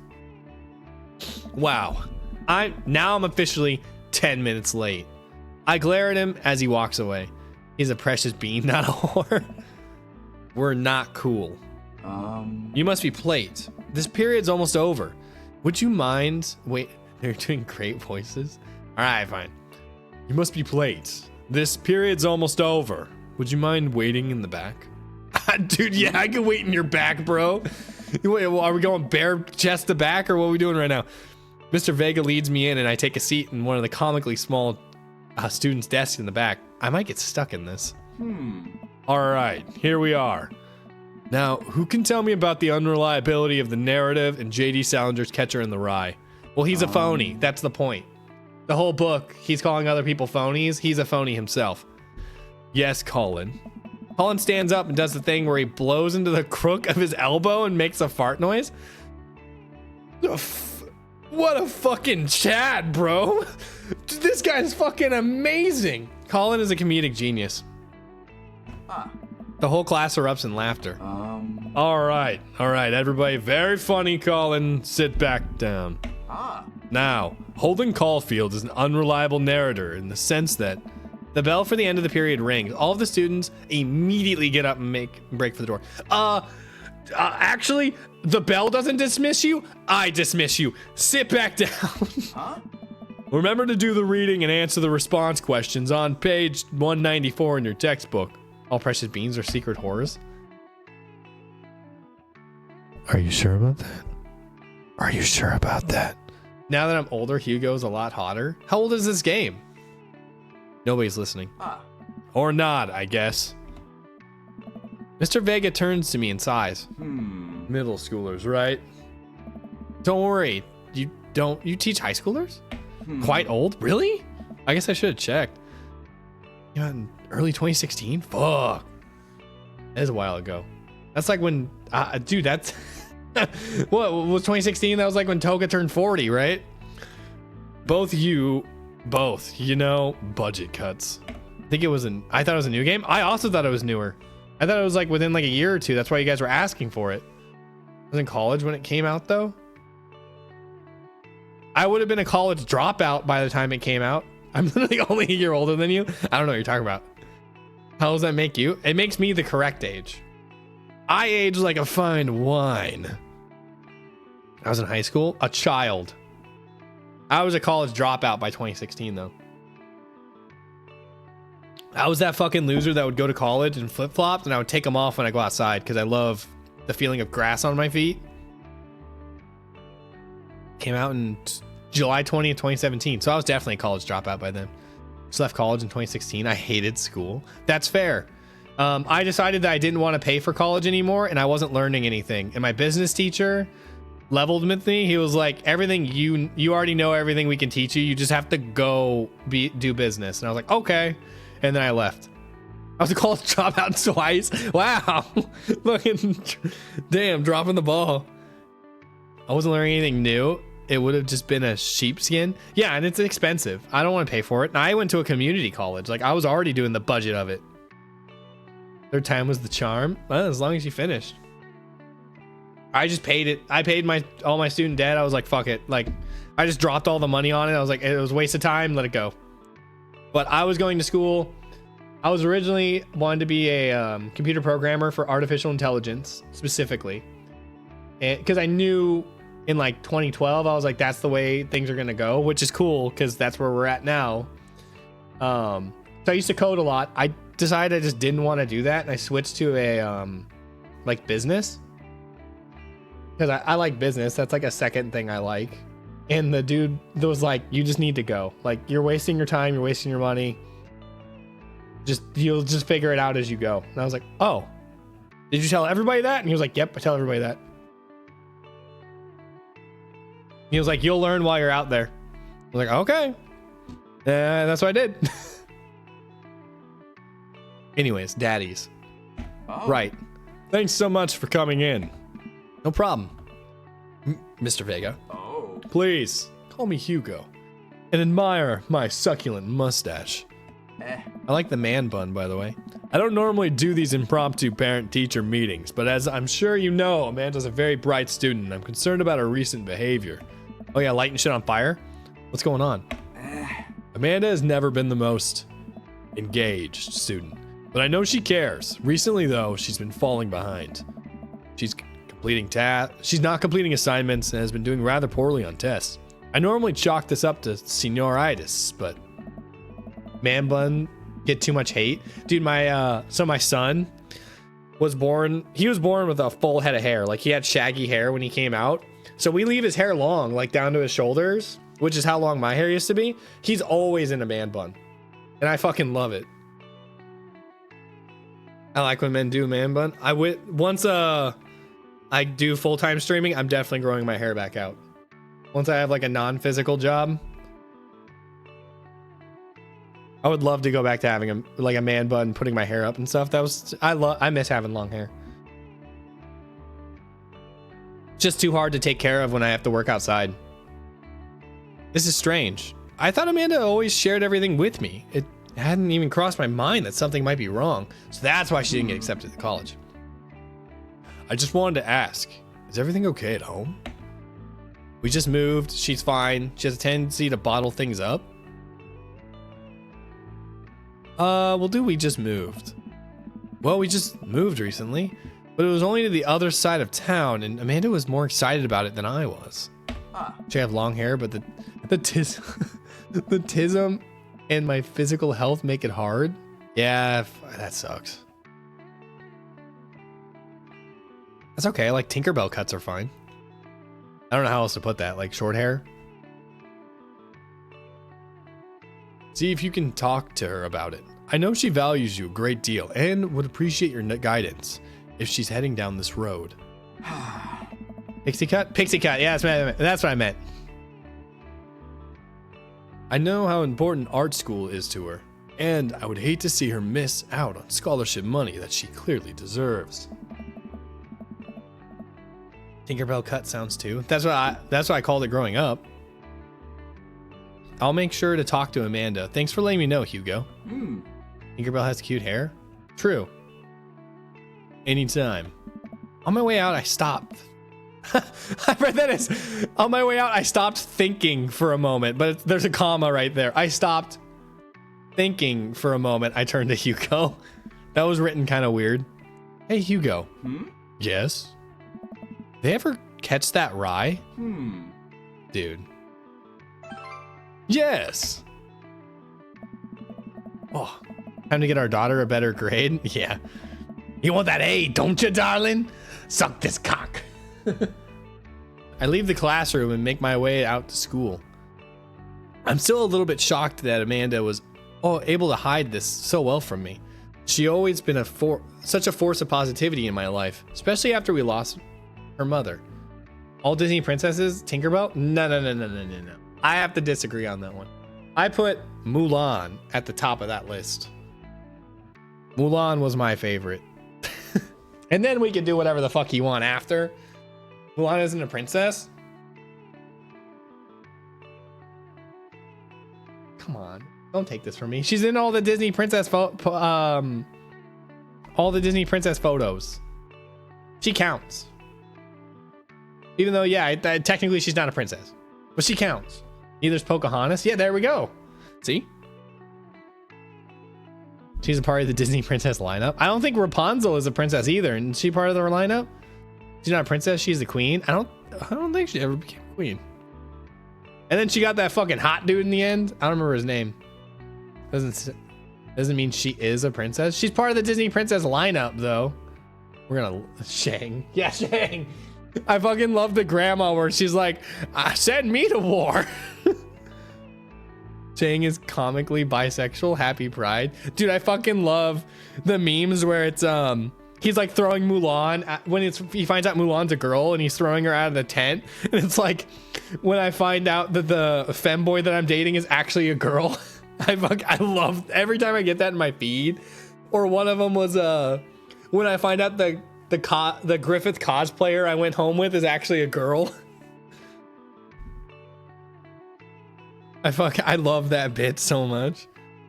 Wow. I'm officially 10 minutes late. I glare at him as he walks away. He's a precious bean, not a whore. We're not cool. You must be plate. This period's almost over. Would you mind? Wait, they're doing great voices. All right, fine. You must be plate. This period's almost over. Would you mind waiting in the back? Dude, yeah, I can wait in your back, bro. Wait, are we going bare chest to back or what are we doing right now? Mr. Vega leads me in and I take a seat in one of the comically small students' desks in the back. I might get stuck in this. All right, here we are. Now, who can tell me about the unreliability of the narrative and J.D. Salinger's Catcher in the Rye? Well, he's a phony. That's the point. The whole book, he's calling other people phonies. He's a phony himself. Yes, Colin. Colin stands up and does the thing where he blows into the crook of his elbow and makes a fart noise. What a fucking Chad, bro. This guy's fucking amazing. Colin is a comedic genius. The whole class erupts in laughter. All right, everybody. Very funny, Colin. Sit back down. Now, Holden Caulfield is an unreliable narrator in the sense that the bell for the end of the period rings. All of the students immediately get up and break for the door. Actually, the bell doesn't dismiss you. I dismiss you. Sit back down. Remember to do the reading and answer the response questions on page 194 in your textbook. All precious beans are secret horrors. Are you sure about that? Are you sure about that? Now that I'm older, Hugo's a lot hotter. How old is this game? Nobody's listening. Or not, I guess. Mr. Vega turns to me and sighs. Middle schoolers, right? Don't worry. You teach high schoolers? Quite old? Really? I guess I should have checked. You know, in early 2016? Fuck. That is a while ago. That's like when, dude, that's, what was 2016? That was like when Toga turned 40, right? Both, you know, budget cuts. I thought it was a new game. I also thought it was newer. I thought it was like within like a year or two. That's why you guys were asking for it. I was in college when it came out though. I would have been a college dropout by the time it came out. I'm literally only a year older than you. I don't know what you're talking about. How does that make you? It makes me the correct age. I age like a fine wine. I was in high school, a child. I was a college dropout by 2016 though. I was that fucking loser that would go to college and flip-flops, and I would take them off when I go outside because I love the feeling of grass on my feet. Came out in July 20th, 2017. So I was definitely a college dropout by then. Just left college in 2016. I hated school. That's fair. I decided that I didn't want to pay for college anymore, and I wasn't learning anything. And my business teacher leveled with me. He was like, everything you already know everything we can teach you. You just have to go do business. And I was like, okay. And then I left. I was a college dropout twice. Wow. Fucking damn, dropping the ball. I wasn't learning anything new. It would have just been a sheepskin. Yeah, and it's expensive. I don't want to pay for it. And I went to a community college. Like, I was already doing the budget of it. Third time was the charm. Well, as long as you finished. I just paid it. I paid all my student debt. I was like, fuck it. Like, I just dropped all the money on it. I was like, it was a waste of time. Let it go. But I was going to school. I was originally wanted to be a computer programmer for artificial intelligence, specifically. Because I knew in like 2012, I was like, that's the way things are going to go, which is cool because that's where we're at now. So I used to code a lot. I decided I just didn't want to do that. And I switched to a like business. Because I like business. That's like a second thing I like. And the dude was like, you just need to go. Like, you're wasting your time. You're wasting your money. You'll just figure it out as you go. And I was like, oh, did you tell everybody that? And he was like, yep, I tell everybody that. He was like, you'll learn while you're out there. I was like, okay. That's what I did. Anyways, Daddies. Oh. Right. Thanks so much for coming in. No problem. Mr. Vega. Oh. Please, call me Hugo. And admire my succulent mustache. I like the man bun, by the way. I don't normally do these impromptu parent-teacher meetings, but as I'm sure you know, Amanda's a very bright student, and I'm concerned about her recent behavior. Oh yeah, lighting shit on fire? What's going on? Amanda has never been the most engaged student, but I know she cares. Recently, though, she's been falling behind. She's not completing assignments and has been doing rather poorly on tests. I normally chalk this up to senioritis, but man bun get too much hate. Dude, my son was born with a full head of hair. Like, he had shaggy hair when he came out. So we leave his hair long, like down to his shoulders, which is how long my hair used to be. He's always in a man bun. And I fucking love it. I like when men do a man bun. Once I do full-time streaming, I'm definitely growing my hair back out. Once I have like a non-physical job, I would love to go back to having a man bun, putting my hair up and stuff. I miss having long hair. Just too hard to take care of when I have to work outside. This is strange. I thought Amanda always shared everything with me. It hadn't even crossed my mind that something might be wrong. So that's why she didn't get accepted to college. I just wanted to ask, is everything okay at home? We just moved. She's fine. She has a tendency to bottle things up. We just moved. Well, we just moved recently, but it was only to the other side of town, and Amanda was more excited about it than I was. She have long hair, but the tism and my physical health make it hard. Yeah, that sucks. That's okay. Like, Tinkerbell cuts are fine. I don't know how else to put that. Like, short hair. See if you can talk to her about it. I know she values you a great deal and would appreciate your guidance if she's heading down this road. Pixie cut? Pixie cut. Yeah, that's what I meant. I know how important art school is to her, and I would hate to see her miss out on scholarship money that she clearly deserves. Tinkerbell cut sounds too. That's what I called it growing up. I'll make sure to talk to Amanda. Thanks for letting me know, Hugo. Tinkerbell has cute hair. True. Anytime. On my way out, I stopped. I read that as on my way out. I stopped thinking for a moment, but there's a comma right there. I stopped thinking for a moment. I turned to Hugo. That was written kind of weird. Hey, Hugo. Yes. They ever catch that rye? Dude. Yes. Oh, time to get our daughter a better grade. Yeah. You want that A, don't you, darling? Suck this cock. I leave the classroom and make my way out to school. I'm still a little bit shocked that Amanda was able to hide this so well from me. She always been such a force of positivity in my life, especially after we lost her mother. All Disney princesses, Tinkerbell? No. I have to disagree on that one. I put Mulan at the top of that list. Mulan was my favorite. And then we could do whatever the fuck you want after. Mulan isn't a princess? Come on, don't take this from me. She's in all the Disney princess all the Disney princess photos. She counts. Even though, yeah, technically she's not a princess, but she counts. Neither's Pocahontas. Yeah, there we go. See? She's a part of the Disney princess lineup. I don't think Rapunzel is a princess either. And is she part of the lineup? She's not a princess. She's the queen. I don't think she ever became queen. And then she got that fucking hot dude in the end. I don't remember his name. Doesn't mean she is a princess. She's part of the Disney princess lineup, though. We're gonna Shang. Yeah, Shang. I fucking love the grandma where she's like, send me to war. Shang is comically bisexual. Happy Pride. Dude, I fucking love the memes where it's he's like throwing Mulan when he finds out Mulan's a girl and he's throwing her out of the tent, and it's like, when I find out that the femboy that I'm dating is actually a girl. I love every time I get that in my feed. Or one of them was when I find out the Griffith cosplayer I went home with is actually a girl. I love that bit so much.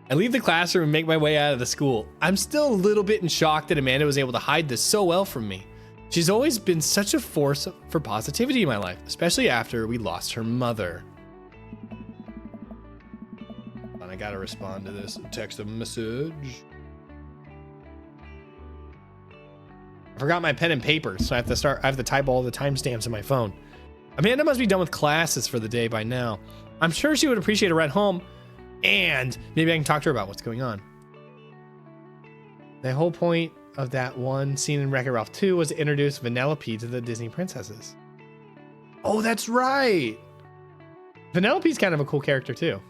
I leave the classroom and make my way out of the school. I'm still a little bit in shock that Amanda was able to hide this so well from me. She's always been such a force for positivity in my life, especially after we lost her mother. And I gotta respond to this text message. I forgot my pen and paper, so I have to type all the timestamps in my phone. Amanda must be done with classes for the day by now. I'm sure she would appreciate a ride home, and maybe I can talk to her about what's going on. The whole point of that one scene in Wreck-It Ralph 2 was to introduce Vanellope to the Disney princesses. Oh, that's right. Vanellope's kind of a cool character too.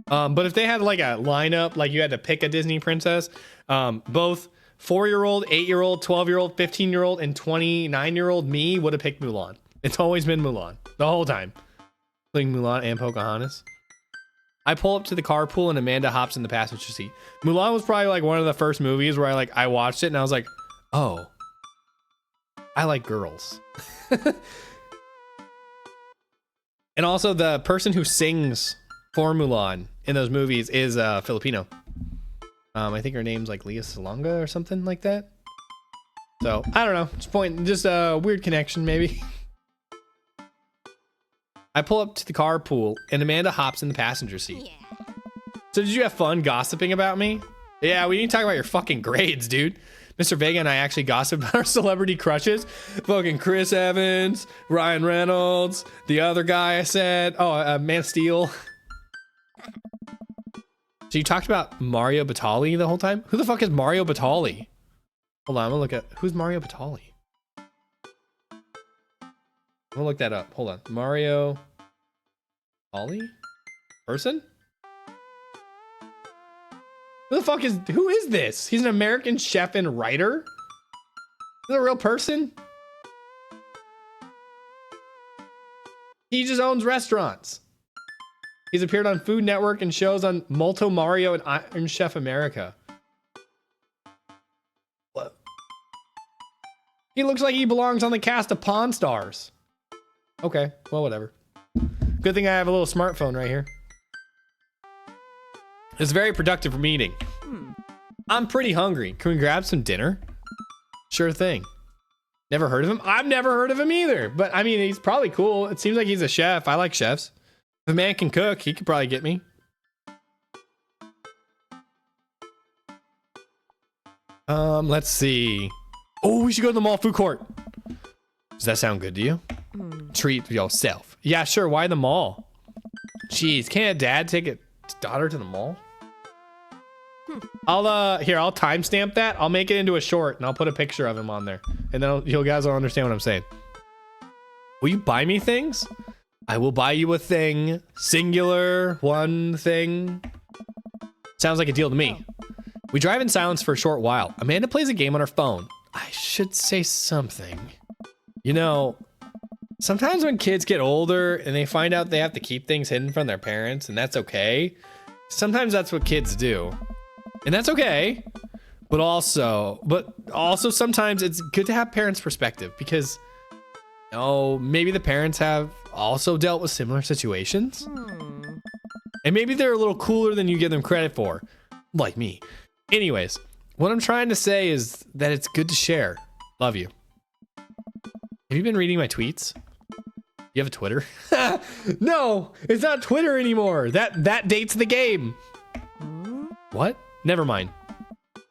But if they had like a lineup, like you had to pick a Disney princess, both 4-year-old, 8-year-old, 12-year-old, 15-year-old, and 29-year-old me would have picked Mulan. It's always been Mulan the whole time. Including Mulan and Pocahontas. I pull up to the carpool and Amanda hops in the passenger seat. Mulan was probably like one of the first movies where I watched it and I was like, oh, I like girls. And also the person who sings for Mulan in those movies is Filipino. I think her name's like Leah Salonga or something like that. So I don't know, just a weird connection maybe. I pull up to the carpool and Amanda hops in the passenger seat. Yeah. So did you have fun gossiping about me? Yeah, we didn't talk about your fucking grades, dude. Mr. Vega and I actually gossiped about our celebrity crushes. Fucking Chris Evans, Ryan Reynolds, the other guy I said, Man of Steel. So you talked about Mario Batali the whole time? Who the fuck is Mario Batali? Hold on, I'm gonna look at, who's Mario Batali? I'm gonna look that up. Hold on. Mario Ollie? Person? Who is this? He's an American chef and writer? Is that a real person? He just owns restaurants. He's appeared on Food Network and shows on Molto Mario and Iron Chef America. What? He looks like he belongs on the cast of Pawn Stars. Okay, well, whatever. Good thing I have a little smartphone right here. It's very productive for meeting. I'm pretty hungry. Can we grab some dinner? Sure thing. Never heard of him? I've never heard of him either. But I mean, he's probably cool. It seems like he's a chef. I like chefs. If a man can cook, he could probably get me. Let's see. Oh, we should go to the mall food court. Does that sound good to you? Treat yourself. Yeah, sure. Why the mall? Jeez, can't a dad take a daughter to the mall? I'll timestamp that. I'll make it into a short and I'll put a picture of him on there. And then you guys will understand what I'm saying. Will you buy me things? I will buy you a thing. Singular, one thing. Sounds like a deal to me. We drive in silence for a short while. Amanda plays a game on her phone. I should say something. You know, sometimes when kids get older and they find out they have to keep things hidden from their parents, and that's okay. Sometimes that's what kids do. And that's okay. But also sometimes it's good to have parents' perspective because, you know, maybe the parents have also dealt with similar situations. And maybe they're a little cooler than you give them credit for. Like me. Anyways, what I'm trying to say is that it's good to share. Love you. Have you been reading my tweets? You have a Twitter? No, it's not Twitter anymore. That dates the game. What? Never mind.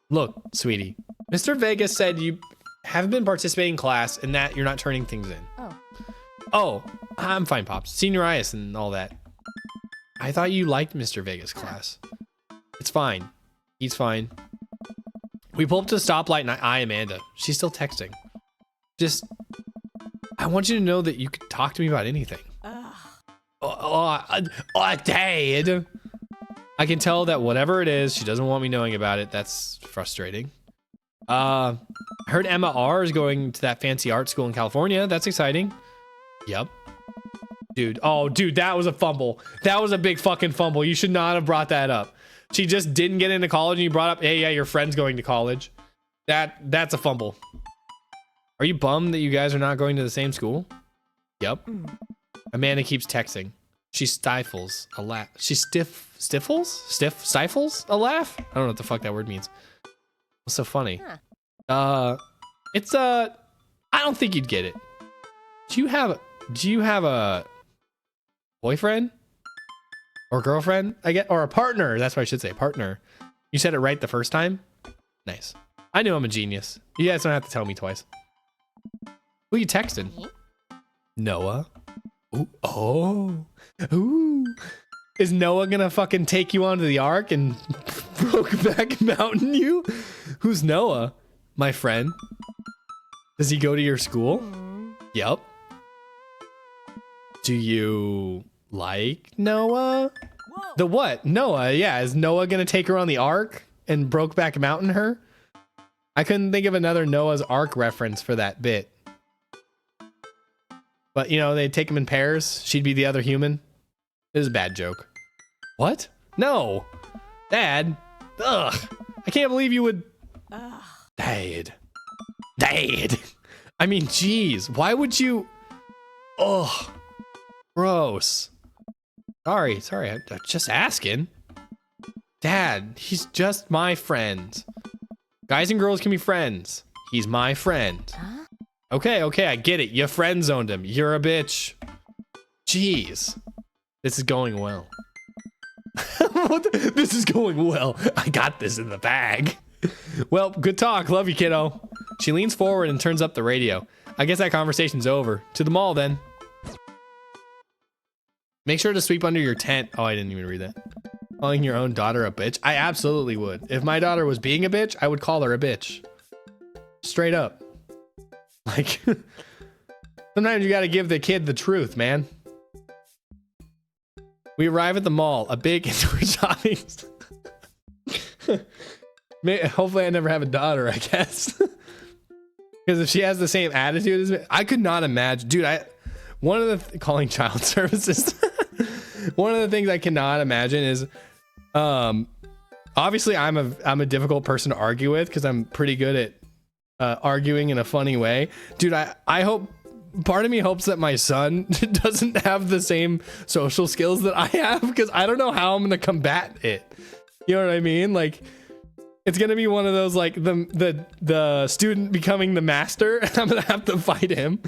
Look, sweetie. Mr. Vegas said you haven't been participating in class and that you're not turning things in. Oh, I'm fine, Pops. Senioritis and all that. I thought you liked Mr. Vegas class. It's fine. He's fine. We pull up to the stoplight and I eye Amanda. She's still texting. Just, I want you to know that you can talk to me about anything. Dad. I can tell that whatever it is, she doesn't want me knowing about it. That's frustrating. I heard Emma R is going to that fancy art school in California. That's exciting. Yep. Dude. Oh, dude, that was a fumble. That was a big fucking fumble. You should not have brought that up. She just didn't get into college and you brought up, hey, yeah, your friend's going to college. That's a fumble. Are you bummed that you guys are not going to the same school? Yep. Amanda keeps texting. She stifles a laugh. She stifles a laugh? I don't know what the fuck that word means. What's so funny? I don't think you'd get it. Do you have a boyfriend? Or girlfriend? Or a partner. That's what I should say. Partner. You said it right the first time? Nice. I knew I'm a genius. You guys don't have to tell me twice. Who you texting? Noah. Ooh. Oh. Ooh. Is Noah gonna fucking take you onto the ark and Brokeback Mountain you? Who's Noah? My friend. Does he go to your school? Yep. Do you like Noah? Whoa. The what? Noah, yeah. Is Noah gonna take her on the ark and Brokeback Mountain her? I couldn't think of another Noah's Ark reference for that bit. But, you know, they'd take him in pairs. She'd be the other human. It was a bad joke. What? No. Dad. Ugh. I can't believe you would... Dad. I mean, geez. Why would you... Ugh. Gross. Sorry. I'm just asking. Dad, he's just my friend. Guys and girls can be friends. He's my friend. Huh? Okay, I get it. You friend zoned him. You're a bitch. Jeez. This is going well. This is going well. I got this in the bag. Well, good talk. Love you, kiddo. She leans forward and turns up the radio. I guess that conversation's over. To the mall, then. Make sure to sweep under your tent. Oh, I didn't even read that. Calling your own daughter a bitch? I absolutely would. If my daughter was being a bitch, I would call her a bitch. Straight up. Like, sometimes you gotta give the kid the truth, man. We arrive at the mall, a big indoor shopping. Hopefully I never have a daughter, I guess. Because if she has the same attitude as me, I could not imagine. Dude, one of the calling child services. One of the things I cannot imagine is, obviously I'm a difficult person to argue with because I'm pretty good at arguing in a funny way. Dude, I hope, part of me hopes that my son doesn't have the same social skills that I have because I don't know how I'm gonna combat it. You know what I mean? Like, It's gonna be one of those like the student becoming the master, and I'm gonna have to fight him.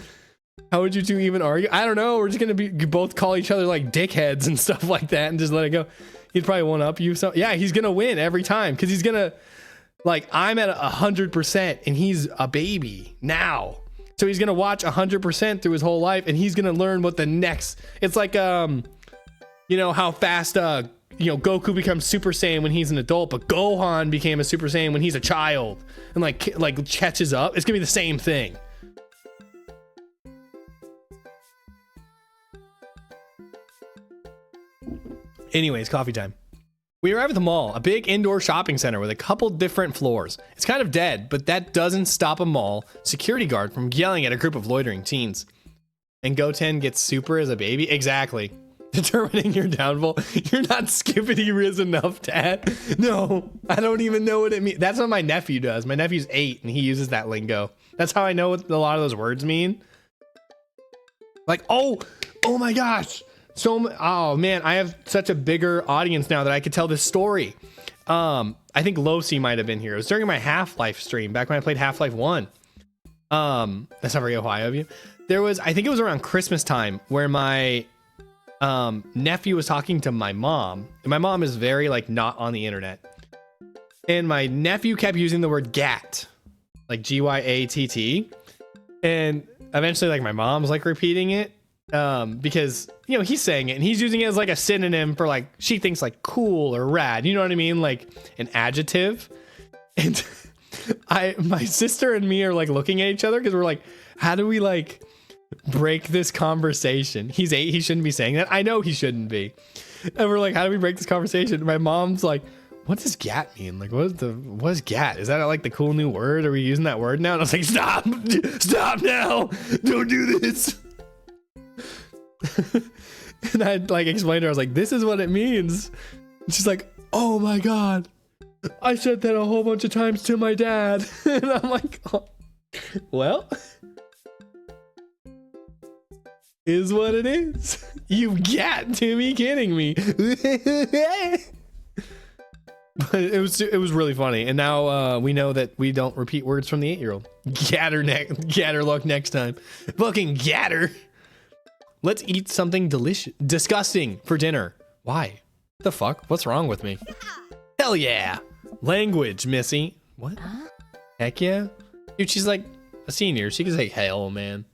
How would you two even argue? I don't know. We're just gonna be both call each other like dickheads and stuff like that, and just let it go. He'd probably one up you. So yeah, he's gonna win every time because he's gonna like I'm at 100% and he's a baby now. So he's gonna watch 100% through his whole life, and he's gonna learn what the next. It's like you know how fast you know Goku becomes Super Saiyan when he's an adult, but Gohan became a Super Saiyan when he's a child, and like catches up. It's gonna be the same thing. Anyways, coffee time. We arrive at the mall, a big indoor shopping center with a couple different floors. It's kind of dead, but that doesn't stop a mall security guard from yelling at a group of loitering teens. And Goten gets super as a baby? Exactly. Determining your downfall. You're not skippity riz enough, Dad. No, I don't even know what it means. That's what my nephew does. My nephew's 8 and he uses that lingo. That's how I know what a lot of those words mean. Like, oh my gosh. Oh man, I have such a bigger audience now that I could tell this story. I think Losi might have been here. It was during my Half-Life stream back when I played Half-Life 1. That's not very Ohio of you. There was, I think it was around Christmas time where my nephew was talking to my mom, and my mom is very like not on the internet, and my nephew kept using the word gat, like G-Y-A-T-T, and eventually like my mom's like repeating it because you know he's saying it and he's using it as like a synonym for like she thinks like cool or rad, you know what I mean, like an adjective. And my sister and me are like looking at each other because we're like, how do we like break this conversation? He's 8, he shouldn't be saying that. I know he shouldn't be. And we're like, how do we break this conversation? And my mom's like, what does gat mean? Like, what is gat? Is that like the cool new word? Are we using that word now? And I was like, stop now, don't do this. And I like explained to her, I was like, this is what it means. And she's like, oh my god, I said that a whole bunch of times to my dad. And I'm like, oh, well, is what it is. You got to be kidding me. But it was really funny, and now we know that we don't repeat words from the 8-year-old. Gatter luck next time. Fucking gatter. Let's eat something disgusting for dinner. Why? The fuck? What's wrong with me? Hell yeah. Language, Missy. What? Heck yeah. Dude, she's like a senior. She can say hell, man.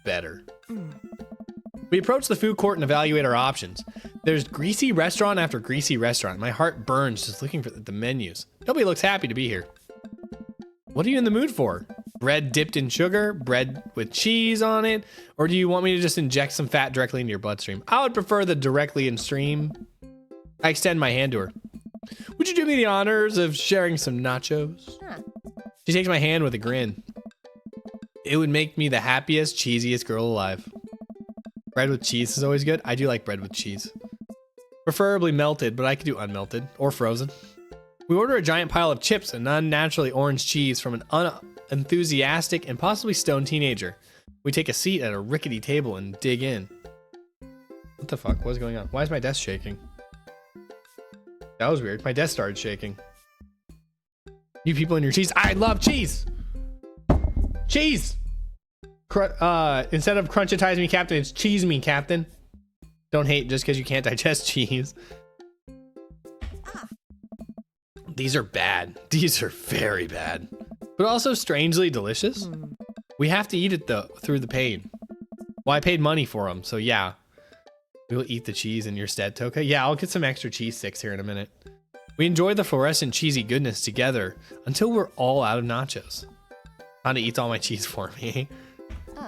Better. We approach the food court and evaluate our options. There's greasy restaurant after greasy restaurant. My heart burns just looking for the menus. Nobody looks happy to be here. What are you in the mood for? Bread dipped in sugar? Bread with cheese on it? Or do you want me to just inject some fat directly into your bloodstream? I would prefer the directly in stream. I extend my hand to her. Would you do me the honors of sharing some nachos? She takes my hand with a grin. It would make me the happiest, cheesiest girl alive. Bread with cheese is always good. I do like bread with cheese. Preferably melted, but I could do unmelted or frozen. We order a giant pile of chips and unnaturally orange cheese from an unenthusiastic and possibly stoned teenager. We take a seat at a rickety table and dig in. What the fuck? What's going on? Why is my desk shaking? That was weird. My desk started shaking. You people and your cheese. I love cheese! Cheese! Instead of crunchitize me, Captain, it's cheese me, Captain. Don't hate just because you can't digest cheese. These are bad. These are very bad. But also strangely delicious. We have to eat it though, through the pain. Well, I paid money for them, so yeah. We'll eat the cheese in your stead, Toka. Yeah, I'll get some extra cheese sticks here in a minute. We enjoy the fluorescent cheesy goodness together until we're all out of nachos. Honda eats all my cheese for me.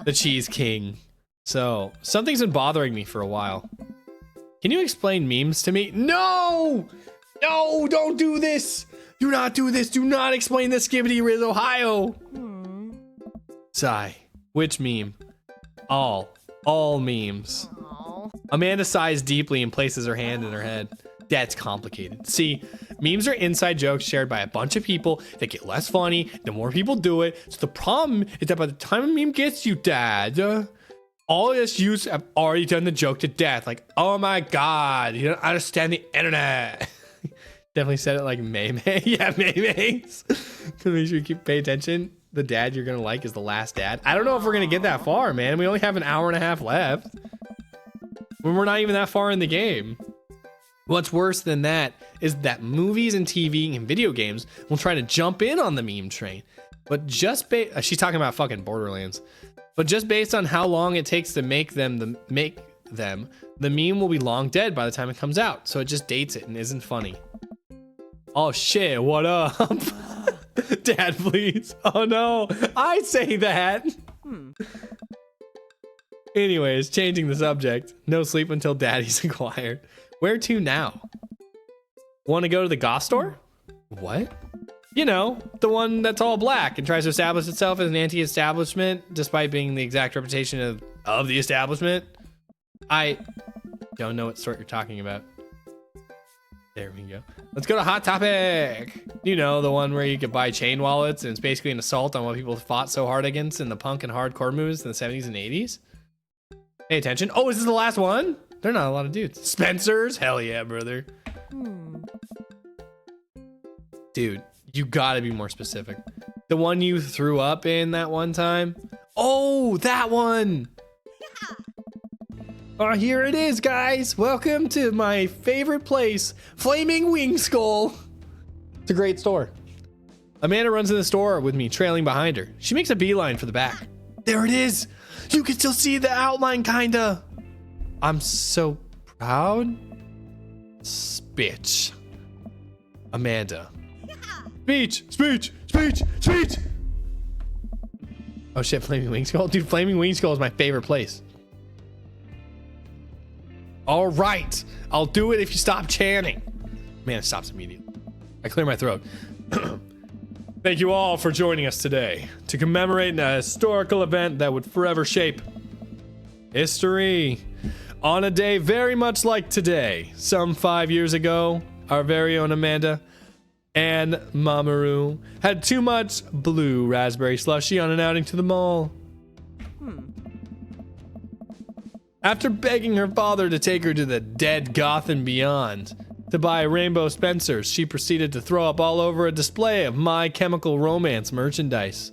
The cheese king. So, something's been bothering me for a while. Can you explain memes to me? No! No, don't do this! Do not do this! Do not explain this, Skibbity Riz, Ohio! Sigh. Which meme? All memes. Aww. Amanda sighs deeply and places her hand in her head. That's complicated. See, memes are inside jokes shared by a bunch of people that get less funny the more people do it. So the problem is that by the time a meme gets you, Dad, all SUs have already done the joke to death. Like, oh my god, you don't understand the internet. Definitely said it like May May. Yeah, May May's. So make sure you pay attention. The dad you're gonna like is the last dad. I don't know if we're gonna get that far, man. We only have an hour and a half left. When we're not even that far in the game. What's worse than that is that movies and TV and video games will try to jump in on the meme train. But just she's talking about fucking Borderlands. But just based on how long it takes to make them, the meme will be long dead by the time it comes out. So it just dates it and isn't funny. Oh shit, what up? Dad, please. Oh no, I say that. Anyways, changing the subject. No sleep until Daddy's acquired. Where to now? Want to go to the goth store? What? You know, the one that's all black and tries to establish itself as an anti-establishment despite being the exact reputation of the establishment. I don't know what sort you're talking about. There we go. Let's go to Hot Topic. You know, the one where you could buy chain wallets and it's basically an assault on what people fought so hard against in the punk and hardcore movies in the 70s and 80s. Pay attention. Oh, is this the last one? They're not a lot of dudes. Spencer's? Hell yeah, brother. Dude, you gotta be more specific. The one you threw up in that one time? Oh, that one! Oh, here it is, guys. Welcome to my favorite place, Flaming Wing Skull. It's a great store. Amanda runs in the store with me, trailing behind her. She makes a beeline for the back. There it is. You can still see the outline, kinda. I'm so proud. Bitch. Amanda. Speech. Oh shit, Flaming Wing Skull. Dude, Flaming Wing Skull is my favorite place. All right, I'll do it if you stop chanting. Man, it stops immediately. I clear my throat. Thank you all for joining us today to commemorate a historical event that would forever shape history. On a day very much like today, some 5 years ago, our very own Amanda and Mamoru had too much blue raspberry slushie on an outing to the mall. After begging her father to take her to the dead goth and beyond to buy Rainbow Spencers, she proceeded to throw up all over a display of My Chemical Romance merchandise.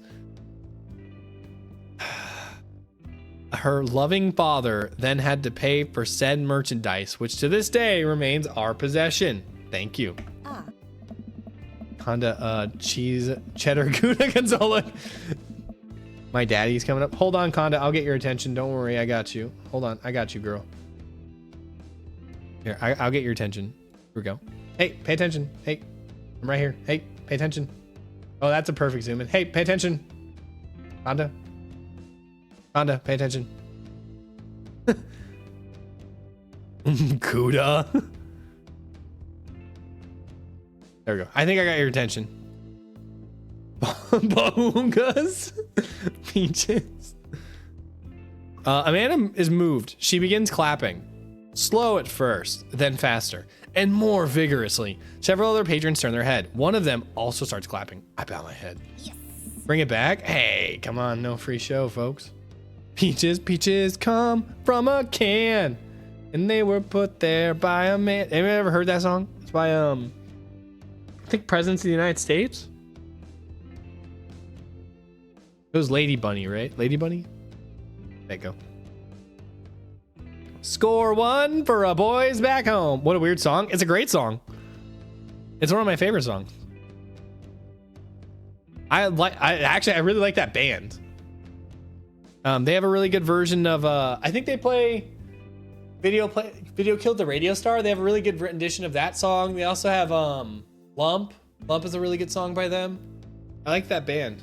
Her loving father then had to pay for said merchandise, which to this day remains our possession. Thank you. Conda, cheese, cheddar, Gouda, Gonzalo. My daddy's coming up. Hold on, Conda. I'll get your attention. Don't worry. I got you. Hold on. I got you, girl. Here, I'll get your attention. Here we go. Hey, pay attention. Hey, I'm right here. Hey, pay attention. Oh, that's a perfect zoom in. Hey, pay attention. Conda. Conda, pay attention. Kuda. There we go. I think I got your attention. Boongas. Peaches. Amanda is moved. She begins clapping. Slow at first, then faster, and more vigorously. Several other patrons turn their head. One of them also starts clapping. I bow my head. Yes. Bring it back. Hey, come on. No free show, folks. Peaches come from a can, and they were put there by a man. Anyone ever heard that song? It's by, I think Presidents of the United States. It was Lady Bunny, right? Lady Bunny? There you go. Score one for a boys back home. What a weird song. It's a great song. It's one of my favorite songs. I really like that band. They have a really good version of I think they play Video Killed the Radio Star. They have a really good rendition of that song. They also have Lump. Lump is a really good song by them. I like that band.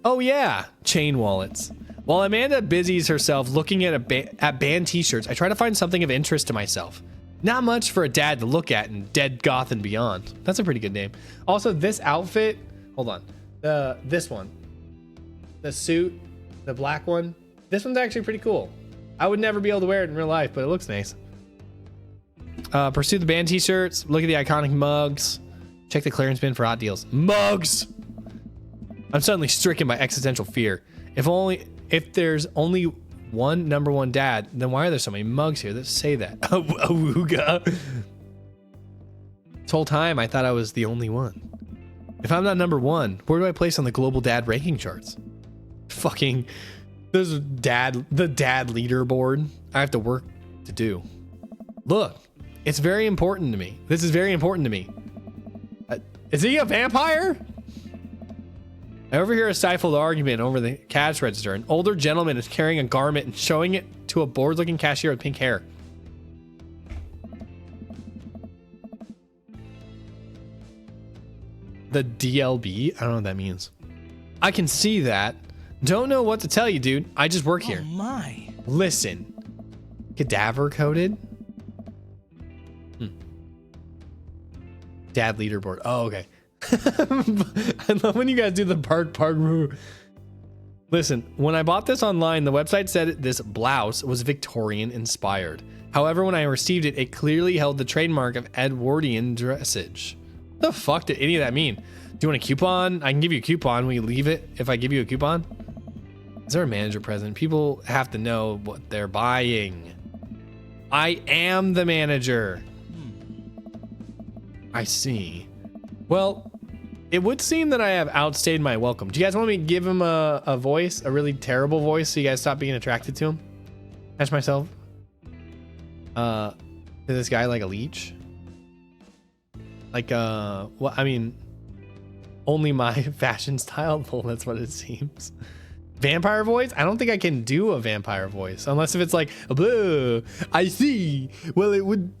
Oh yeah, chain wallets. While Amanda busies herself looking at band t-shirts, I try to find something of interest to myself. Not much for a dad to look at in Dead Goth and Beyond. That's a pretty good name. Also, this outfit, hold on. This one. The suit, the black one. This one's actually pretty cool. I would never be able to wear it in real life, but it looks nice. Pursue the band t-shirts. Look at the iconic mugs. Check the clearance bin for hot deals. Mugs! I'm suddenly stricken by existential fear. If there's only one number one dad, then why are there so many mugs here that say that? Awooga. This whole time I thought I was the only one. If I'm not number one, where do I place on the global dad ranking charts? Fucking, there's the dad leaderboard I have to work to do. Look, it's very important to me. This is very important to me. Is he a vampire? I overhear a stifled argument over the cash register. An older gentleman is carrying a garment and showing it to a bored-looking cashier with pink hair. The DLB? I don't know what that means. I can see that. Don't know what to tell you, dude. I just work here. Oh my. Listen. Cadaver coated? Dad leaderboard. Oh, okay. I love when you guys do the part. Listen, when I bought this online, the website said this blouse was Victorian inspired. However, when I received it, it clearly held the trademark of Edwardian dressage. What the fuck did any of that mean? Do you want a coupon? I can give you a coupon. Will you leave it if I give you a coupon? Is there a manager present? People have to know what they're buying. I am the manager. I see. Well, it would seem that I have outstayed my welcome. Do you guys want me to give him a voice, a really terrible voice, so you guys stop being attracted to him? Catch myself. Is this guy like a leech? Like, well, I mean, only my fashion style. Well, that's what it seems. Vampire voice? I don't think I can do a vampire voice unless if it's like, boo, I see. Well, it would.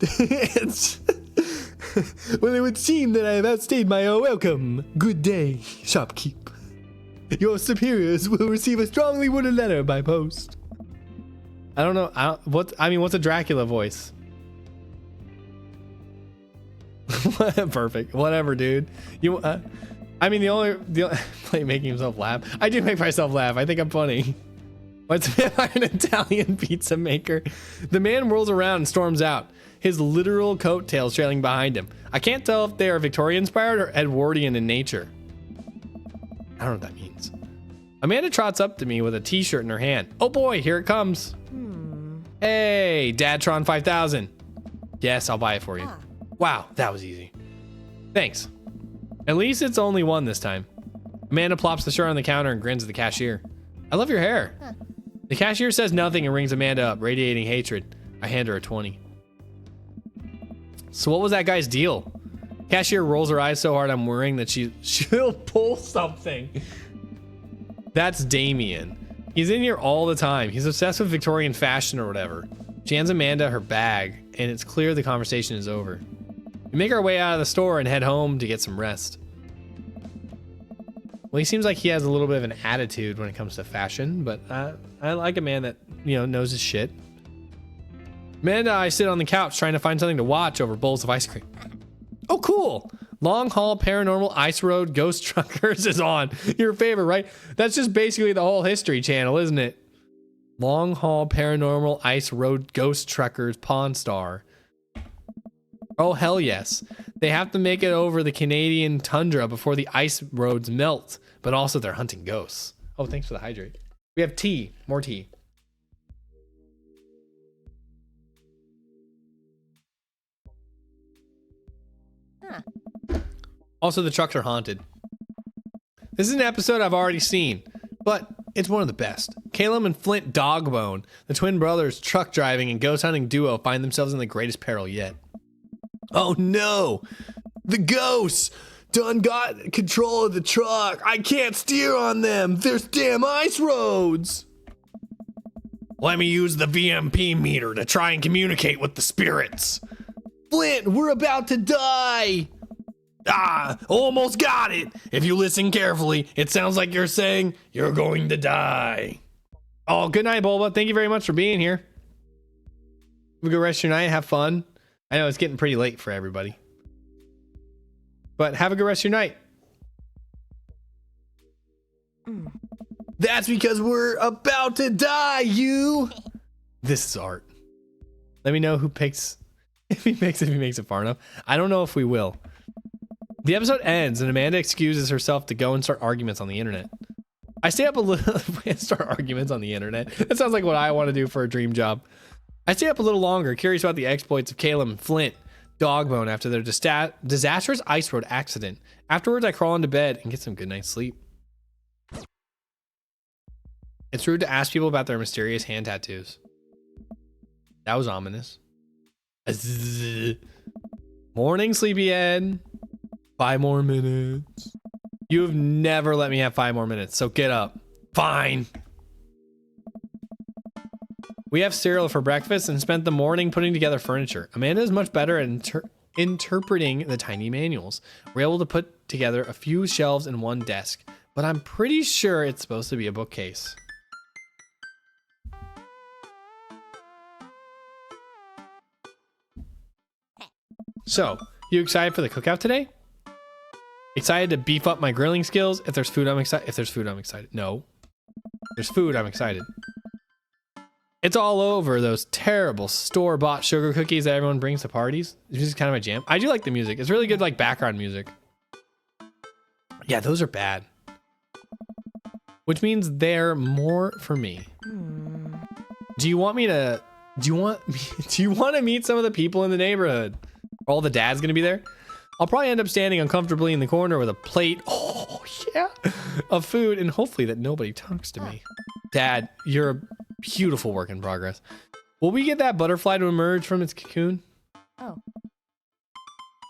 Well, it would seem that I have outstayed my welcome. Good day, shopkeep. Your superiors will receive a strongly worded letter by post. I don't know. What's a Dracula voice? Perfect. Whatever, dude. I mean, the only like making himself laugh. I do make myself laugh. I think I'm funny. What's an Italian pizza maker? The man whirls around and storms out, his literal coattails trailing behind him. I can't tell if they are Victorian inspired or Edwardian in nature. I don't know what that means. Amanda trots up to me with a t-shirt in her hand. Oh boy, here it comes. Hey, Dadtron 5000. Yes, I'll buy it for you. Wow, that was easy. Thanks. At least it's only one this time. Amanda plops the shirt on the counter and grins at the cashier. I love your hair. The cashier says nothing and rings Amanda up, radiating hatred. I hand her a 20. So what was that guy's deal? Cashier rolls her eyes so hard I'm worrying that she'll pull something. That's Damien. He's in here all the time. He's obsessed with Victorian fashion or whatever. She hands Amanda her bag, and it's clear the conversation is over. We make our way out of the store and head home to get some rest. Well, he seems like he has a little bit of an attitude when it comes to fashion, but I like a man that, knows his shit. Amanda and I sit on the couch trying to find something to watch over bowls of ice cream. Oh, cool. Long Haul Paranormal Ice Road Ghost Truckers is on. Your favorite, right? That's just basically the whole History Channel, isn't it? Long Haul Paranormal Ice Road Ghost Truckers Pawn Star. Oh, hell yes. They have to make it over the Canadian tundra before the ice roads melt, but also they're hunting ghosts. Oh, thanks for the hydrate. We have tea. More tea. Also, the trucks are haunted. This is an episode I've already seen, but it's one of the best. Caleb and Flint Dogbone, the twin brothers truck driving and ghost hunting duo, find themselves in the greatest peril yet. Oh no! The ghosts done got control of the truck. I can't steer on them. There's damn ice roads. Let me use the VMP meter to try and communicate with the spirits. Flint, we're about to die. Ah, almost got it. If you listen carefully, it sounds like you're saying you're going to die. Oh, good night, Bulba. Thank you very much for being here. Have a good rest of your night. Have fun. I know it's getting pretty late for everybody. But have a good rest of your night. That's because we're about to die, you. This is art. Let me know who picks, if he makes it far enough. I don't know if we will. The episode ends and Amanda excuses herself to go and start arguments on the internet. I stay up a little. Start arguments on the internet. That sounds like what I want to do for a dream job. I stay up a little longer, curious about the exploits of Caleb and Flint, Dogbone, after their disastrous ice road accident. Afterwards, I crawl into bed and get some good night's sleep. It's rude to ask people about their mysterious hand tattoos. That was ominous. Morning, sleepyhead. 5 more minutes. You have never let me have 5 more minutes, so get up. Fine. We have cereal for breakfast and spent the morning putting together furniture. Amanda is much better at interpreting the tiny manuals. We're able to put together a few shelves and one desk, but I'm pretty sure it's supposed to be a bookcase. So, you excited for the cookout today? Excited to beef up my grilling skills? If there's food, I'm excited. If there's food, I'm excited. No. If there's food, I'm excited. It's all over those terrible store-bought sugar cookies that everyone brings to parties. This is kind of my jam. I do like the music. It's really good, like, background music. Yeah, those are bad. Which means they're more for me. Do you want to meet some of the people in the neighborhood? Are all the dads gonna be there? I'll probably end up standing uncomfortably in the corner with a plate, oh yeah, of food, and hopefully that nobody talks to me. Dad, you're a beautiful work in progress. Will we get that butterfly to emerge from its cocoon? Oh. All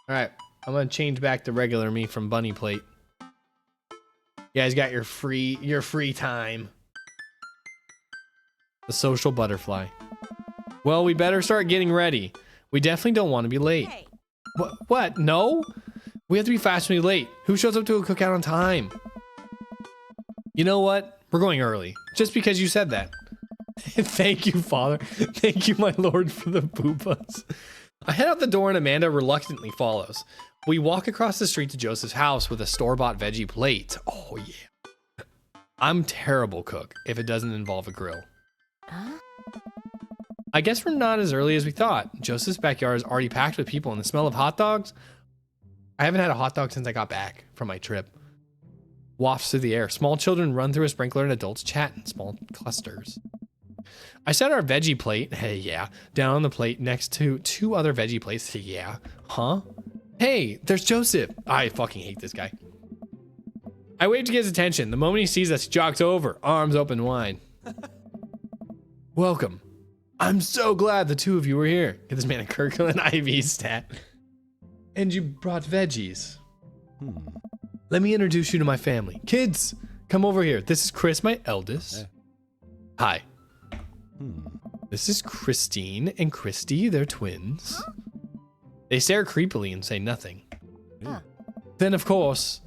right, I'm gonna change back to regular me from bunny plate. You guys got your free time. The social butterfly. Well, we better start getting ready. We definitely don't want to be late. Hey. What? No? We have to be fast when we're late. Who shows up to a cookout on time? You know what? We're going early. Just because you said that. Thank you, Father. Thank you, my Lord, for the boobas. I head out the door and Amanda reluctantly follows. We walk across the street to Joseph's house with a store-bought veggie plate. Oh, yeah. I'm terrible cook if it doesn't involve a grill. Huh? I guess we're not as early as we thought. Joseph's backyard is already packed with people, and the smell of hot dogs. I haven't had a hot dog since I got back from my trip. Wafts through the air. Small children run through a sprinkler, and adults chat in small clusters. I set our veggie plate, hey yeah, down on the plate next to 2 other veggie plates, hey yeah, huh? Hey, there's Joseph. I fucking hate this guy. I wave to get his attention. The moment he sees us, he jogs over, arms open wide. Welcome. I'm so glad the 2 of you were here. Get this man a Kirkland IV stat. And you brought veggies. Let me introduce you to my family. Kids, come over here. This is Chris, my eldest. Hi. This is Christine and Christy. They're twins. They stare creepily and say nothing. Then, of course,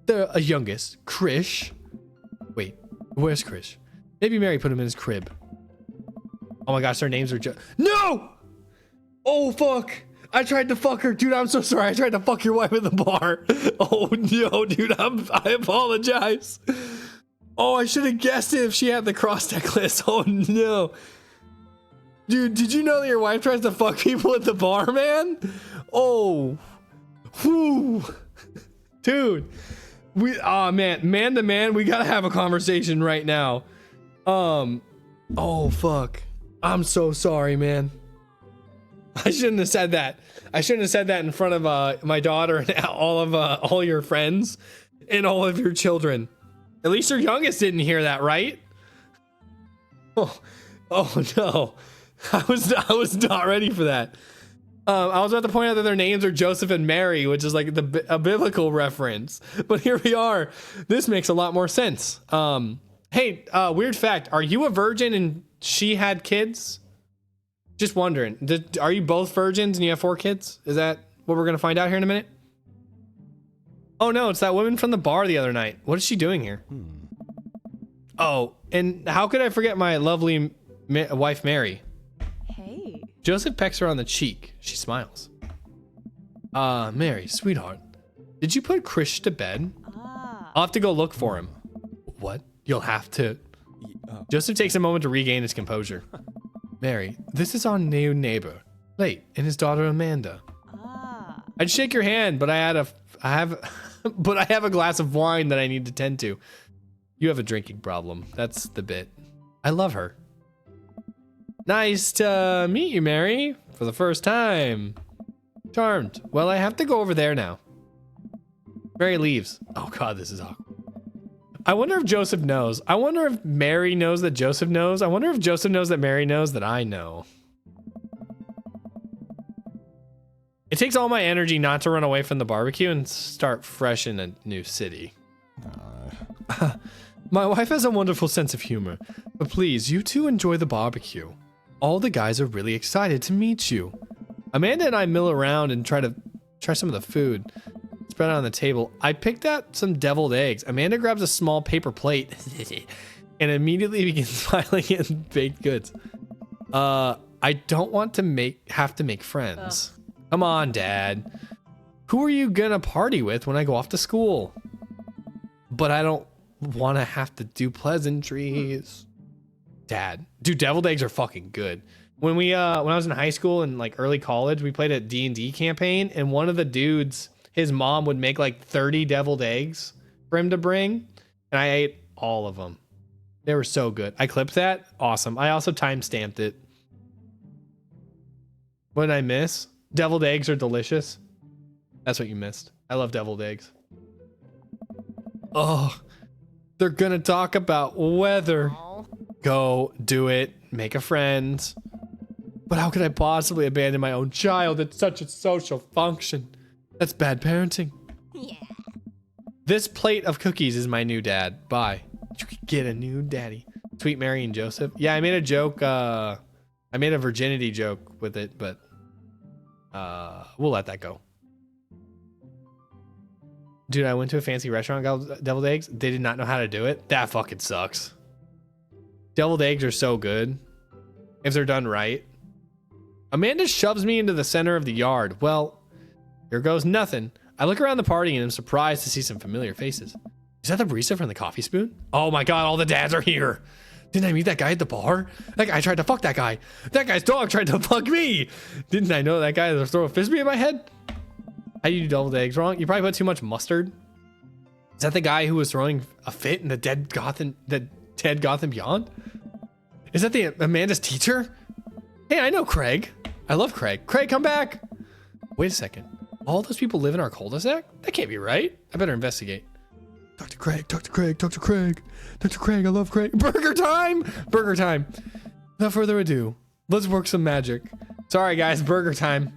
the youngest, Krish. Wait, where's Krish? Maybe Mary put him in his crib. Oh my gosh, their names are No! Oh, fuck. I tried to fuck her. Dude, I'm so sorry. I tried to fuck your wife at the bar. Oh, no, dude. I apologize. Oh, I should have guessed it if she had the cross necklace. Oh, no. Dude, did you know that your wife tries to fuck people at the bar, man? Oh. Whew. Dude. Man to man, we gotta have a conversation right now. Oh, fuck. I'm so sorry, man. I shouldn't have said that. I shouldn't have said that in front of my daughter and all your friends and all of your children. At least your youngest didn't hear that, right? Oh no. I was not ready for that. I was about to point out that their names are Joseph and Mary, which is like a biblical reference. But here we are. This makes a lot more sense. Hey, weird fact. Are you a virgin and she had kids? Just wondering. Are you both virgins and you have 4 kids? Is that what we're going to find out here in a minute? Oh, no. It's that woman from the bar the other night. What is she doing here? Oh, and how could I forget my lovely wife, Mary? Hey. Joseph pecks her on the cheek. She smiles. Mary, sweetheart, did you put Krish to bed? I'll have to go look for him. What? You'll have to. Joseph takes a moment to regain his composure. Mary, this is our new neighbor, Late, and his daughter Amanda. I'd shake your hand, but I have a glass of wine that I need to tend to. You have a drinking problem. That's the bit. I love her. Nice to meet you, Mary, for the first time. Charmed. Well, I have to go over there now. Mary leaves. Oh God, this is awkward. I wonder if Joseph knows. I wonder if Mary knows that Joseph knows. I wonder if Joseph knows that Mary knows that I know. It takes all my energy not to run away from the barbecue and start fresh in a new city. My wife has a wonderful sense of humor, but please, you two enjoy the barbecue. All the guys are really excited to meet you. Amanda and I mill around and try some of the food. Spread out on the table. I picked out some deviled eggs. Amanda grabs a small paper plate and immediately begins smiling at baked goods. I don't want to have to make friends. Come on, Dad. Who are you gonna party with when I go off to school? But I don't want to have to do pleasantries. Dad, dude, deviled eggs are fucking good. When I was in high school and like early college, we played a D&D campaign, and one of the dudes, his mom would make like 30 deviled eggs for him to bring, and I ate all of them. They were so good. I clipped that. Awesome. I also time-stamped it. What did I miss? Deviled eggs are delicious. That's what you missed. I love deviled eggs. Oh, they're gonna talk about weather. Go do it. Make a friend. But how could I possibly abandon my own child? It's such a social function. That's bad parenting. Yeah. This plate of cookies is my new dad. Bye. You could get a new daddy. Sweet Mary and Joseph. Yeah, I made a joke. I made a virginity joke with it, but we'll let that go. Dude, I went to a fancy restaurant and got deviled eggs. They did not know how to do it. That fucking sucks. Deviled eggs are so good if they're done right. Amanda shoves me into the center of the yard. Well, here goes nothing. I look around the party and I'm surprised to see some familiar faces. Is that the barista from the Coffee Spoon? Oh my God, all the dads are here. Didn't I meet that guy at the bar? That guy tried to fuck that guy. That guy's dog tried to fuck me. Didn't I know that guy would throw a frisbee at my head? How do you do deviled eggs wrong? You probably put too much mustard. Is that the guy who was throwing a fit in the Dead Gotham Beyond? Is that the Amanda's teacher? Hey, I know Craig. I love Craig. Craig, come back. Wait a second. All those people live in our cul-de-sac? That can't be right. I better investigate. Talk to Craig, talk to Craig, talk to Craig. Talk to Craig, I love Craig. Burger time! Burger time. Without further ado, let's work some magic. Sorry guys, burger time.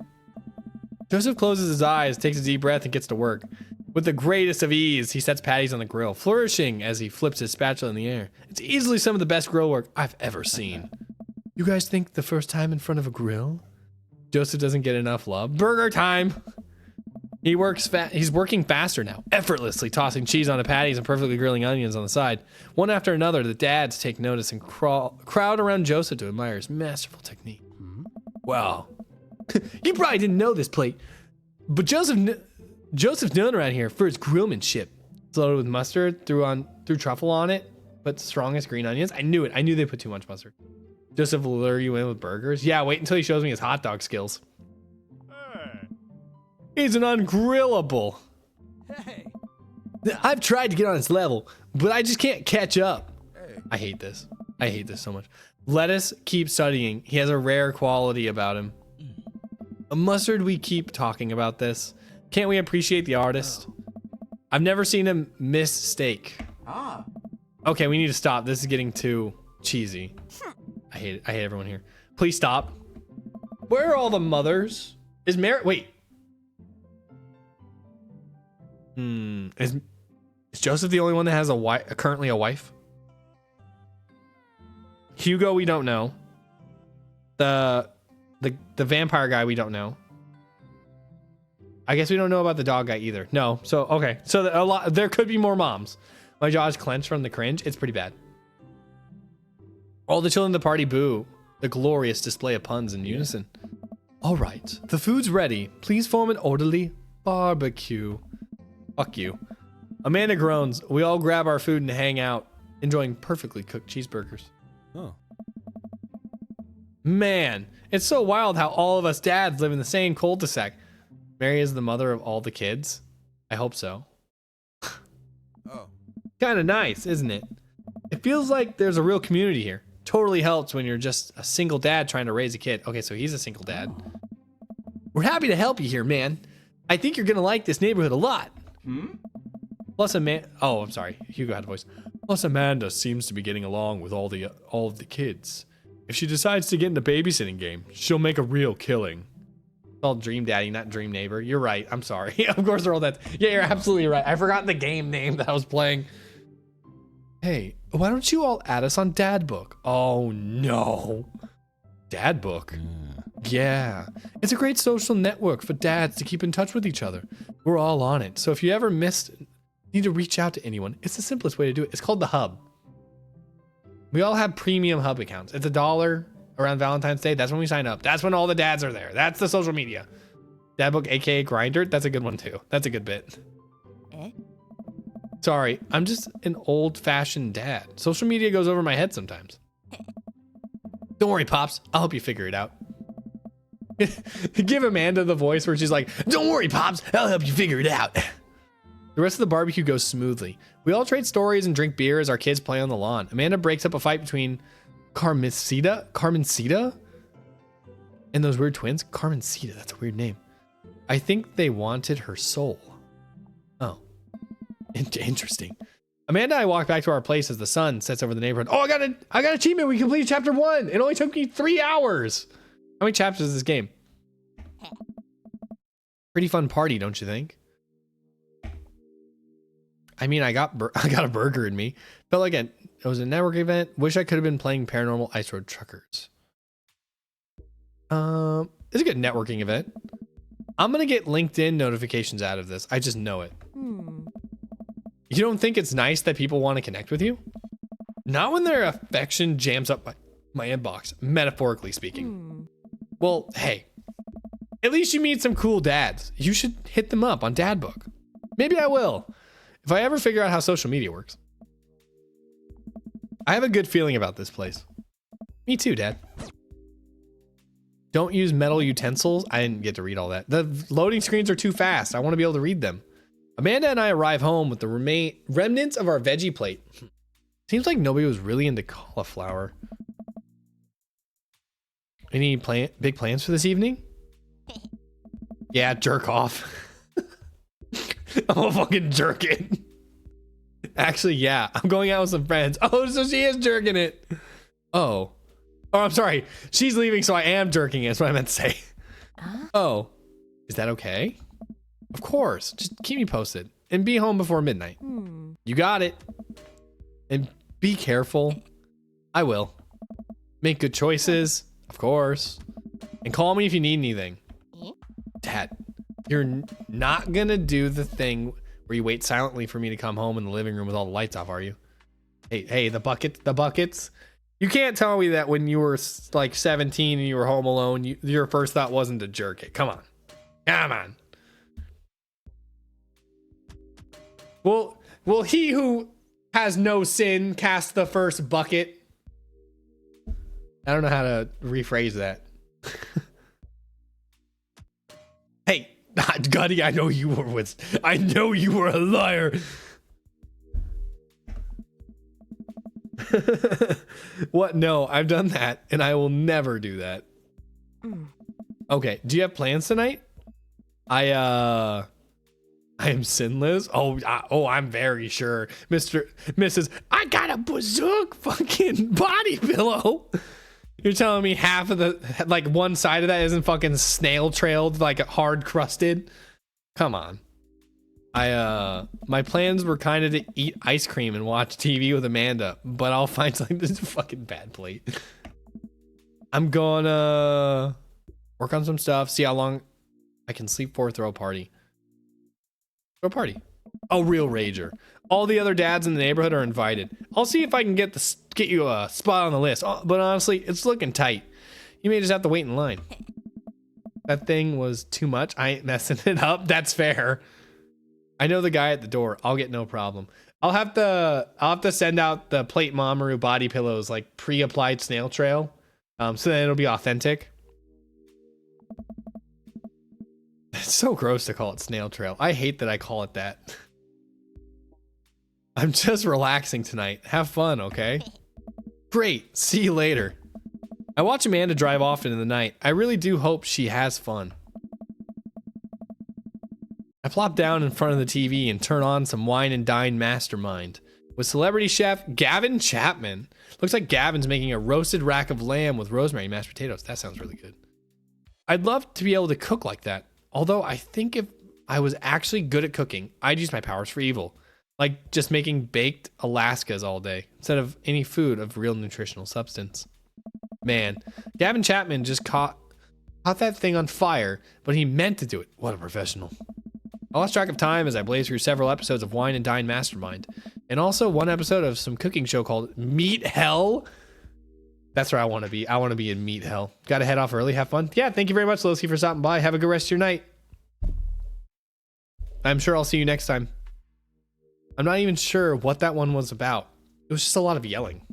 Joseph closes his eyes, takes a deep breath, and gets to work. With the greatest of ease, he sets patties on the grill, flourishing as he flips his spatula in the air. It's easily some of the best grill work I've ever seen. You guys think the first time in front of a grill? Joseph doesn't get enough love. Burger time! He's working faster now, effortlessly tossing cheese on the patties and perfectly grilling onions on the side. One after another, the dads take notice and crowd around Joseph to admire his masterful technique. Wow. You probably didn't know this plate, but Joseph's known around here for his grillmanship. It's loaded with mustard, threw truffle on it, but strongest green onions. I knew it. I knew they put too much mustard. Joseph will lure you in with burgers. Yeah, wait until he shows me his hot dog skills. He's an ungrillable. Hey. I've tried to get on his level, but I just can't catch up. Hey. I hate this. I hate this so much. Let us keep studying. He has a rare quality about him. A mustard, we keep talking about this. Can't we appreciate the artist? I've never seen him miss steak. Okay, we need to stop. This is getting too cheesy. I hate it. I hate everyone here. Please stop. Where are all the mothers? Is Mary... Wait. Is Joseph the only one that has currently a wife? Hugo, we don't know. The vampire guy, we don't know. I guess we don't know about the dog guy either. No. So okay. So there could be more moms. My jaw is clenched from the cringe. It's pretty bad. All the children in the party boo. The glorious display of puns in unison. All right, the food's ready. Please form an orderly barbecue. Fuck you. Amanda groans. We all grab our food and hang out, enjoying perfectly cooked cheeseburgers. Oh. Man, it's so wild how all of us dads live in the same cul-de-sac. Mary is the mother of all the kids. I hope so. Oh. Kind of nice, isn't it? It feels like there's a real community here. Totally helps when you're just a single dad trying to raise a kid. Okay, so he's a single dad. We're happy to help you here, man. I think you're gonna like this neighborhood a lot. Plus, oh, I'm sorry. Hugo had a voice. Plus, Amanda seems to be getting along with all of the kids. If she decides to get in the babysitting game, she'll make a real killing. It's called Dream Daddy, not Dream Neighbor. You're right. I'm sorry. Of course, they're all that. Yeah, you're absolutely right. I forgot the game name that I was playing. Hey, why don't you all add us on Dad Book? Oh need Dad Book? Yeah. It's a great social network for dads to keep in touch with each other. We're all on it. So if you ever need to reach out to anyone, it's the simplest way to do it. It's called the Hub. We all have premium Hub accounts. It's $1 around Valentine's Day. That's when we sign up. That's when all the dads are there. That's the social media. Dad Book, aka Grindr. That's a good one too. That's a good bit. Sorry, I'm just an old-fashioned dad. Social media goes over my head sometimes. Don't worry, Pops. I'll help you figure it out. Give Amanda the voice where she's like, don't worry, Pops. I'll help you figure it out. The rest of the barbecue goes smoothly. We all trade stories and drink beer as our kids play on the lawn. Amanda breaks up a fight between Carmencita and those weird twins. Carmencita, that's a weird name. I think they wanted her soul. Oh. Interesting. Amanda and I walk back to our place as the sun sets over the neighborhood. Oh, I got an achievement. We completed chapter 1. It only took me 3 hours. How many chapters is this game? Pretty fun party, don't you think? I mean, I got a burger in me. Felt like it was a network event. Wish I could have been playing Paranormal Ice Road Truckers. It's a good networking event. I'm gonna get LinkedIn notifications out of this. I just know it. You don't think it's nice that people want to connect with you? Not when their affection jams up my inbox, metaphorically speaking. Well, hey, at least you meet some cool dads. You should hit them up on Dad Book. Maybe I will, if I ever figure out how social media works. I have a good feeling about this place. Me too, Dad. Don't use metal utensils. I didn't get to read all that. The loading screens are too fast. I want to be able to read them. Amanda and I arrive home with the remnants of our veggie plate. Seems like nobody was really into cauliflower. Any big plans for this evening? Yeah, jerk off. I'm gonna fucking jerk it. Actually, yeah, I'm going out with some friends. Oh, so she is jerking it. Oh, I'm sorry. She's leaving, so I am jerking it. That's what I meant to say. Oh, is that okay? Of course. Just keep me posted and be home before midnight. You got it. And be careful. I will. Make good choices, of course. And call me if you need anything. Dad, you're not gonna do the thing where you wait silently for me to come home in the living room with all the lights off, are you? Hey, the buckets. You can't tell me that when you were like 17 and you were home alone, your first thought wasn't to jerk it. Come on. Will he who has no sin cast the first bucket? I don't know how to rephrase that. Hey, Gutty, I know you were a liar. What? No, I've done that and I will never do that. Okay, do you have plans tonight? I am sinless. I'm very sure. Mrs. I got a bazooka fucking body pillow. You're telling me half of the, like one side of that isn't fucking snail trailed, like hard crusted? Come on. My plans were kind of to eat ice cream and watch TV with Amanda, but I'll find something that's a fucking bad plate. I'm gonna work on some stuff, see how long I can sleep for, throw a party. Throw a party. Oh, real rager. All the other dads in the neighborhood are invited. I'll see if I can get you a spot on the list. Oh, but honestly, it's looking tight. You may just have to wait in line. That thing was too much. I ain't messing it up. That's fair. I know the guy at the door. I'll get no problem. I'll have to send out the plate Mamoru body pillows like pre-applied snail trail, so that it'll be authentic. It's so gross to call it snail trail. I hate that I call it that. I'm just relaxing tonight. Have fun, okay? Great. See you later. I watch Amanda drive often in the night. I really do hope she has fun. I plop down in front of the TV and turn on some Wine and Dine Mastermind with celebrity chef Gavin Chapman. Looks like Gavin's making a roasted rack of lamb with rosemary and mashed potatoes. That sounds really good. I'd love to be able to cook like that. Although I think if I was actually good at cooking, I'd use my powers for evil. Like just making baked Alaskas all day instead of any food of real nutritional substance. Man, Gavin Chapman just caught that thing on fire, but he meant to do it. What a professional. I lost track of time as I blazed through several episodes of Wine and Dine Mastermind, and also one episode of some cooking show called Meat Hell. That's where I want to be. I want to be in Meat Hell. Got to head off early. Have fun. Yeah, thank you very much, Losi, for stopping by. Have a good rest of your night. I'm sure I'll see you next time. I'm not even sure what that one was about. It was just a lot of yelling.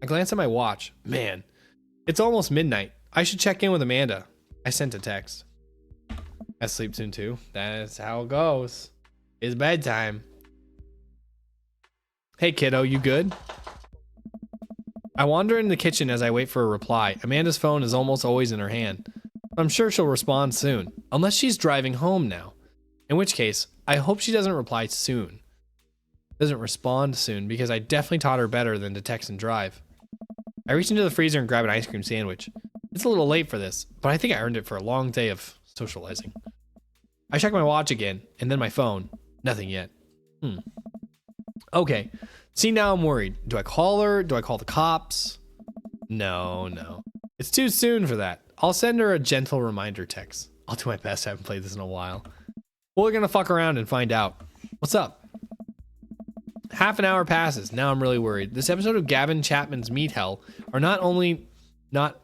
I glance at my watch. Man, it's almost midnight. I should check in with Amanda. I sent a text. I sleep soon too. That's how it goes. It's bedtime. Hey kiddo, you good? I wander in the kitchen as I wait for a reply. Amanda's phone is almost always in her hand. I'm sure she'll respond soon, unless she's driving home now. In which case, I hope she doesn't reply soon. Doesn't respond soon, because I definitely taught her better than to text and drive. I reach into the freezer and grab an ice cream sandwich. It's a little late for this, but I think I earned it for a long day of socializing. I check my watch again, and then my phone. Nothing yet. Okay. See, now I'm worried. Do I call her? Do I call the cops? No. It's too soon for that. I'll send her a gentle reminder text. I'll do my best. I haven't played this in a while. We're gonna fuck around and find out. What's up? Half an hour passes. Now I'm really worried. This episode of Gavin Chapman's Meat Hell are not only not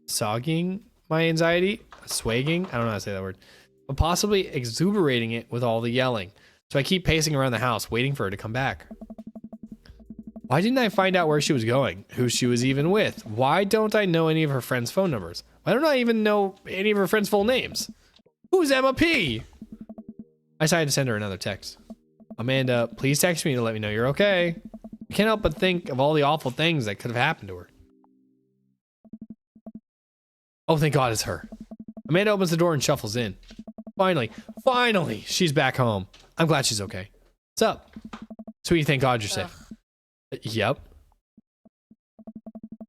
sogging my anxiety, swagging, I don't know how to say that word, but possibly exuberating it with all the yelling. So I keep pacing around the house, waiting for her to come back. Why didn't I find out where she was going? Who she was even with? Why don't I know any of her friends' phone numbers? Why don't I even know any of her friends' full names? Who's Emma P? I decided to send her another text. Amanda, please text me to let me know you're okay. I can't help but think of all the awful things that could have happened to her. Oh, thank God it's her. Amanda opens the door and shuffles in. Finally, she's back home. I'm glad she's okay. What's up? Sweetie, thank God you're safe. Yep.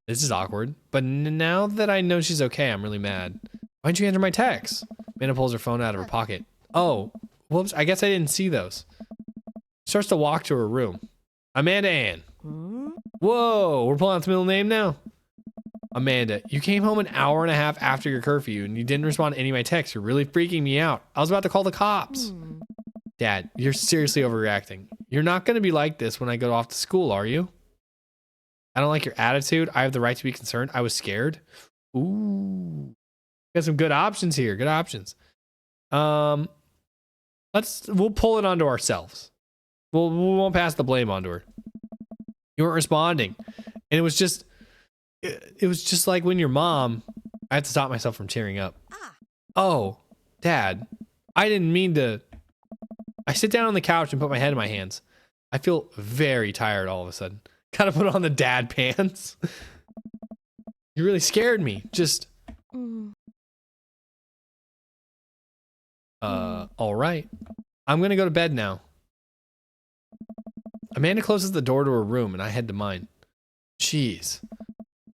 This is awkward. But now that I know she's okay, I'm really mad. Why didn't you answer my text? Amanda pulls her phone out of her pocket. Oh, whoops. I guess I didn't see those. She starts to walk to her room. Amanda Ann. Whoa, we're pulling out the middle name now? Amanda, you came home an hour and a half after your curfew and you didn't respond to any of my texts. You're really freaking me out. I was about to call the cops. Dad, you're seriously overreacting. You're not going to be like this when I go off to school, are you? I don't like your attitude. I have the right to be concerned. I was scared. Ooh. Got some good options here. Good options. We'll pull it onto ourselves. We won't pass the blame onto her. You weren't responding. And it was just like when your mom, I had to stop myself from tearing up. Oh, Dad, I didn't mean to. I sit down on the couch and put my head in my hands. I feel very tired all of a sudden. Gotta put on the dad pants. You really scared me. Just. All right. I'm gonna go to bed now. Amanda closes the door to her room and I head to mine. Jeez.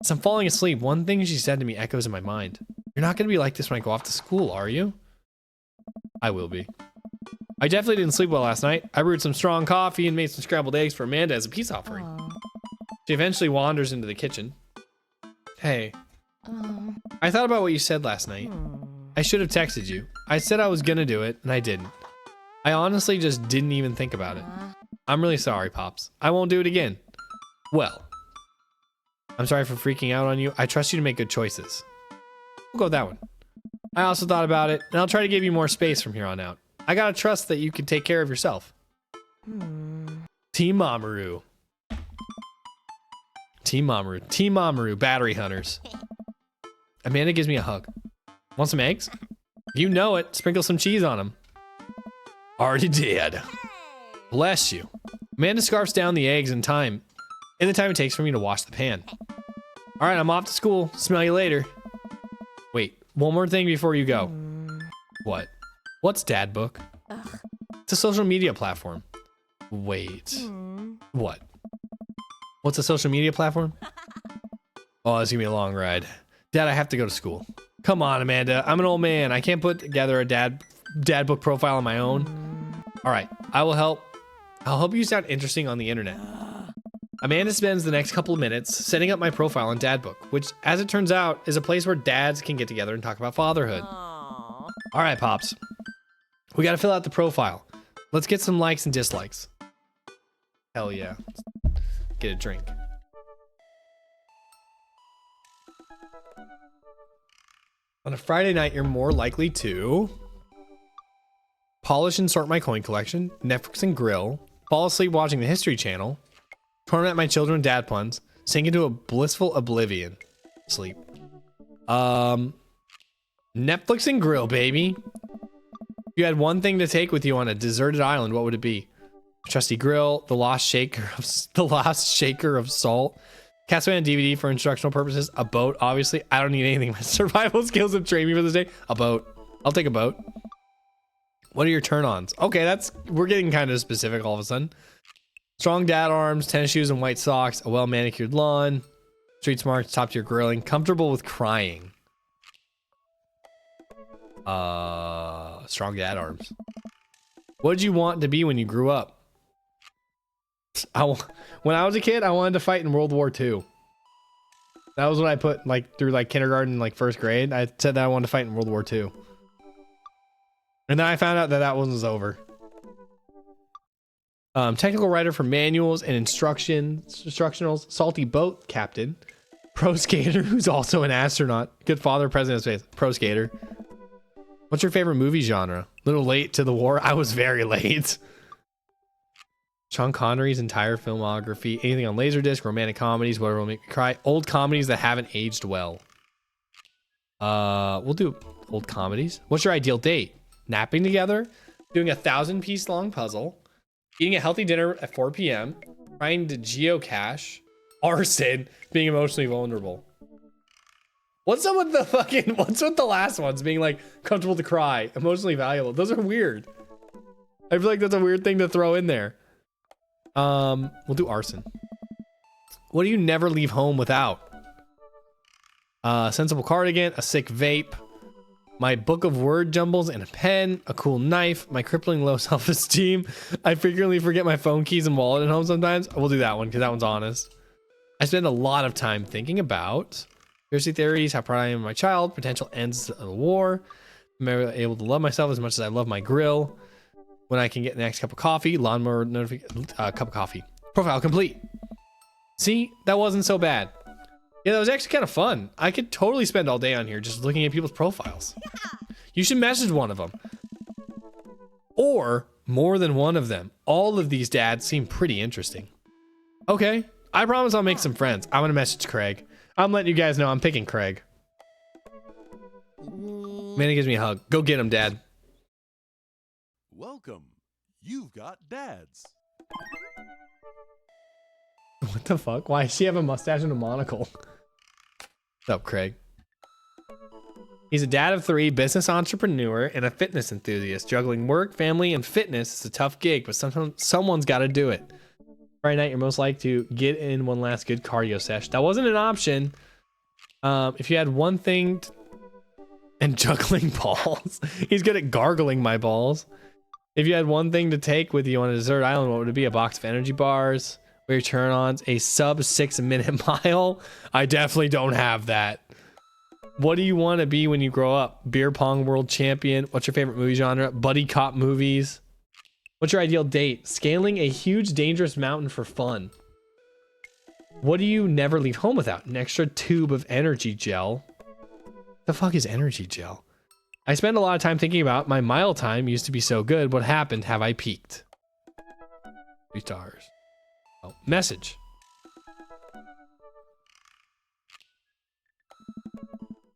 As I'm falling asleep, one thing she said to me echoes in my mind. You're not gonna be like this when I go off to school, are you? I will be. I definitely didn't sleep well last night. I brewed some strong coffee and made some scrambled eggs for Amanda as a peace offering. She eventually wanders into the kitchen. Hey. I thought about what you said last night. I should have texted you. I said I was gonna do it, and I didn't. I honestly just didn't even think about it. I'm really sorry, Pops. I won't do it again. Well, I'm sorry for freaking out on you. I trust you to make good choices. We'll go with that one. I also thought about it, and I'll try to give you more space from here on out. I gotta trust that you can take care of yourself. Team Mamoru. Team Mamoru. Team Mamoru, battery hunters. Amanda gives me a hug. Want some eggs? You know it. Sprinkle some cheese on them. Already did. Bless you. Amanda scarfs down the eggs in the time it takes for me to wash the pan. All right, I'm off to school. Smell you later. Wait, one more thing before you go. What? What's Dad Book? It's a social media platform. Wait. What? What's a social media platform? Oh, this is gonna be a long ride. Dad, I have to go to school. Come on, Amanda. I'm an old man. I can't put together a dad book profile on my own. All right, I'll help you sound interesting on the internet. Amanda spends the next couple of minutes setting up my profile on Dad Book, which, as it turns out, is a place where dads can get together and talk about fatherhood. All right, Pops. We got to fill out the profile. Let's get some likes and dislikes. Hell yeah. Get a drink. On a Friday night, you're more likely to polish and sort my coin collection, Netflix and grill, fall asleep watching the History Channel, torment my children with dad puns, sink into a blissful oblivion, sleep. Netflix and grill, baby. If you had one thing to take with you on a deserted island, what would it be? Trusty grill, the lost shaker of salt, Castaway on DVD for instructional purposes, a boat, obviously. I don't need anything. My survival skills have trained me for this day. A boat. I'll take a boat. What are your turn-ons? Okay, we're getting kind of specific all of a sudden. Strong dad arms, tennis shoes and white socks, a well-manicured lawn, street smarts, top-tier grilling, comfortable with crying. Strong dad arms. What did you want to be when you grew up? When I was a kid, I wanted to fight in World War II. That was what I put through kindergarten and first grade. I said that I wanted to fight in World War II. And then I found out that one was over. Technical writer for manuals and instructionals, salty boat captain, pro skater who's also an astronaut, good father, president of space, pro skater. What's your favorite movie genre? A little late to the war. I was very late. Sean Connery's entire filmography, anything on Laserdisc, romantic comedies, whatever will make me cry. Old comedies that haven't aged well. We'll do old comedies. What's your ideal date? Napping together, doing a 1,000-piece long puzzle, eating a healthy dinner at 4 p.m., trying to geocache, arson, being emotionally vulnerable. What's up with what's with the last ones being comfortable to cry, emotionally valuable? Those are weird. I feel like that's a weird thing to throw in there. We'll do arson. What do you never leave home without? Sensible cardigan, a sick vape, my book of word jumbles and a pen, a cool knife, my crippling low self-esteem. I frequently forget my phone keys and wallet at home sometimes. We'll do that one because that one's honest. I spend a lot of time thinking about conspiracy theories, how proud I am of my child, potential ends of the war. Am I able to love myself as much as I love my grill? When I can get the next cup of coffee, lawnmower notification, cup of coffee. Profile complete. See, that wasn't so bad. Yeah, that was actually kind of fun. I could totally spend all day on here just looking at people's profiles. You should message one of them. Or more than one of them. All of these dads seem pretty interesting. Okay, I promise I'll make some friends. I'm gonna message Craig. I'm letting you guys know I'm picking Craig. Man, he gives me a hug. Go get him, Dad. Welcome. You've got dads. What the fuck? Why does she have a mustache and a monocle? What's up, Craig? He's a dad of 3, business entrepreneur, and a fitness enthusiast. Juggling work, family, and fitness is a tough gig, but sometimes someone's got to do it. Friday night, you're most likely to get in one last good cardio sesh. That wasn't an option. If you had one thing... And juggling balls. He's good at gargling my balls. If you had one thing to take with you on a desert island, what would it be? A box of energy bars? What are your turn-ons? A sub 6-minute mile? I definitely don't have that. What do you want to be when you grow up? Beer pong world champion? What's your favorite movie genre? Buddy cop movies? What's your ideal date? Scaling a huge dangerous mountain for fun. What do you never leave home without? An extra tube of energy gel. The fuck is energy gel? I spend a lot of time thinking about my mile time used to be so good. What happened? Have I peaked? 3 stars. Oh, message.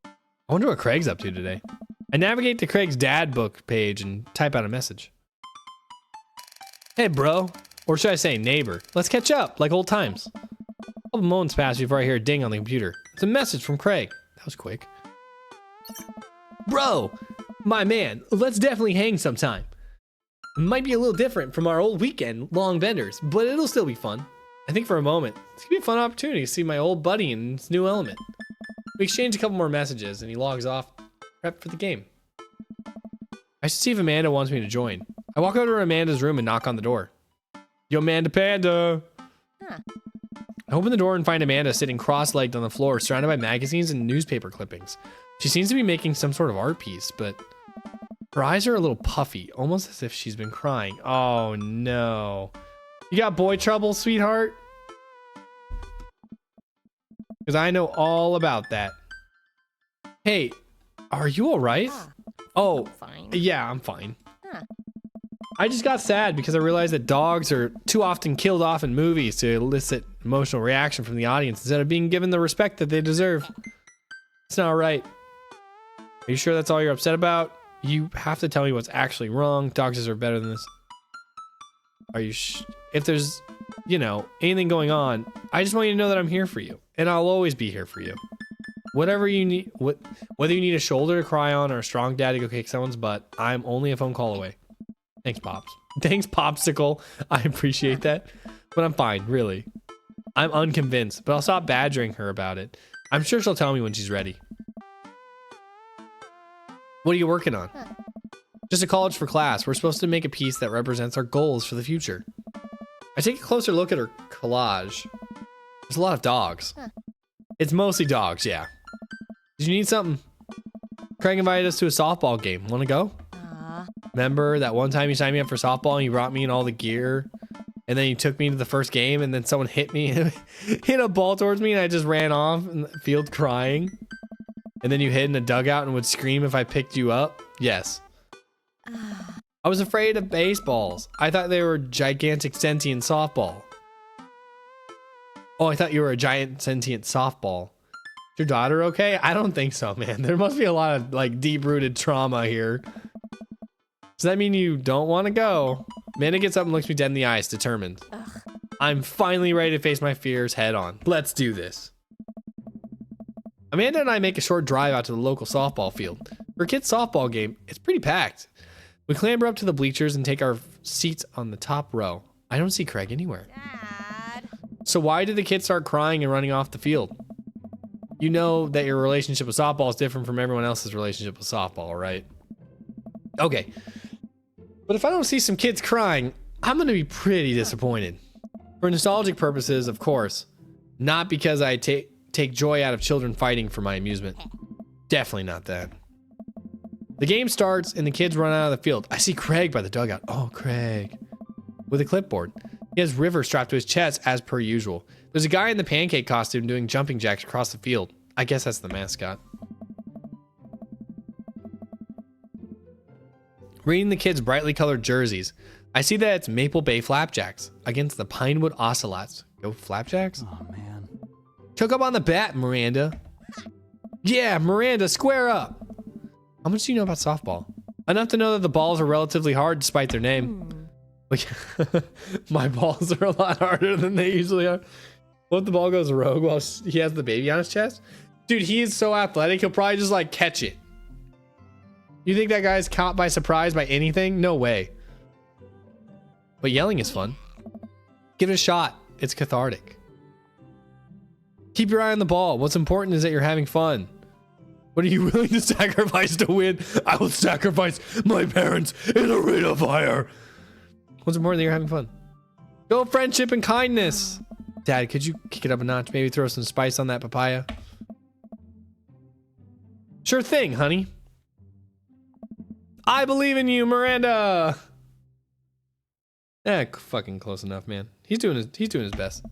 I wonder what Craig's up to today. I navigate to Craig's dad book page and type out a message. Hey, bro. Or should I say neighbor? Let's catch up, like old times. A couple moments pass before I hear a ding on the computer. It's a message from Craig. That was quick. Bro, my man, let's definitely hang sometime. It might be a little different from our old weekend long vendors, but it'll still be fun. I think for a moment, it's gonna be a fun opportunity to see my old buddy in his new element. We exchange a couple more messages and he logs off, prep for the game. I should see if Amanda wants me to join. I walk over to Amanda's room and knock on the door. Yo, Amanda Panda. Huh. I open the door and find Amanda sitting cross-legged on the floor, surrounded by magazines and newspaper clippings. She seems to be making some sort of art piece, but her eyes are a little puffy, almost as if she's been crying. Oh no. You got boy trouble, sweetheart? Because I know all about that. Hey, are you all right? Oh, Fine. yeah, I'm fine. Huh. I just got sad because I realized that dogs are too often killed off in movies to elicit emotional reaction from the audience instead of being given the respect that they deserve. It's not right. Are you sure that's all you're upset about? You have to tell me what's actually wrong. Dogs deserve better than this. Are you if there's, you know, anything going on, I just want you to know that I'm here for you. And I'll always be here for you. Whatever you need, whether you need a shoulder to cry on or a strong dad to go kick someone's butt, I'm only a phone call away. Thanks, Pops. Thanks, Popsicle. I appreciate that. But I'm fine, really. I'm unconvinced, but I'll stop badgering her about it. I'm sure she'll tell me when she's ready. What are you working on? Just a college for class. We're supposed to make a piece that represents our goals for the future. I take a closer look at her collage. There's a lot of dogs. It's mostly dogs, yeah. Did you need something? Craig invited us to a softball game. Want to go? Remember that one time you signed me up for softball and you brought me in all the gear? And then you took me to the first game and then someone hit me, hit a ball towards me and I just ran off in the field crying? And then you hid in a dugout and would scream if I picked you up? Yes. I was afraid of baseballs. I thought they were gigantic sentient softball. Oh, I thought you were a giant sentient softball. Is your daughter okay? I don't think so, man. There must be a lot of like deep-rooted trauma here. Does that mean you don't want to go? Amanda gets up and looks me dead in the eyes, determined. Ugh. I'm finally ready to face my fears head on. Let's do this. Amanda and I make a short drive out to the local softball field. For a kid's softball game, it's pretty packed. We clamber up to the bleachers and take our seats on the top row. I don't see Craig anywhere. Dad. So why did the kids start crying and running off the field? You know that your relationship with softball is different from everyone else's relationship with softball, right? Okay. But if I don't see some kids crying, I'm going to be pretty disappointed. For nostalgic purposes, of course. Not because I take joy out of children fighting for my amusement. Definitely not that. The game starts and the kids run out of the field. I see Craig by the dugout. Oh, Craig. With a clipboard. He has River strapped to his chest as per usual. There's a guy in the pancake costume doing jumping jacks across the field. I guess that's the mascot. Reading the kids' brightly colored jerseys, I see that it's Maple Bay Flapjacks against the Pinewood Ocelots. Go Flapjacks? Oh, man. Choke up on the bat, Miranda. Yeah, Miranda, square up. How much do you know about softball? Enough to know that the balls are relatively hard despite their name. My balls are a lot harder than they usually are. What if the ball goes rogue while he has the baby on his chest? Dude, he is so athletic, he'll probably just like catch it. You think that guy's caught by surprise by anything? No way. But yelling is fun. Give it a shot. It's cathartic. Keep your eye on the ball. What's important is that you're having fun. What are you willing to sacrifice to win? I will sacrifice my parents in a ring of fire. What's important that you're having fun? Go friendship and kindness. Dad, could you kick it up a notch? Maybe throw some spice on that papaya? Sure thing, honey. I believe in you, Miranda. Fucking close enough, man. He's doing his best.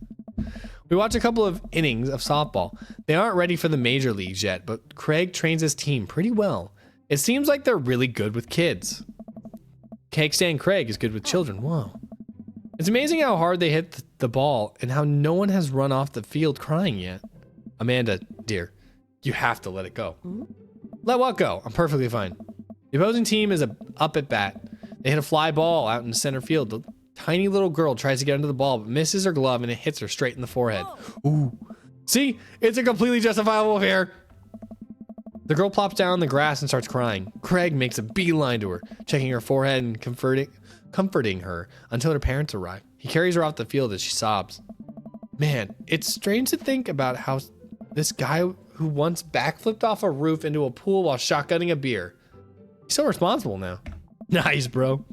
We watch a couple of innings of softball. They aren't ready for the major leagues yet, but Craig trains his team pretty well. It seems like they're really good with kids. Cake Stand Craig is good with children. Whoa. It's amazing how hard they hit the ball and how no one has run off the field crying yet. Amanda, dear, you have to let it go. Let what go? I'm perfectly fine. The opposing team is up at bat. They hit a fly ball out in center field. Tiny little girl tries to get under the ball, but misses her glove and it hits her straight in the forehead. Ooh. See? It's a completely justifiable affair. The girl plops down on the grass and starts crying. Craig makes a beeline to her, checking her forehead and comforting her until her parents arrive. He carries her off the field as she sobs. Man, it's strange to think about how this guy who once backflipped off a roof into a pool while shotgunning a beer. He's so responsible now. Nice, bro.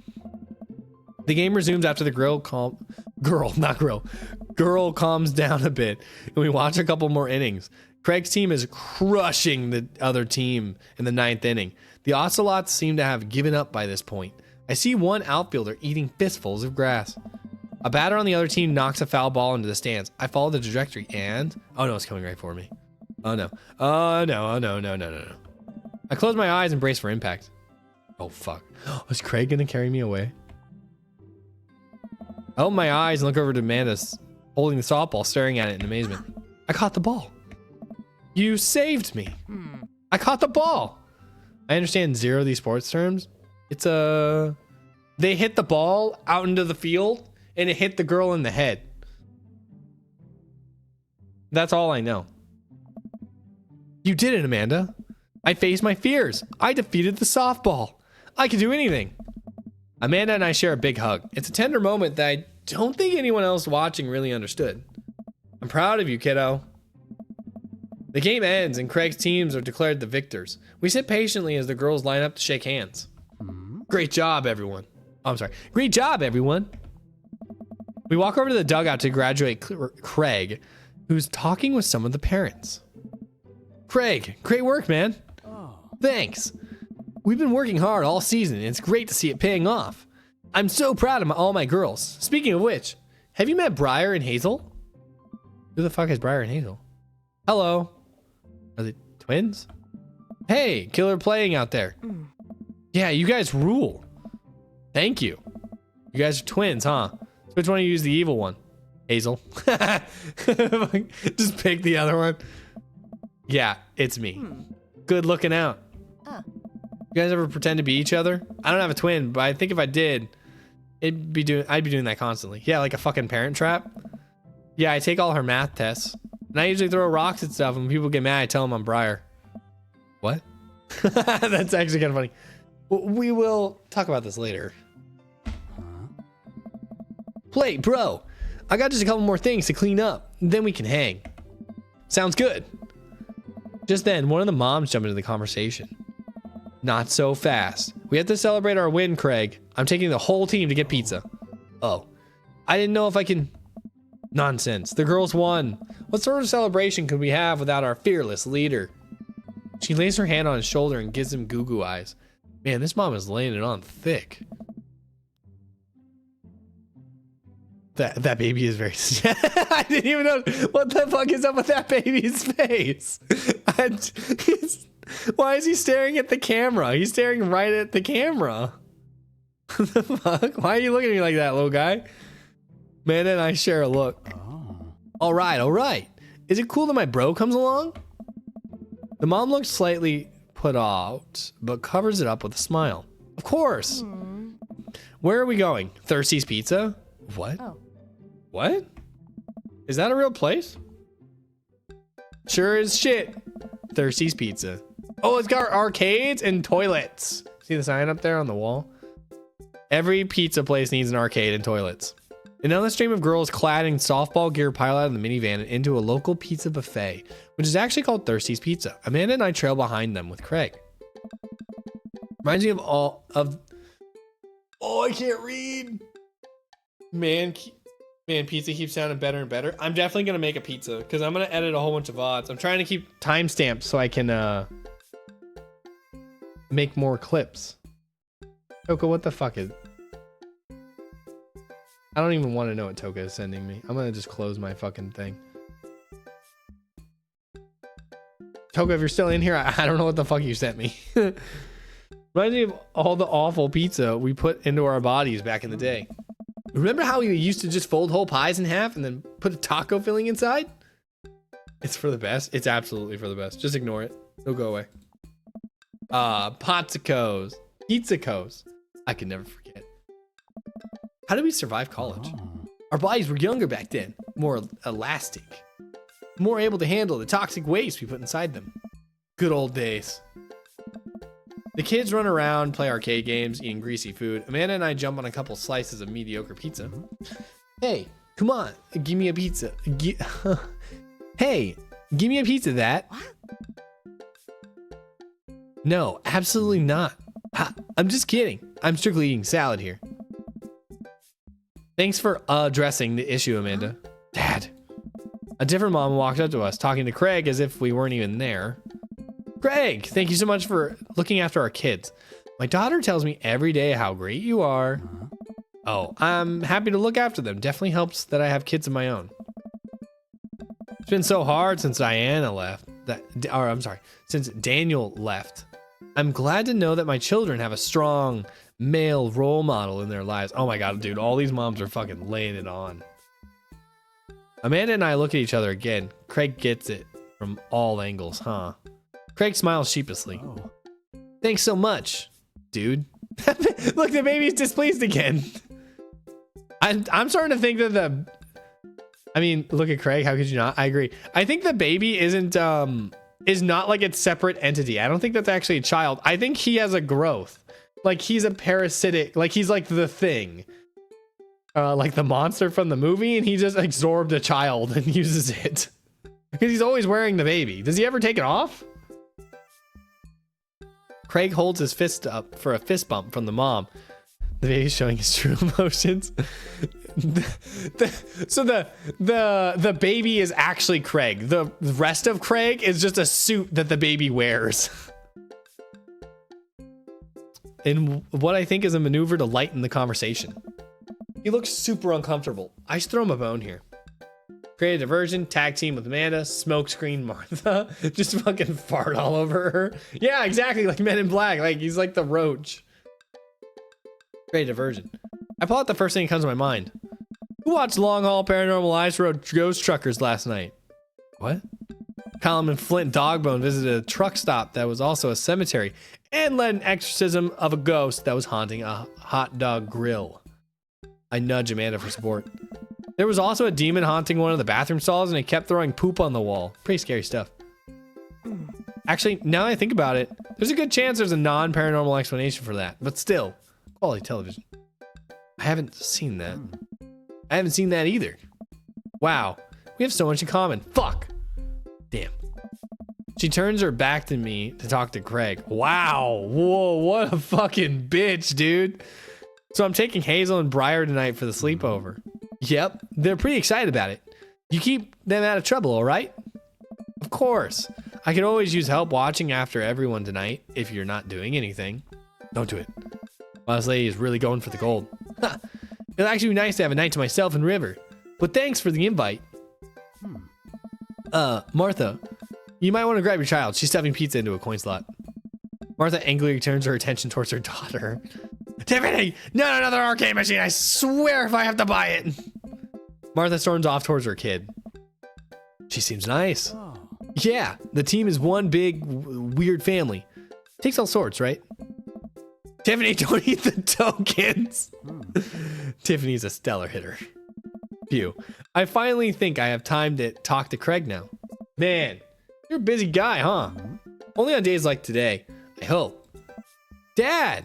The game resumes after the girl calms down a bit, and we watch a couple more innings. Craig's team is crushing the other team in the 9th inning. The Ocelots seem to have given up by this point. I see one outfielder eating fistfuls of grass. A batter on the other team knocks a foul ball into the stands. I follow the trajectory and... oh no, it's coming right for me. Oh no. Oh no, oh no, no, no, no, no. I close my eyes and brace for impact. Oh fuck. Was Craig gonna carry me away? I open my eyes and look over to Amanda holding the softball, staring at it in amazement. I caught the ball. You saved me. I caught the ball. I understand zero of these sports terms. It's they hit the ball out into the field and it hit the girl in the head. That's all I know. You did it, Amanda. I faced my fears. I defeated the softball. I can do anything. Amanda and I share a big hug. It's a tender moment that I don't think anyone else watching really understood. I'm proud of you, kiddo. The game ends and Craig's teams are declared the victors. We sit patiently as the girls line up to shake hands. Great job, everyone. Oh, I'm sorry. Great job, everyone. We walk over to the dugout to graduate Craig, who's talking with some of the parents. Craig, great work, man. Thanks. We've been working hard all season, and it's great to see it paying off. I'm so proud of all my girls. Speaking of which, have you met Briar and Hazel? Who the fuck is Briar and Hazel? Hello. Are they twins? Hey, killer playing out there. Yeah, you guys rule. Thank you. You guys are twins, huh? So which one of you is the evil one? Hazel. Just pick the other one. Yeah, it's me. Good looking out. You guys ever pretend to be each other? I don't have a twin, but I think if I did, I'd be doing that constantly. Yeah, like a fucking Parent Trap. Yeah, I take all her math tests. And I usually throw rocks at stuff, and when people get mad, I tell them I'm Briar. What? That's actually kind of funny. We will talk about this later. Play, bro. I got just a couple more things to clean up, and then we can hang. Sounds good. Just then, one of the moms jumped into the conversation. Not so fast. We have to celebrate our win, Craig. I'm taking the whole team to get pizza. Oh, I didn't know if I can... Nonsense. The girls won. What sort of celebration could we have without our fearless leader? She lays her hand on his shoulder and gives him goo-goo eyes. Man, this mom is laying it on thick. That baby is very... I didn't even know. What the fuck is up with that baby's face? Why is he staring at the camera? He's staring right at the camera. What the fuck? Why are you looking at me like that, little guy? Man and I share a look. All right. Is it cool that my bro comes along? The mom looks slightly put out, but covers it up with a smile. Of course. Where are we going? Thirsty's Pizza? What? Oh. What? Is that a real place? Sure as shit. Thirsty's Pizza. Oh, it's got arcades and toilets. See the sign up there on the wall? Every pizza place needs an arcade and toilets. Another stream of girls clad in softball gear pile out of the minivan and into a local pizza buffet, which is actually called Thirsty's Pizza. Amanda and I trail behind them with Craig. Reminds me of oh, I can't read. Man, pizza keeps sounding better and better. I'm definitely gonna make a pizza because I'm gonna edit a whole bunch of VODs. I'm trying to keep timestamps so I can make more clips. Toka, what the fuck is... I don't even want to know what Toka is sending me. I'm gonna just close my fucking thing. Toka, if you're still in here, I don't know what the fuck you sent me. Reminds me of all the awful pizza we put into our bodies back in the day. Remember how we used to just fold whole pies in half and then put a taco filling inside? It's for the best. It's absolutely for the best. Just ignore it. It'll go away. Potsicos. Pizzicos. I can never forget. How did we survive college? Our bodies were younger back then, more elastic, more able to handle the toxic waste we put inside them. Good old days. The kids run around, play arcade games, eating greasy food. Amanda and I jump on a couple slices of mediocre pizza. Hey, come on, give me a pizza. Hey, give me a pizza, that. No, absolutely not. I'm just kidding. I'm strictly eating salad here. Thanks for addressing the issue, Amanda. Dad. A different mom walked up to us, talking to Craig as if we weren't even there. Craig, thank you so much for looking after our kids. My daughter tells me every day how great you are. Oh, I'm happy to look after them. Definitely helps that I have kids of my own. It's been so hard since Diana left. Since Daniel left. I'm glad to know that my children have a strong male role model in their lives. Oh my God, dude, all these moms are fucking laying it on. Amanda and I look at each other again. Craig gets it from all angles, huh? Craig smiles sheepishly. Oh. Thanks so much, dude. Look, the baby's displeased again. I'm starting to think that look at Craig. How could you not? I agree. I think the baby is not like its separate entity. I don't think that's actually a child. I think he has a growth. Like he's a parasitic, like he's like the thing. Like the monster from the movie, and he just absorbed a child and uses it. Because he's always wearing the baby. Does he ever take it off? Craig holds his fist up for a fist bump from the mom. The baby's showing his true emotions. So the baby is actually Craig. The rest of Craig is just a suit that the baby wears. And what I think is a maneuver to lighten the conversation. He looks super uncomfortable. I should throw him a bone here. Create a diversion, tag team with Amanda, smokescreen Martha, just fucking fart all over her. Yeah, exactly, like Men in Black. Like he's like the roach. Create a diversion. I pull out the first thing that comes to my mind. Who watched Long Haul Paranormal Lives Road Ghost Truckers last night? What? Colin and Flint Dogbone visited a truck stop that was also a cemetery and led an exorcism of a ghost that was haunting a hot dog grill. I nudge Amanda for support. There was also a demon haunting one of the bathroom stalls, and it kept throwing poop on the wall. Pretty scary stuff. Actually, now I think about it, there's a good chance there's a non-paranormal explanation for that. But still, quality television. I haven't seen that. I haven't seen that either. Wow, we have so much in common. Fuck. Damn. She turns her back to me to talk to Craig. Wow. Whoa, what a fucking bitch, dude. So I'm taking Hazel and Briar tonight for the sleepover. Yep, they're pretty excited about it. You keep them out of trouble, all right? Of course. I could always use help watching after everyone tonight if you're not doing anything. Don't do it. Well, this lady is really going for the gold. It'll actually be nice to have a night to myself and River. But thanks for the invite. Martha, you might want to grab your child. She's stuffing pizza into a coin slot. Martha angrily turns her attention towards her daughter. Tiffany, not another arcade machine. I swear if I have to buy it. Martha storms off towards her kid. She seems nice. Oh. Yeah, the team is one big weird family. Takes all sorts, right? Tiffany, don't eat the tokens. Tiffany's a stellar hitter. Phew. I finally think I have time to talk to Craig now. Man, you're a busy guy, huh? Only on days like today. I hope. Dad.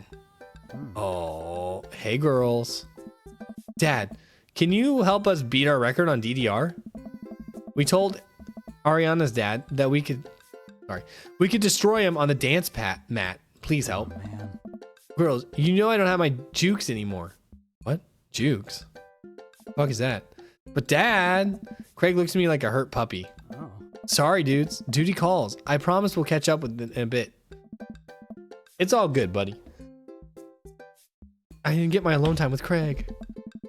Oh, hey girls. Dad, can you help us beat our record on DDR? We told Ariana's dad that we could destroy him on the dance mat. Please help. Oh, man. Girls, you know I don't have my jukes anymore. What? Jukes? The fuck is that? But Dad, Craig looks at me like a hurt puppy. Oh. Sorry, dudes. Duty calls. I promise we'll catch up with in a bit. It's all good, buddy. I didn't get my alone time with Craig.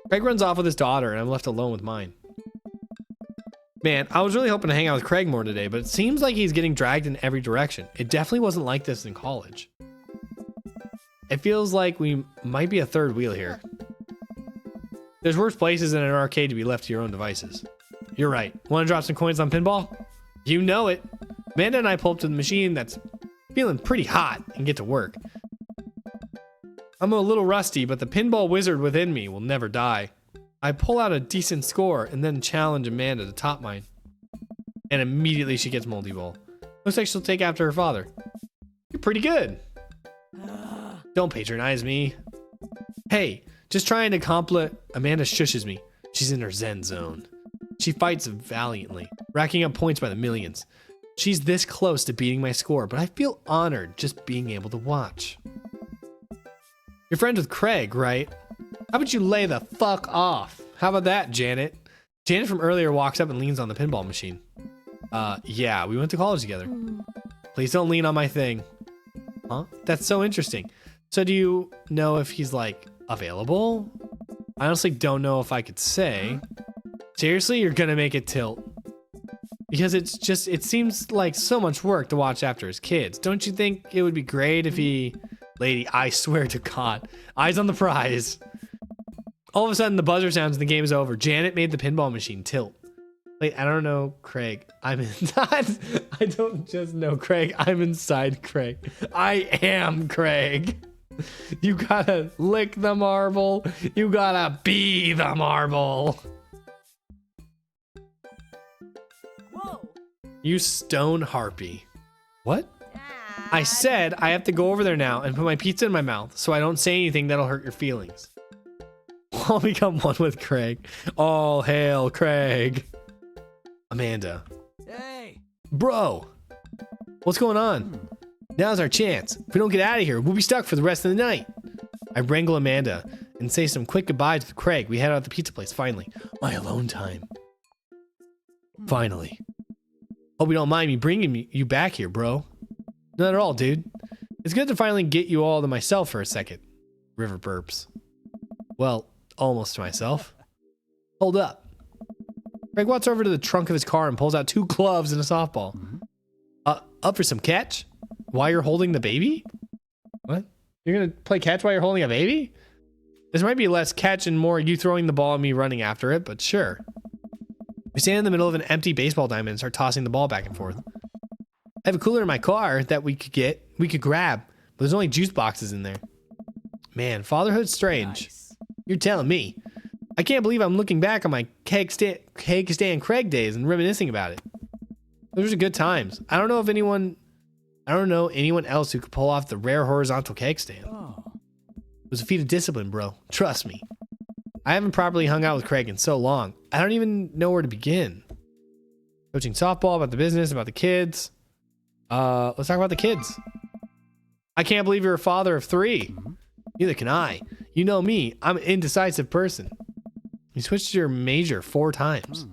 Craig runs off with his daughter, and I'm left alone with mine. Man, I was really hoping to hang out with Craig more today, but it seems like he's getting dragged in every direction. It definitely wasn't like this in college. It feels like we might be a third wheel here. There's worse places than an arcade to be left to your own devices. You're right. Want to drop some coins on pinball? You know it. Amanda and I pull up to the machine that's feeling pretty hot and get to work. I'm a little rusty, but the pinball wizard within me will never die. I pull out a decent score and then challenge Amanda to top mine. And immediately she gets multi-ball. Looks like she'll take after her father. You're pretty good. Don't patronize me. Hey, just trying to compliment. Amanda shushes me. She's in her zen zone. She fights valiantly, racking up points by the millions. She's this close to beating my score, but I feel honored just being able to watch. You're friends with Craig, right? How about you lay the fuck off? How about that, Janet? Janet from earlier walks up and leans on the pinball machine. Yeah, we went to college together. Please don't lean on my thing. Huh? That's so interesting. So do you know if he's like available? I honestly don't know if I could say. Seriously, you're gonna make it tilt. Because it seems like so much work to watch after his kids. Don't you think it would be great if he... Lady, I swear to God. Eyes on the prize. All of a sudden, the buzzer sounds and the game is over. Janet made the pinball machine tilt. Wait, I don't know Craig. I'm inside. I don't just know Craig. I'm inside Craig. I am Craig. You gotta lick the marble. You gotta be the marble. Whoa. You stone harpy. What? I said I have to go over there now and put my pizza in my mouth so I don't say anything that'll hurt your feelings. I'll become one with Craig. All hail Craig. Amanda. Hey. Bro. What's going on? Now's our chance. If we don't get out of here, we'll be stuck for the rest of the night. I wrangle Amanda and say some quick goodbyes with Craig. We head out to the pizza place, finally. My alone time. Finally. Hope you don't mind me bringing you back here, bro. Not at all, dude. It's good to finally get you all to myself for a second. River burps. Well, almost to myself. Hold up. Craig walks over to the trunk of his car and pulls out 2 gloves and a softball. Up for some catch? While you're holding the baby? What? You're gonna play catch while you're holding a baby? This might be less catch and more you throwing the ball and me running after it, but sure. We stand in the middle of an empty baseball diamond and start tossing the ball back and forth. I have a cooler in my car that we could grab, but there's only juice boxes in there. Man, fatherhood's strange. Nice. You're telling me. I can't believe I'm looking back on my keg stand Craig days and reminiscing about it. Those are good times. I don't know anyone else who could pull off the rare horizontal keg stand. Oh. It was a feat of discipline, bro. Trust me. I haven't properly hung out with Craig in so long. I don't even know where to begin. Coaching softball, about the business, about the kids. Let's talk about the kids. I can't believe you're a father of 3. Neither can I. You know me. I'm an indecisive person. You switched your major 4 times.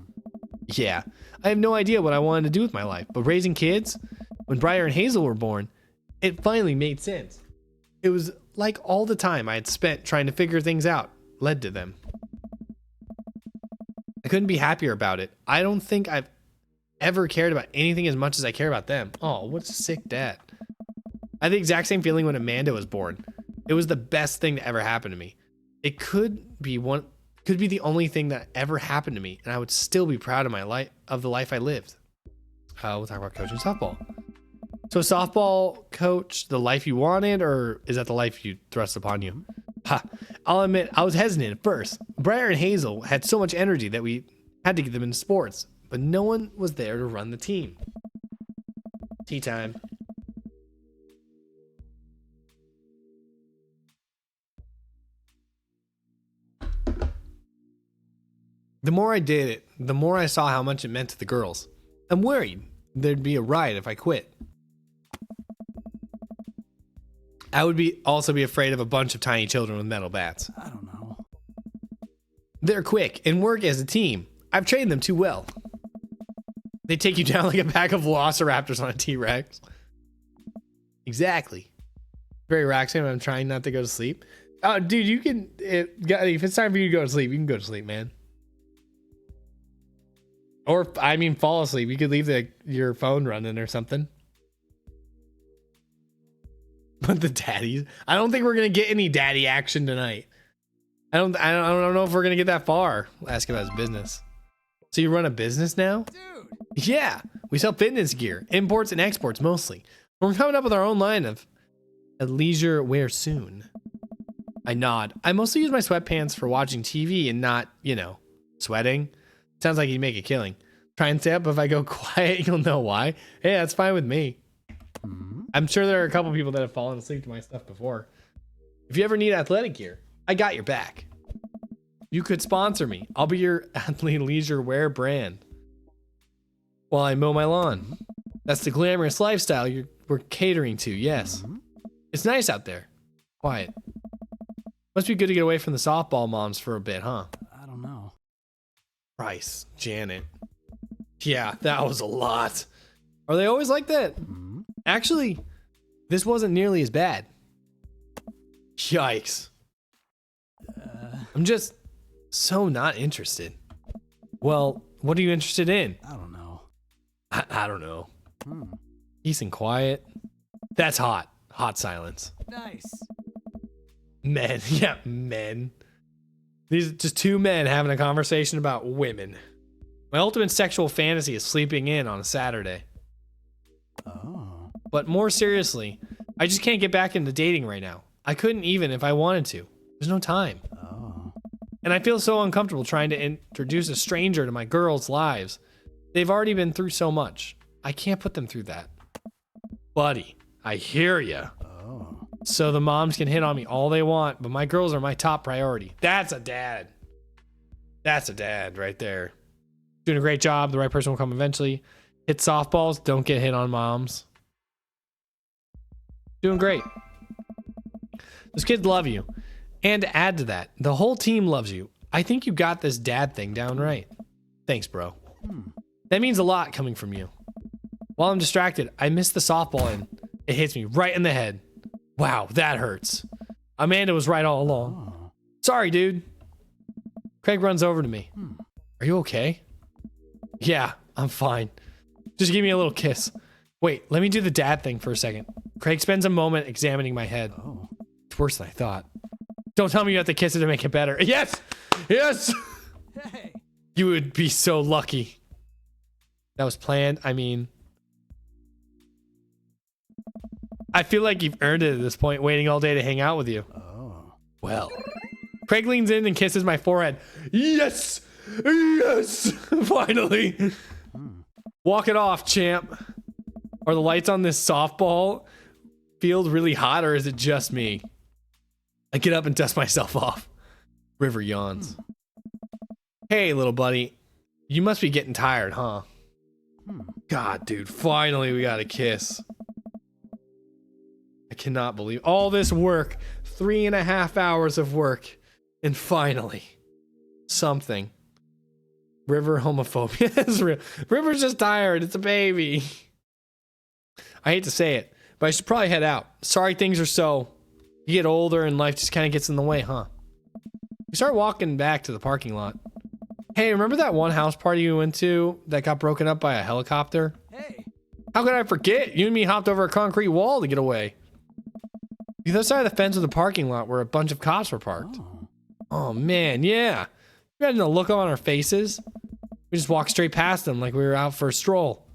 Yeah. I have no idea what I wanted to do with my life, but raising kids, when Briar and Hazel were born, it finally made sense. It was like all the time I had spent trying to figure things out led to them. I couldn't be happier about it. I don't think I've ever cared about anything as much as I care about them. Oh, what a sick dad. I had the exact same feeling when Amanda was born. It was the best thing to ever happen to me. It could be the only thing that ever happened to me, and I would still be proud of the life I lived. We'll talk about coaching softball. So softball coach, the life you wanted, or is that the life you thrust upon you? Ha! I'll admit, I was hesitant at first. Briar and Hazel had so much energy that we had to get them into sports, but no one was there to run the team. Tea time. The more I did it, the more I saw how much it meant to the girls. I'm worried there'd be a riot if I quit. I would also be afraid of a bunch of tiny children with metal bats. I don't know. They're quick and work as a team. I've trained them too well. They take you down like a pack of velociraptors on a T-Rex. Exactly. Very relaxing. I'm trying not to go to sleep. Oh, dude, you can... if it's time for you to go to sleep, you can go to sleep, man. Or, fall asleep. You could leave your phone running or something. But the daddies... I don't think we're going to get any daddy action tonight. I don't know if we're going to get that far. Ask about his business. So you run a business now? Dude. Yeah. We sell fitness gear. Imports and exports mostly. We're coming up with our own line of leisure wear soon. I nod. I mostly use my sweatpants for watching TV and not, sweating. Sounds like you'd make a killing. Try and stay up. If I go quiet, you'll know why. Hey, that's fine with me. I'm sure there are a couple people that have fallen asleep to my stuff before. If you ever need athletic gear, I got your back. You could sponsor me. I'll be your athlete leisure wear brand while I mow my lawn. That's the glamorous lifestyle we're catering to, yes. It's nice out there. Quiet. Must be good to get away from the softball moms for a bit, huh? I don't know. Bryce, Janet. Yeah, that was a lot. Are they always like that? Actually, this wasn't nearly as bad. Yikes. I'm just so not interested. Well, what are you interested in? I don't know. I don't know. Peace and quiet. That's hot. Hot silence. Nice. Men. Yeah, men. These are just two men having a conversation about women. My ultimate sexual fantasy is sleeping in on a Saturday. Oh. But more seriously, I just can't get back into dating right now. I couldn't even if I wanted to. There's no time. Oh. And I feel so uncomfortable trying to introduce a stranger to my girls' lives. They've already been through so much. I can't put them through that. Buddy, I hear ya. Oh. So the moms can hit on me all they want, but my girls are my top priority. That's a dad. That's a dad right there. Doing a great job. The right person will come eventually. Hit softballs. Don't get hit on, moms. Doing great. Those kids love you. And to add to that, the whole team loves you. I think you got this dad thing down right. Thanks, bro. That means a lot coming from you. While I'm distracted, I miss the softball and it hits me right in the head. Wow, that hurts. Amanda was right all along. Oh. Sorry, dude. Craig runs over to me. Are you okay? Yeah, I'm fine. Just give me a little kiss. Wait, let me do the dad thing for a second. Craig spends a moment examining my head. Oh. It's worse than I thought. Don't tell me you have to kiss it to make it better. Yes! Yes! Hey. You would be so lucky. That was planned. I mean, I feel like you've earned it at this point, waiting all day to hang out with you. Oh. Well, Craig leans in and kisses my forehead. Yes! Yes! Finally. Walk it off, champ. Are the lights on this softball field really hot, or is it just me? I get up and dust myself off. River yawns. Hey, little buddy. You must be getting tired, huh? God, dude. Finally, we got a kiss. I cannot believe all this work. 3.5 hours of work. And finally, something. River homophobia is real. River's just tired. It's a baby. I hate to say it, but I should probably head out. Sorry things are so. You get older and life just kind of gets in the way, huh? We start walking back to the parking lot. Hey, remember that one house party we went to that got broken up by a helicopter? Hey. How could I forget? You and me hopped over a concrete wall to get away. The other side of the fence of the parking lot where a bunch of cops were parked. Oh man, yeah. Imagine the look on our faces. We just walked straight past them like we were out for a stroll.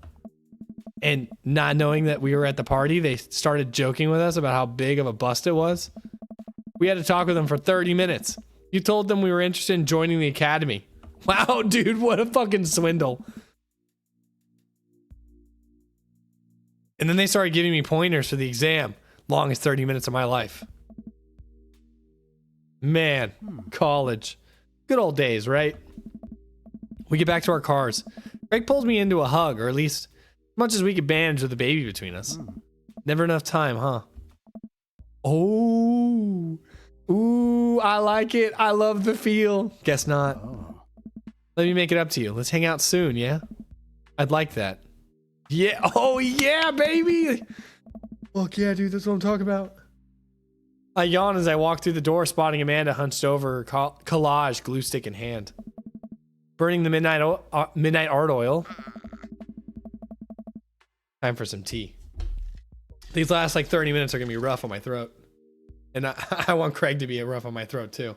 And not knowing that we were at the party, they started joking with us about how big of a bust it was. We had to talk with them for 30 minutes. You told them we were interested in joining the academy. Wow, dude, what a fucking swindle. And then they started giving me pointers for the exam. Longest 30 minutes of my life. Man, college. Good old days, right? We get back to our cars. Greg pulls me into a hug, or at least as much as we could manage with the baby between us. Never enough time, huh? Oh. Ooh, I like it. I love the feel. Guess not. Oh. Let me make it up to you. Let's hang out soon, yeah? I'd like that. Yeah. Oh, yeah, baby. Fuck yeah, dude. That's what I'm talking about. I yawn as I walk through the door, spotting Amanda hunched over her collage, glue stick in hand. Burning the midnight art oil. Time for some tea. These last like 30 minutes are going to be rough on my throat. And I want Craig to be rough on my throat too.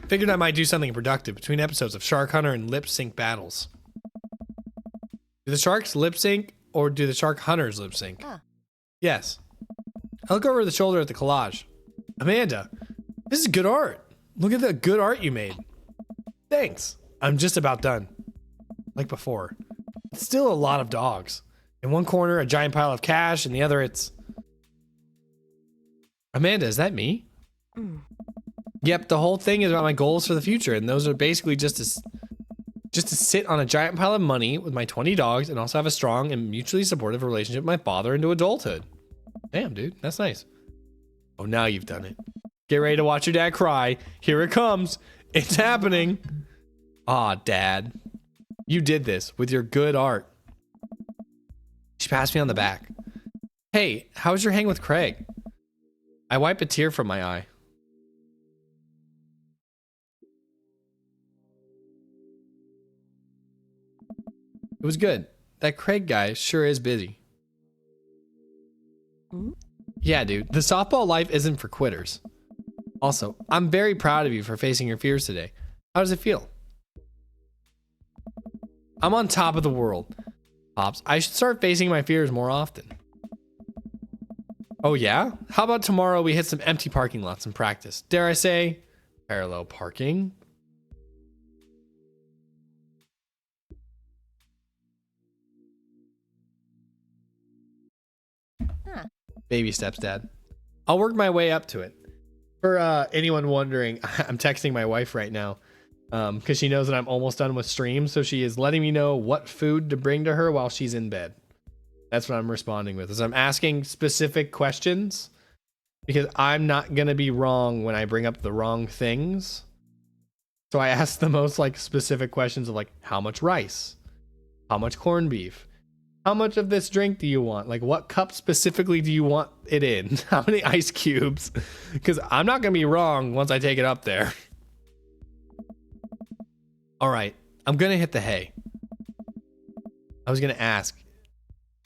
Figured I might do something productive between episodes of Shark Hunter and Lip Sync Battles. Do the sharks lip sync or do the shark hunters lip sync? Ah. Yes. I look over the shoulder at the collage. Amanda, this is good art. Look at the good art you made. Thanks. I'm just about done. Like before. It's still a lot of dogs. In one corner, a giant pile of cash. In the other, it's... Amanda, is that me? Yep, the whole thing is about my goals for the future, and those are basically just to sit on a giant pile of money with my 20 dogs and also have a strong and mutually supportive relationship with my father into adulthood. Damn, dude, that's nice. Oh, now you've done it. Get ready to watch your dad cry. Here it comes. It's happening. Aw, Dad. You did this with your good art. She passed me on the back. Hey, how was your hang with Craig? I wipe a tear from my eye. It was good. That Craig guy sure is busy. Yeah, dude. The softball life isn't for quitters. Also, I'm very proud of you for facing your fears today. How does it feel? I'm on top of the world. Pops, I should start facing my fears more often. Oh yeah? How about tomorrow we hit some empty parking lots and practice? Dare I say, parallel parking? Baby steps, Dad. I'll work my way up to it. For anyone wondering, I'm texting my wife right now because she knows that I'm almost done with stream. So she is letting me know what food to bring to her while she's in bed. That's what I'm responding with. Is I'm asking specific questions because I'm not going to be wrong when I bring up the wrong things. So I ask the most like specific questions of like, how much rice? How much corned beef? How much of this drink do you want? Like, what cup specifically do you want it in? How many ice cubes? Because I'm not going to be wrong once I take it up there. All right. I'm going to hit the hay. I was going to ask.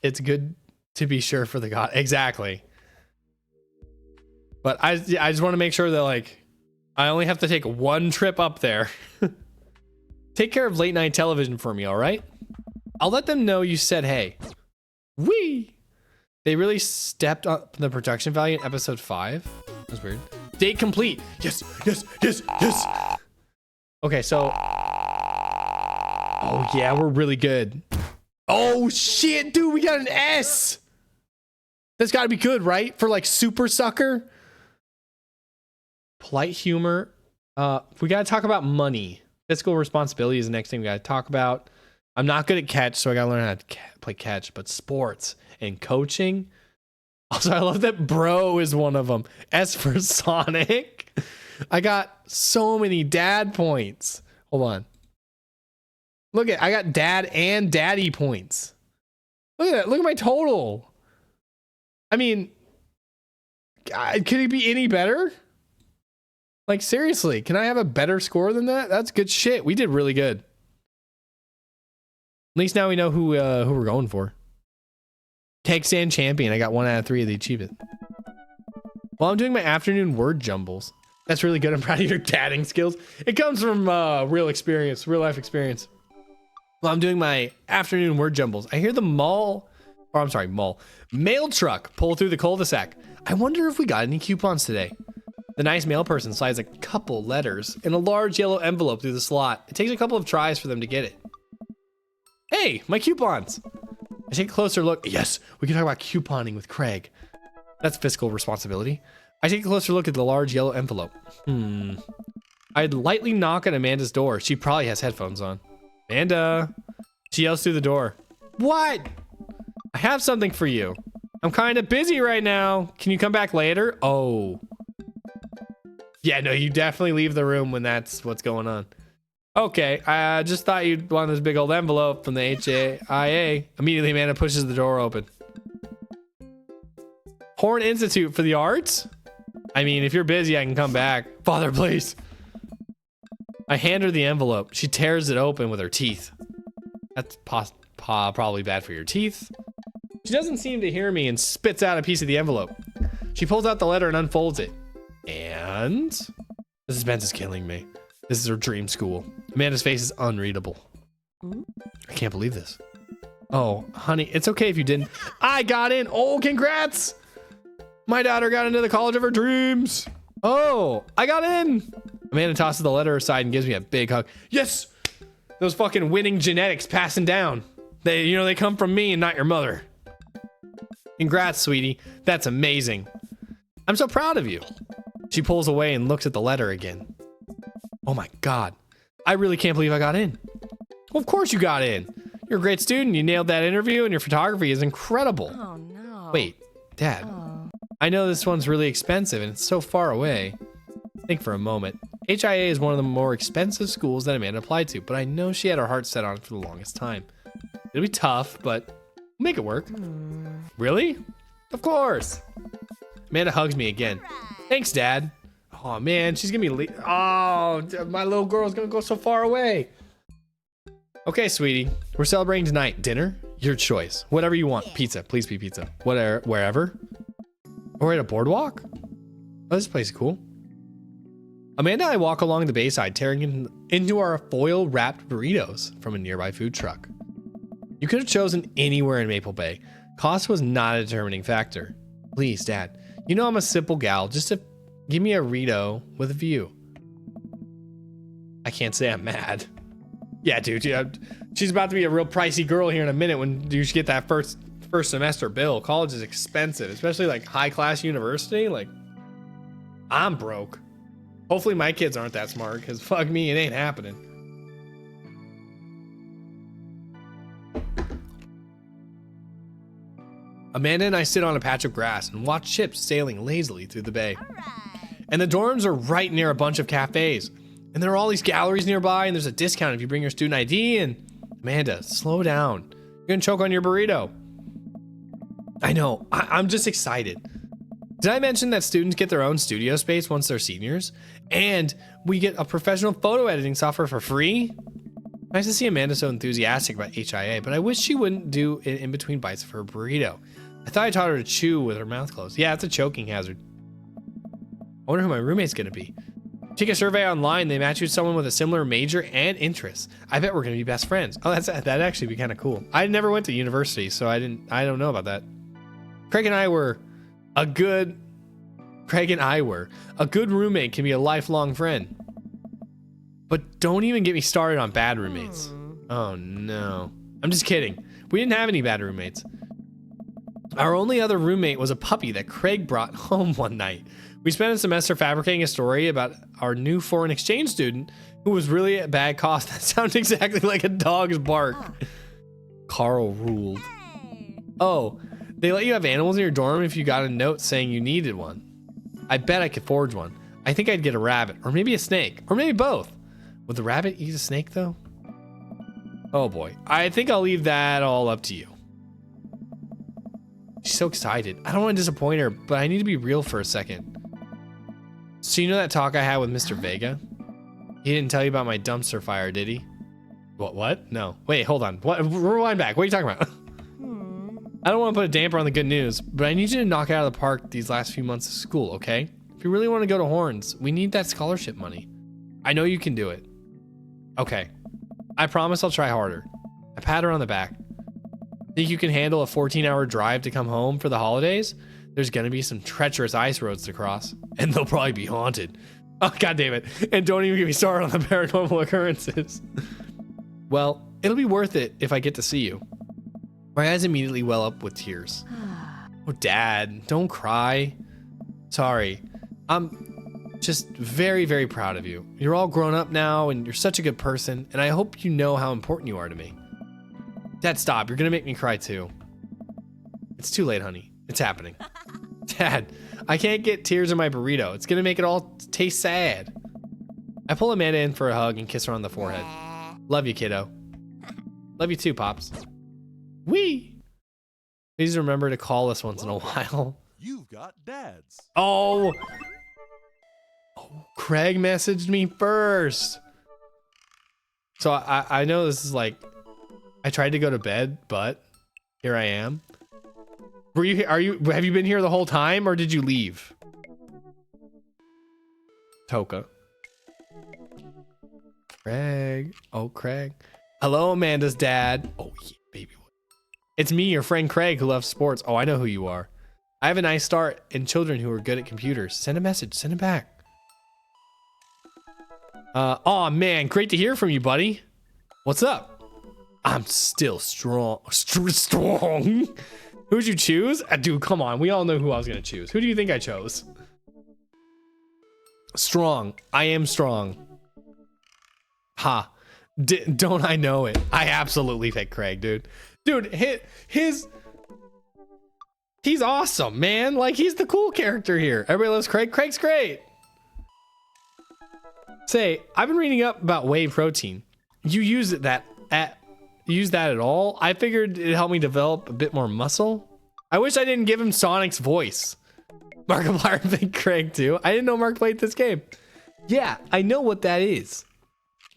It's good to be sure for the god. Exactly. But I just want to make sure that, like, I only have to take one trip up there. Take care of late night television for me, all right? I'll let them know you said hey. Wee! They really stepped up the production value in episode 5. That's weird. Date complete. Yes, yes, yes, yes. Okay, so. Oh, yeah, we're really good. Oh, shit, dude, we got an S. That's got to be good, right? For like Super Sucker. Polite humor. We got to talk about money. Fiscal responsibility is the next thing we got to talk about. I'm not good at catch, so I gotta learn how to play catch, but sports and coaching. Also, I love that bro is one of them. S for Sonic. I got so many dad points. Hold on. Look at, I got dad and daddy points. Look at that. Look at my total. I mean, God, could it be any better? Like, seriously, can I have a better score than that? That's good shit. We did really good. At least now we know who we're going for. Keg stand champion. I got 1 out of 3 of the achievement. Well, I'm doing my afternoon word jumbles. That's really good. I'm proud of your dadding skills. It comes from real experience, real life experience. Well, I'm doing my afternoon word jumbles. I hear the mail truck pull through the cul-de-sac. I wonder if we got any coupons today. The nice mail person slides a couple letters in a large yellow envelope through the slot. It takes a couple of tries for them to get it. Hey, my coupons. I take a closer look. Yes, we can talk about couponing with Craig. That's fiscal responsibility. I take a closer look at the large yellow envelope. I'd lightly knock on Amanda's door. She probably has headphones on. Amanda. She yells through the door. What? I have something for you. I'm kind of busy right now. Can you come back later? Oh. Yeah, no, you definitely leave the room when that's what's going on. Okay, I just thought you'd want this big old envelope from the HAIA. Immediately, Amanda pushes the door open. Horn Institute for the Arts? I mean, if you're busy, I can come back. Father, please. I hand her the envelope. She tears it open with her teeth. That's probably bad for your teeth. She doesn't seem to hear me and spits out a piece of the envelope. She pulls out the letter and unfolds it. And the suspense is killing me. This is her dream school. Amanda's face is unreadable. I can't believe this. Oh, honey, it's okay if you didn't. I got in. Oh, congrats. My daughter got into the college of her dreams. Oh, I got in. Amanda tosses the letter aside and gives me a big hug. Yes. Those fucking winning genetics passing down. They come from me and not your mother. Congrats, sweetie. That's amazing. I'm so proud of you. She pulls away and looks at the letter again. Oh my God. I really can't believe I got in. Well, of course you got in. You're a great student. You nailed that interview and your photography is incredible. Oh no. Wait, Dad. Oh. I know this one's really expensive and it's so far away. Think for a moment. HIA is one of the more expensive schools that Amanda applied to, but I know she had her heart set on it for the longest time. It'll be tough, but we'll make it work. Really? Of course. Amanda hugs me again. Thanks, Dad. Oh man, she's gonna be oh, my little girl's gonna go so far away. Okay, sweetie, we're celebrating tonight. Dinner? Your choice. Whatever you want. Pizza, please be pizza. Whatever, wherever. Or at a boardwalk? Oh, this place is cool. Amanda and I walk along the bayside, tearing into our foil-wrapped burritos from a nearby food truck. You could have chosen anywhere in Maple Bay. Cost was not a determining factor. Please, Dad. You know I'm a simple gal. Just to give me a Rito with a view. I can't say I'm mad. Yeah, dude. Yeah, she's about to be a real pricey girl here in a minute when you get that first semester bill. College is expensive, especially like high-class university. Like, I'm broke. Hopefully my kids aren't that smart, because fuck me, it ain't happening. Amanda and I sit on a patch of grass and watch ships sailing lazily through the bay. And the dorms are right near a bunch of cafes. And there are all these galleries nearby, and there's a discount if you bring your student ID. And Amanda, slow down. You're gonna choke on your burrito. I know, I'm just excited. Did I mention that students get their own studio space once they're seniors? And we get a professional photo editing software for free? Nice to see Amanda so enthusiastic about HIA, but I wish she wouldn't do it in between bites of her burrito. I thought I taught her to chew with her mouth closed. Yeah, it's a choking hazard. I wonder who my roommate's gonna be. Take a survey online, they match you with someone with a similar major and interests. I bet we're gonna be best friends. Oh, that'd actually be kind of cool. I never went to university, so I don't know about that. Craig and I were a good roommate can be a lifelong friend. But don't even get me started on bad roommates. Oh no. I'm just kidding. We didn't have any bad roommates. Our only other roommate was a puppy that Craig brought home one night. We spent a semester fabricating a story about our new foreign exchange student who was really at bad cost. That sounds exactly like a dog's bark. Carl ruled. Oh, they let you have animals in your dorm if you got a note saying you needed one. I bet I could forge one. I think I'd get a rabbit, or maybe a snake, or maybe both. Would the rabbit eat a snake though? Oh boy, I think I'll leave that all up to you. She's so excited. I don't want to disappoint her, but I need to be real for a second. So you know that talk I had with Mr. Vega? He didn't tell you about my dumpster fire, did he? What? No. Wait, hold on. What? Rewind back. What are you talking about? I don't want to put a damper on the good news, but I need you to knock it out of the park these last few months of school, okay? If you really want to go to Horns, we need that scholarship money. I know you can do it. Okay. I promise I'll try harder. I pat her on the back. Think you can handle a 14-hour drive to come home for the holidays? There's gonna be some treacherous ice roads to cross, and they'll probably be haunted. Oh, god damn it. And don't even get me started on the paranormal occurrences. Well, it'll be worth it if I get to see you. My eyes immediately well up with tears. Oh, Dad, don't cry. Sorry. I'm just very, very proud of you. You're all grown up now, and you're such a good person, and I hope you know how important you are to me. Dad, stop. You're gonna make me cry too. It's too late, honey. It's happening. Dad, I can't get tears in my burrito. It's gonna make it all taste sad. I pull Amanda in for a hug and kiss her on the forehead. Love you, kiddo. Love you too, Pops. Wee! Please remember to call us once in a while. You've got dads. Oh, Craig messaged me first. So I know this is like, I tried to go to bed, but here I am. Have you been here the whole time, or did you leave? Toka. Craig. Oh, Craig. Hello, Amanda's dad. Oh, yeah, baby. It's me, your friend Craig, who loves sports. Oh, I know who you are. I have a nice start and children who are good at computers. Send a message. Send it back. Oh man, great to hear from you, buddy. What's up? I'm still strong. Strong. Who'd you choose? Dude, come on. We all know who I was gonna choose. Who do you think I chose? Strong. I am strong. Ha. Don't I know it? I absolutely picked Craig, dude. Dude, he's awesome, man. Like, he's the cool character here. Everybody loves Craig. Craig's great. Say, I've been reading up about whey protein. You use that at all? I figured it'd help me develop a bit more muscle. I wish I didn't give him Sonic's voice. Markiplier picked Craig too. I didn't know Mark played this game. Yeah, I know what that is.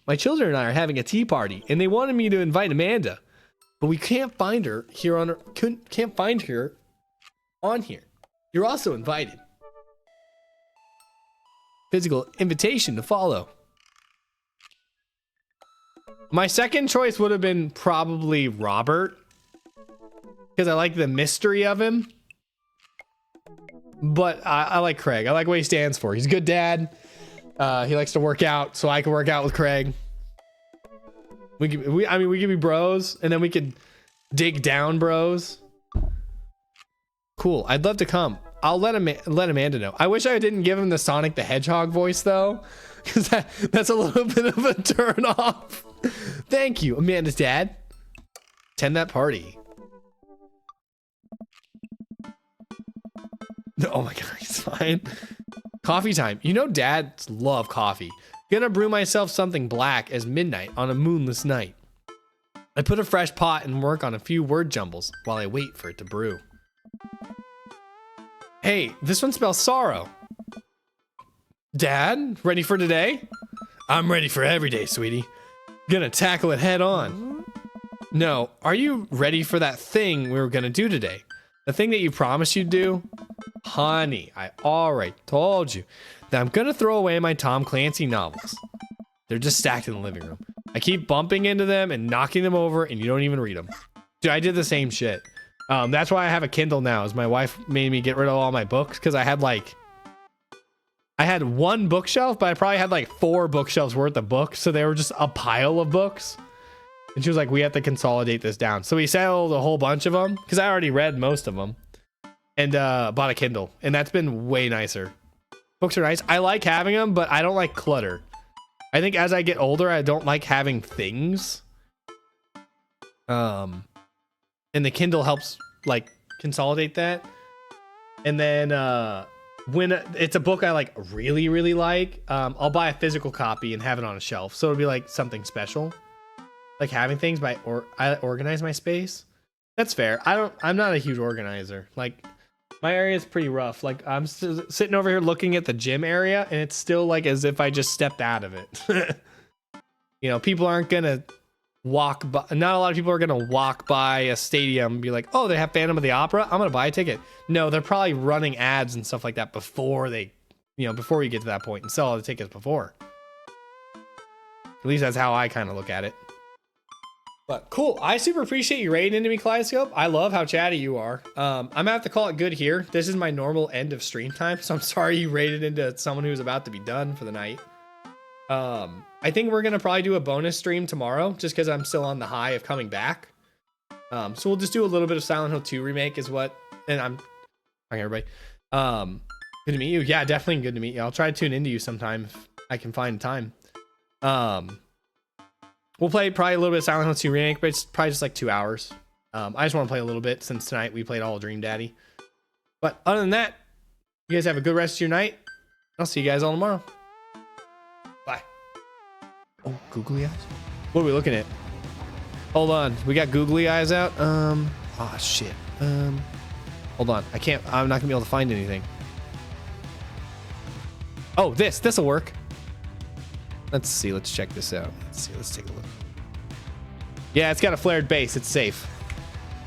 My children and I are having a tea party, and they wanted me to invite Amanda, but we can't find her here on can't find her on here. You're also invited. Physical invitation to follow. My second choice would have been probably Robert, because I like the mystery of him. But I like Craig. I like what he stands for. He's a good dad. He likes to work out, so I can work out with Craig. We could be bros, and then we could dig down bros. Cool. I'd love to come. I'll let Amanda know. I wish I didn't give him the Sonic the Hedgehog voice though, because that's a little bit of a turn off. Thank you, Amanda's dad. Attend that party. No, oh my god, he's fine. Coffee time. You know dads love coffee. Gonna brew myself something black as midnight on a moonless night. I put a fresh pot and work on a few word jumbles while I wait for it to brew. Hey, this one spells sorrow. Dad, ready for today? I'm ready for every day, sweetie. Gonna tackle it head on. No, are you ready for that thing we were gonna do today? The thing that you promised you'd do? Honey, I already told you that I'm gonna throw away my Tom Clancy novels. They're just stacked in the living room. I keep bumping into them and knocking them over, and you don't even read them. Dude, I did the same shit. That's why I have a Kindle now, is my wife made me get rid of all my books, because I had one bookshelf, but I probably had like 4 bookshelves worth of books, so they were just a pile of books. And she was like, we have to consolidate this down. So we settled a whole bunch of them, because I already read most of them, and bought a Kindle, and that's been way nicer. Books are nice. I like having them, but I don't like clutter. I think as I get older, I don't like having things. And the Kindle helps like consolidate that. And then when it's a book I like really like, I'll buy a physical copy and have it on a shelf, so it'll be like something special, like having things I organize my space. That's fair. I'm not a huge organizer. Like, my area is pretty rough. Like, I'm sitting over here looking at the gym area, and it's still like as if I just stepped out of it. You know, people aren't gonna walk by. Not a lot of people are gonna walk by a stadium and be like, oh, they have Phantom of the Opera, I'm gonna buy a ticket. No, they're probably running ads and stuff like that before before you get to that point, and sell all the tickets before. At least that's how I kind of look at it. But cool. I super appreciate you raiding into me, Kaleidoscope. I love how chatty you are. I'm gonna have to call it good here. This is my normal end of stream time, so I'm sorry you raided into someone who's about to be done for the night. I think we're gonna probably do a bonus stream tomorrow, just because I'm still on the high of coming back. So we'll just do a little bit of Silent Hill 2 remake is what, and I'm hi everybody. Good to meet you. Yeah, definitely good to meet you. I'll try to tune into you sometime if I can find time. We'll play probably a little bit of Silent Hill 2 remake, but it's probably just like 2 hours. I just want to play a little bit since tonight we played all of Dream Daddy. But other than that, you guys have a good rest of your night. I'll see you guys all tomorrow. Bye. Oh, googly eyes? What are we looking at? Hold on. We got googly eyes out. Oh shit. Hold on. I'm not gonna be able to find anything. Oh, this'll work. Let's see. Let's check this out. Let's take a look. Yeah, it's got a flared base. It's safe.